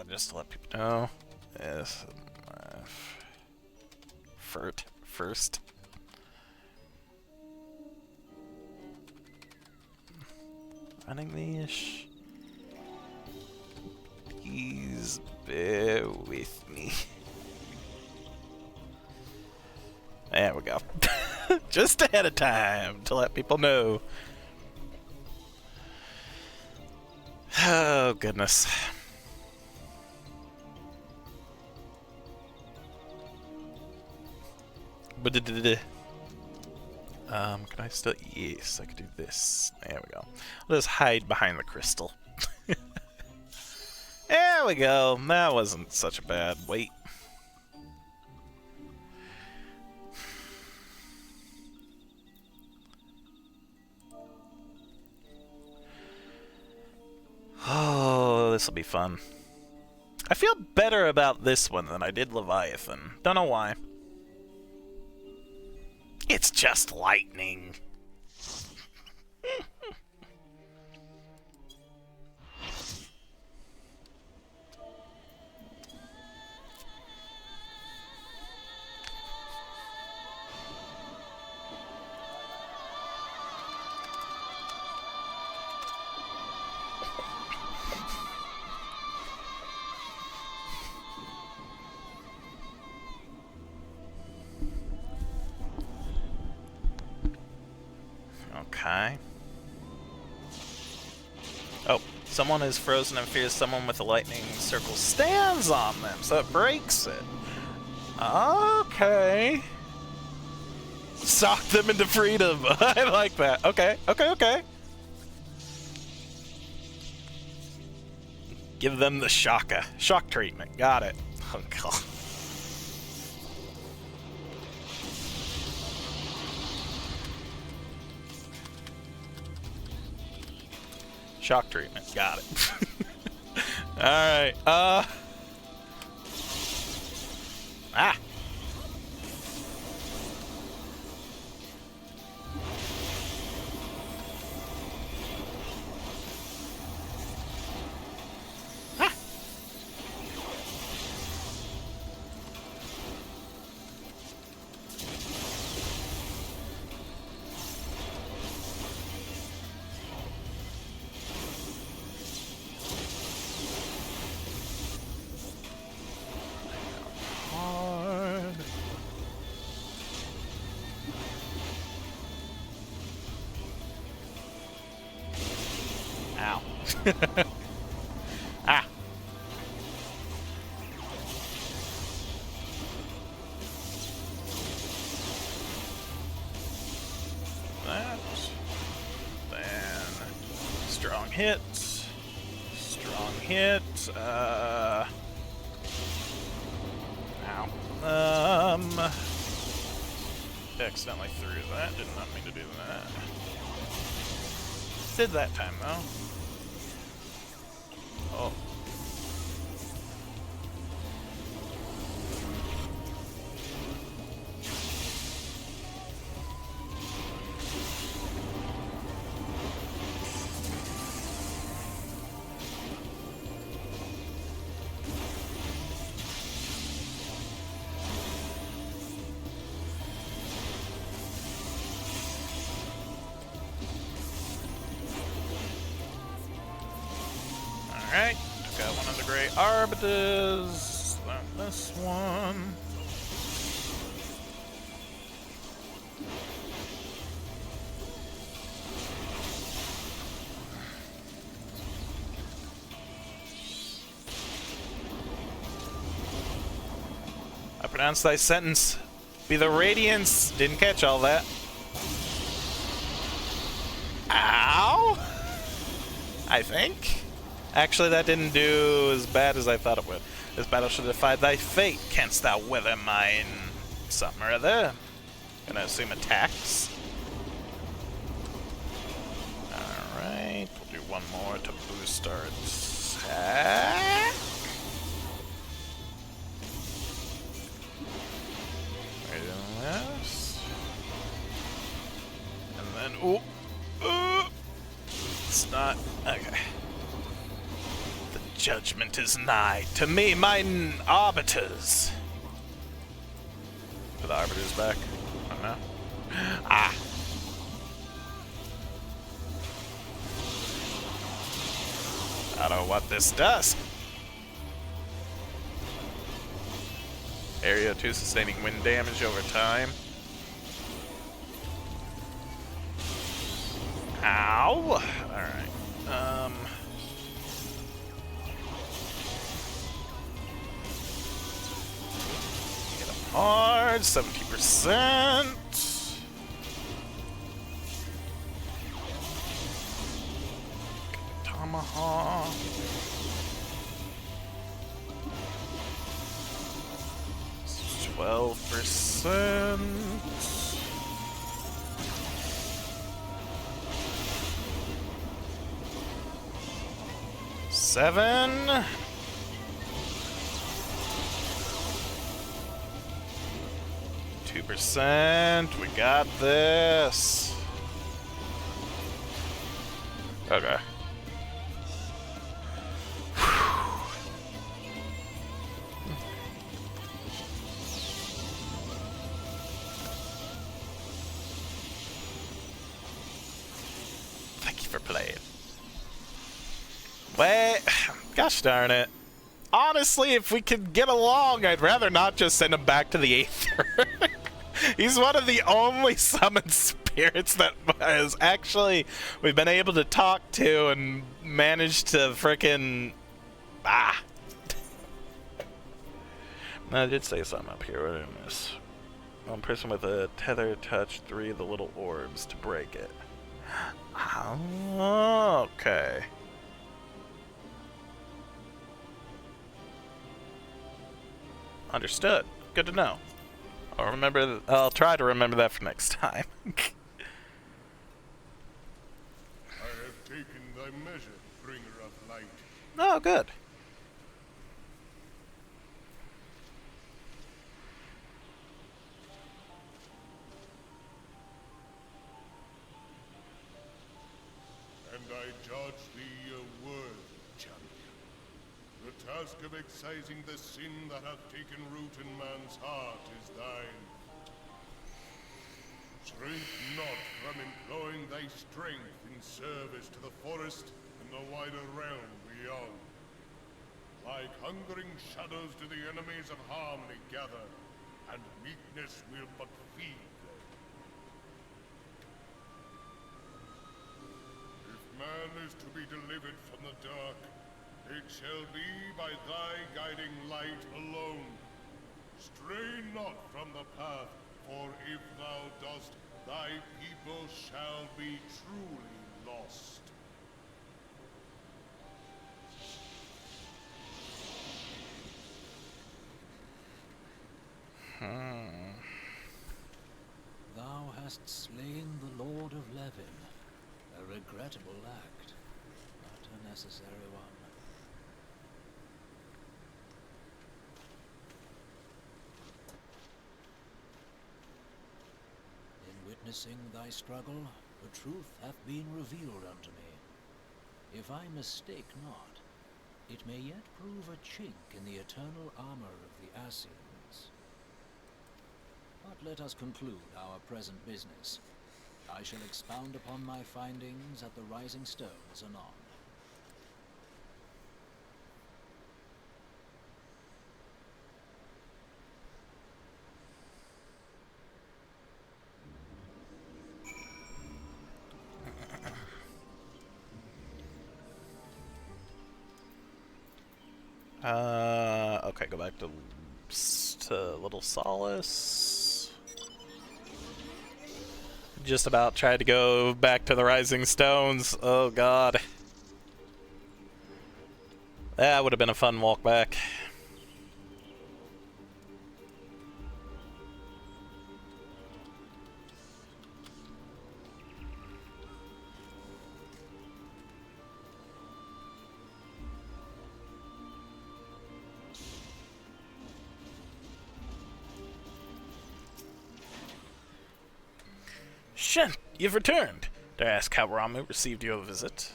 just to let people know, is first. Running these. Please bear with me. There we go. Just ahead of time to let people know. Oh, goodness. Can I still? Yes, I could do this. There we go. I'll just hide behind the crystal. There There we go. That wasn't such a bad wait. Oh, this will be fun. I feel better about this one than I did Leviathan. Don't know why. It's just lightning. Okay. Oh, someone is frozen and fears someone with a lightning circle stands on them, so it breaks it. Okay. Sock them into freedom. I like that. Okay, okay, okay. Give them the shock treatment. Got it. Oh, God. Shock treatment. Got it. Alright, Ah! Ow. Ah. That. Then strong hit. Strong hit. Ow. Accidentally threw that. Did not mean to do that. Did that time though. Oh. Alright, got one of the gray arbiters. Not this one. I pronounce thy sentence. Be the radiance. Didn't catch all that. Ow! I think. Actually, that didn't do as bad as I thought it would. This battle should defy thy fate. Canst thou weather mine? Something or other. Gonna assume attacks. Alright, we'll do one more to boost our attack. We're doing this. And then, it's not, okay. Judgment is nigh to me, mine arbiters. Are the arbiters back? I don't know. Ah. I don't know what this does. Area 2 sustaining wind damage over time. Ow. Alright. Hard, 70%. Tomahawk. 12%. 7. %. We got this. Okay. Thank you for playing. Wait, gosh darn it. Honestly, if we could get along, I'd rather not just send him back to the Aether. He's one of the only summoned spirits that has actually we've been able to talk to and managed to frickin' I did say something up here. What did I miss? One person with a tether touched 3 of the little orbs to break it. Oh, okay. Understood. Good to know. I'll try to remember that for next time. I have taken thy measure, bringer of light. Oh, good. And I judge thee a worthy champion. The task of excising the sin that hath taken root in man's heart is thine. Shrink not from employing thy strength in service to the forest and the wider realm beyond. Like hungering shadows do the enemies of harmony gather, and weakness will but feed them. If man is to be delivered from the dark, it shall be by thy guiding light alone. Stray not from the path, for if thou dost, thy people shall be truly lost. Thou hast slain the Lord of Levin. A regrettable act, but a necessary one. In witnessing thy struggle, the truth hath been revealed unto me. If I mistake not, it may yet prove a chink in the eternal armor of the Assyrians. But let us conclude our present business. I shall expound upon my findings at the Rising Stones anon. Okay, go back to Little Solace. Just about tried to go back to the Rising Stones. Oh god. That would have been a fun walk back. Shen, you've returned. Dare I ask how Ramu received your visit?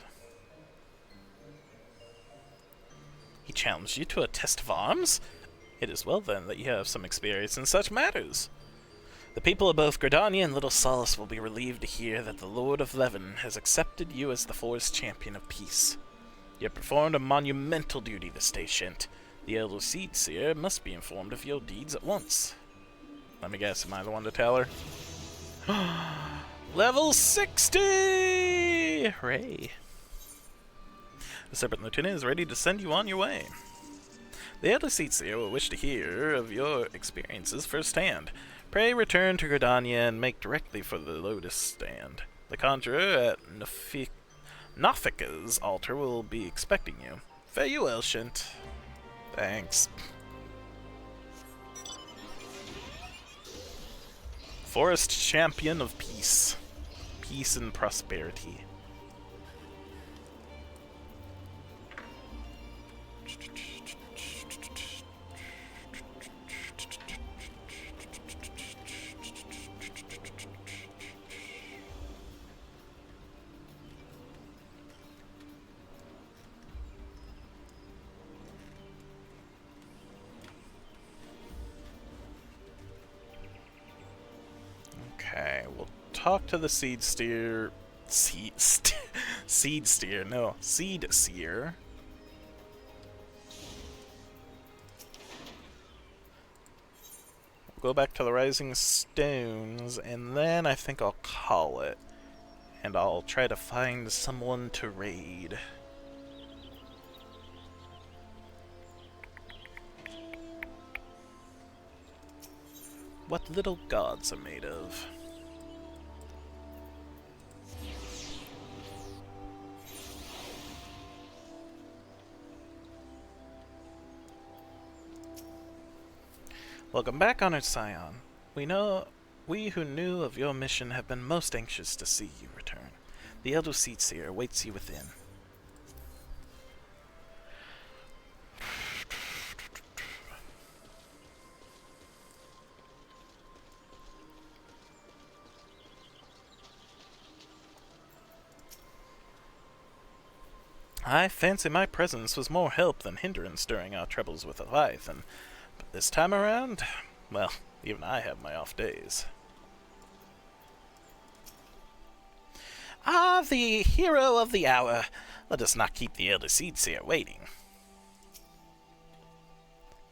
He challenged you to a test of arms? It is well then that you have some experience in such matters. The people of both Gridania and Little Solace will be relieved to hear that the Lord of Levin has accepted you as the forest champion of peace. You have performed a monumental duty this day, Shent. The Elder Seed Seer must be informed of your deeds at once. Let me guess, am I the one to tell her? Level 60! Hooray. The Serpent Lieutenant is ready to send you on your way. The Elder Seatseer will wish to hear of your experiences firsthand. Pray return to Gridania and make directly for the Lotus Stand. The Conjurer at Nafika's altar will be expecting you. Fare you well, Shint. Thanks. Forest champion of peace. Peace and prosperity. Okay, we'll talk to the seed steer. Seed steer, no, seed seer. We'll go back to the Rising Stones, and then I think I'll call it. And I'll try to find someone to raid. What little gods are made of. Welcome back, Honored Scion. We who knew of your mission have been most anxious to see you return. The Elder Seedseer awaits you within. I fancy my presence was more help than hindrance during our troubles with Leviathan, but this time around, well, even I have my off days. Ah, the hero of the hour. Let us not keep the Elder Seedseer waiting.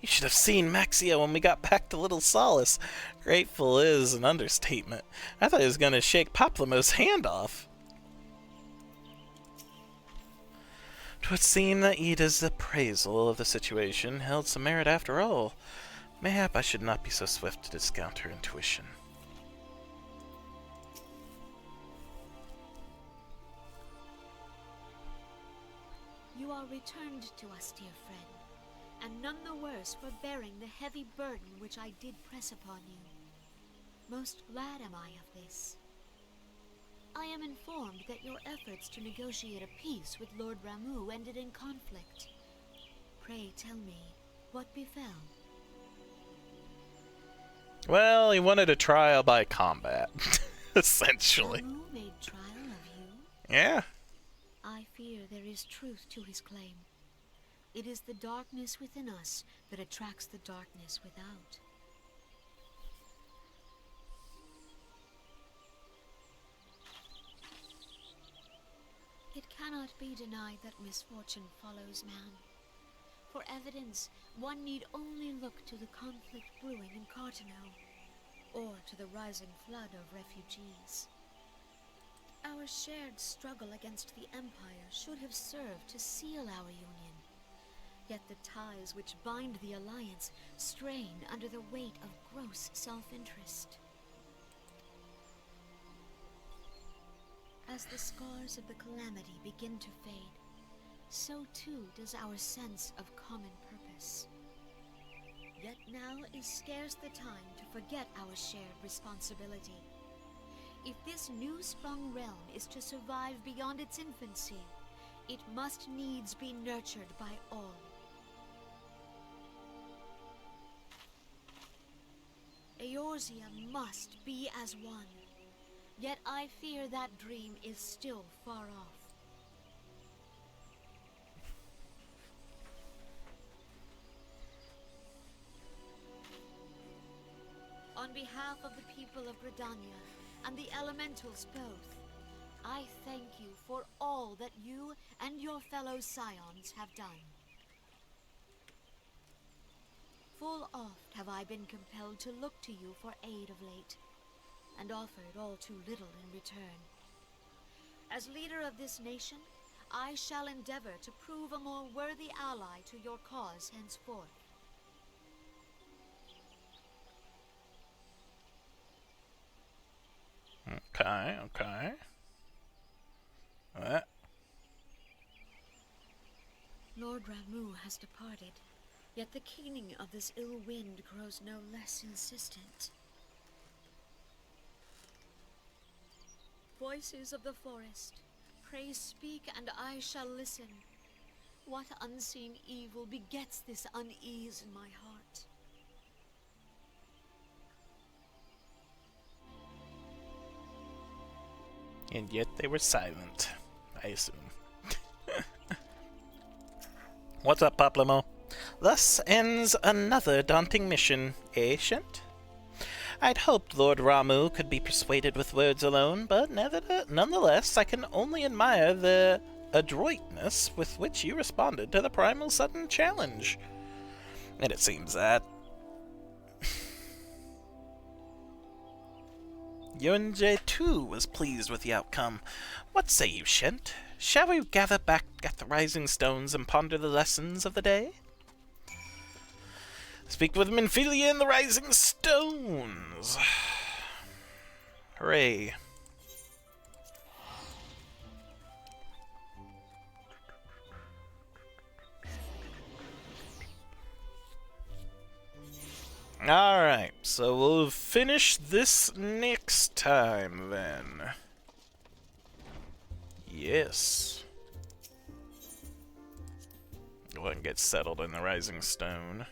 You should have seen Maxia when we got back to Little Solace. Grateful is an understatement. I thought he was going to shake Poplimo's hand off. 'Twould seem that Ida's appraisal of the situation held some merit after all. Mayhap I should not be so swift to discount her intuition. You are returned to us, dear friend, and none the worse for bearing the heavy burden which I did press upon you. Most glad am I of this. I am informed that your efforts to negotiate a peace with Lord Ramuh ended in conflict. Pray tell me, what befell? Well, he wanted a trial by combat, essentially. Ramuh made trial of you? Yeah. I fear there is truth to his claim. It is the darkness within us that attracts the darkness without. It cannot be denied that misfortune follows man. For evidence, one need only look to the conflict brewing in Cartano, or to the rising flood of refugees. Our shared struggle against the Empire should have served to seal our union. Yet the ties which bind the Alliance strain under the weight of gross self-interest. As the scars of the calamity begin to fade, so too does our sense of common purpose. Yet now is scarce the time to forget our shared responsibility. If this new-sprung realm is to survive beyond its infancy, it must needs be nurtured by all. Eorzea must be as one. Yet I fear that dream is still far off. On behalf of the people of Gridania and the elementals both, I thank you for all that you and your fellow scions have done. Full oft have I been compelled to look to you for aid of late, and offered all too little in return. As leader of this nation, I shall endeavor to prove a more worthy ally to your cause henceforth. Okay. Lord Ramuh has departed, yet the keening of this ill wind grows no less insistent. Voices of the forest, pray speak and I shall listen. What unseen evil begets this unease in my heart? And yet they were silent, I assume. What's up, Paplamo? Thus ends another daunting mission, eh, Shent? I'd hoped Lord Ramu could be persuaded with words alone, but nonetheless I can only admire the adroitness with which you responded to the primal sudden challenge. And it seems that Yunje too was pleased with the outcome. What say you, Shent? Shall we gather back at the Rising Stones and ponder the lessons of the day? Speak with Minfilia and the Rising Stones! Hooray. Alright, so we'll finish this next time then. Yes. Go ahead and get settled in the Rising Stone.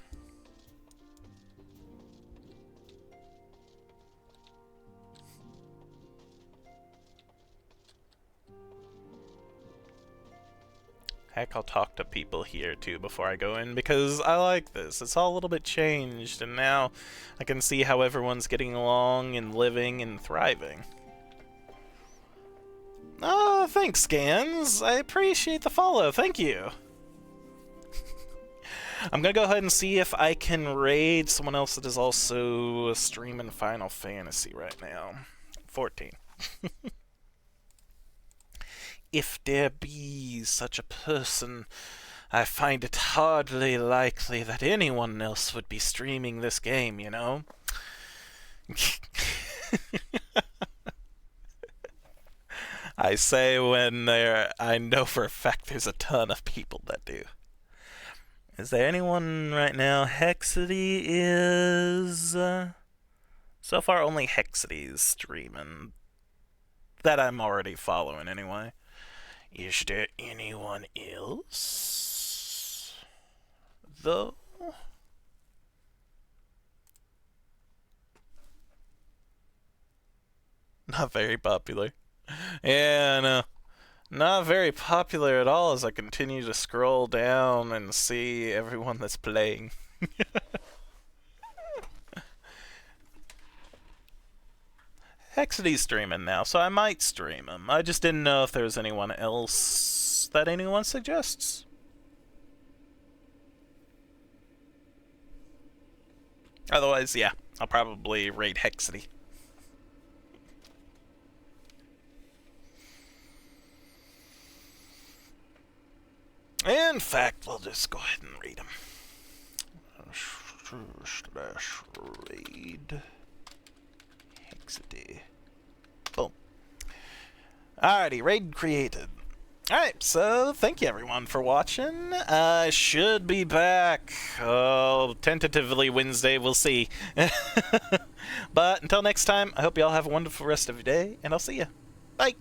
Heck, I'll talk to people here too before I go in, because I like this. It's all a little bit changed, and now I can see how everyone's getting along and living and thriving. Oh, thanks, Scans. I appreciate the follow. Thank you. I'm gonna go ahead and see if I can raid someone else that is also streaming Final Fantasy right now. 14. If there be such a person, I find it hardly likely that anyone else would be streaming this game, you know? I say when I know for a fact there's a ton of people that do. Is there anyone right now? Hexity is... so far only Hexity is streaming. That I'm already following anyway. Is there anyone else? Though? Not very popular. Yeah, no. Not very popular at all as I continue to scroll down and see everyone that's playing. Hexidy's streaming now, so I might stream him. I just didn't know if there was anyone else that anyone suggests. Otherwise, yeah, I'll probably raid Hexity. In fact, we'll just go ahead and raid him. Slash raid Hexity. Boom. Alrighty, raid created. Alright, so thank you everyone for watching. I should be back, tentatively Wednesday, we'll see. But until next time, I hope you all have a wonderful rest of your day, and I'll see you. Bye!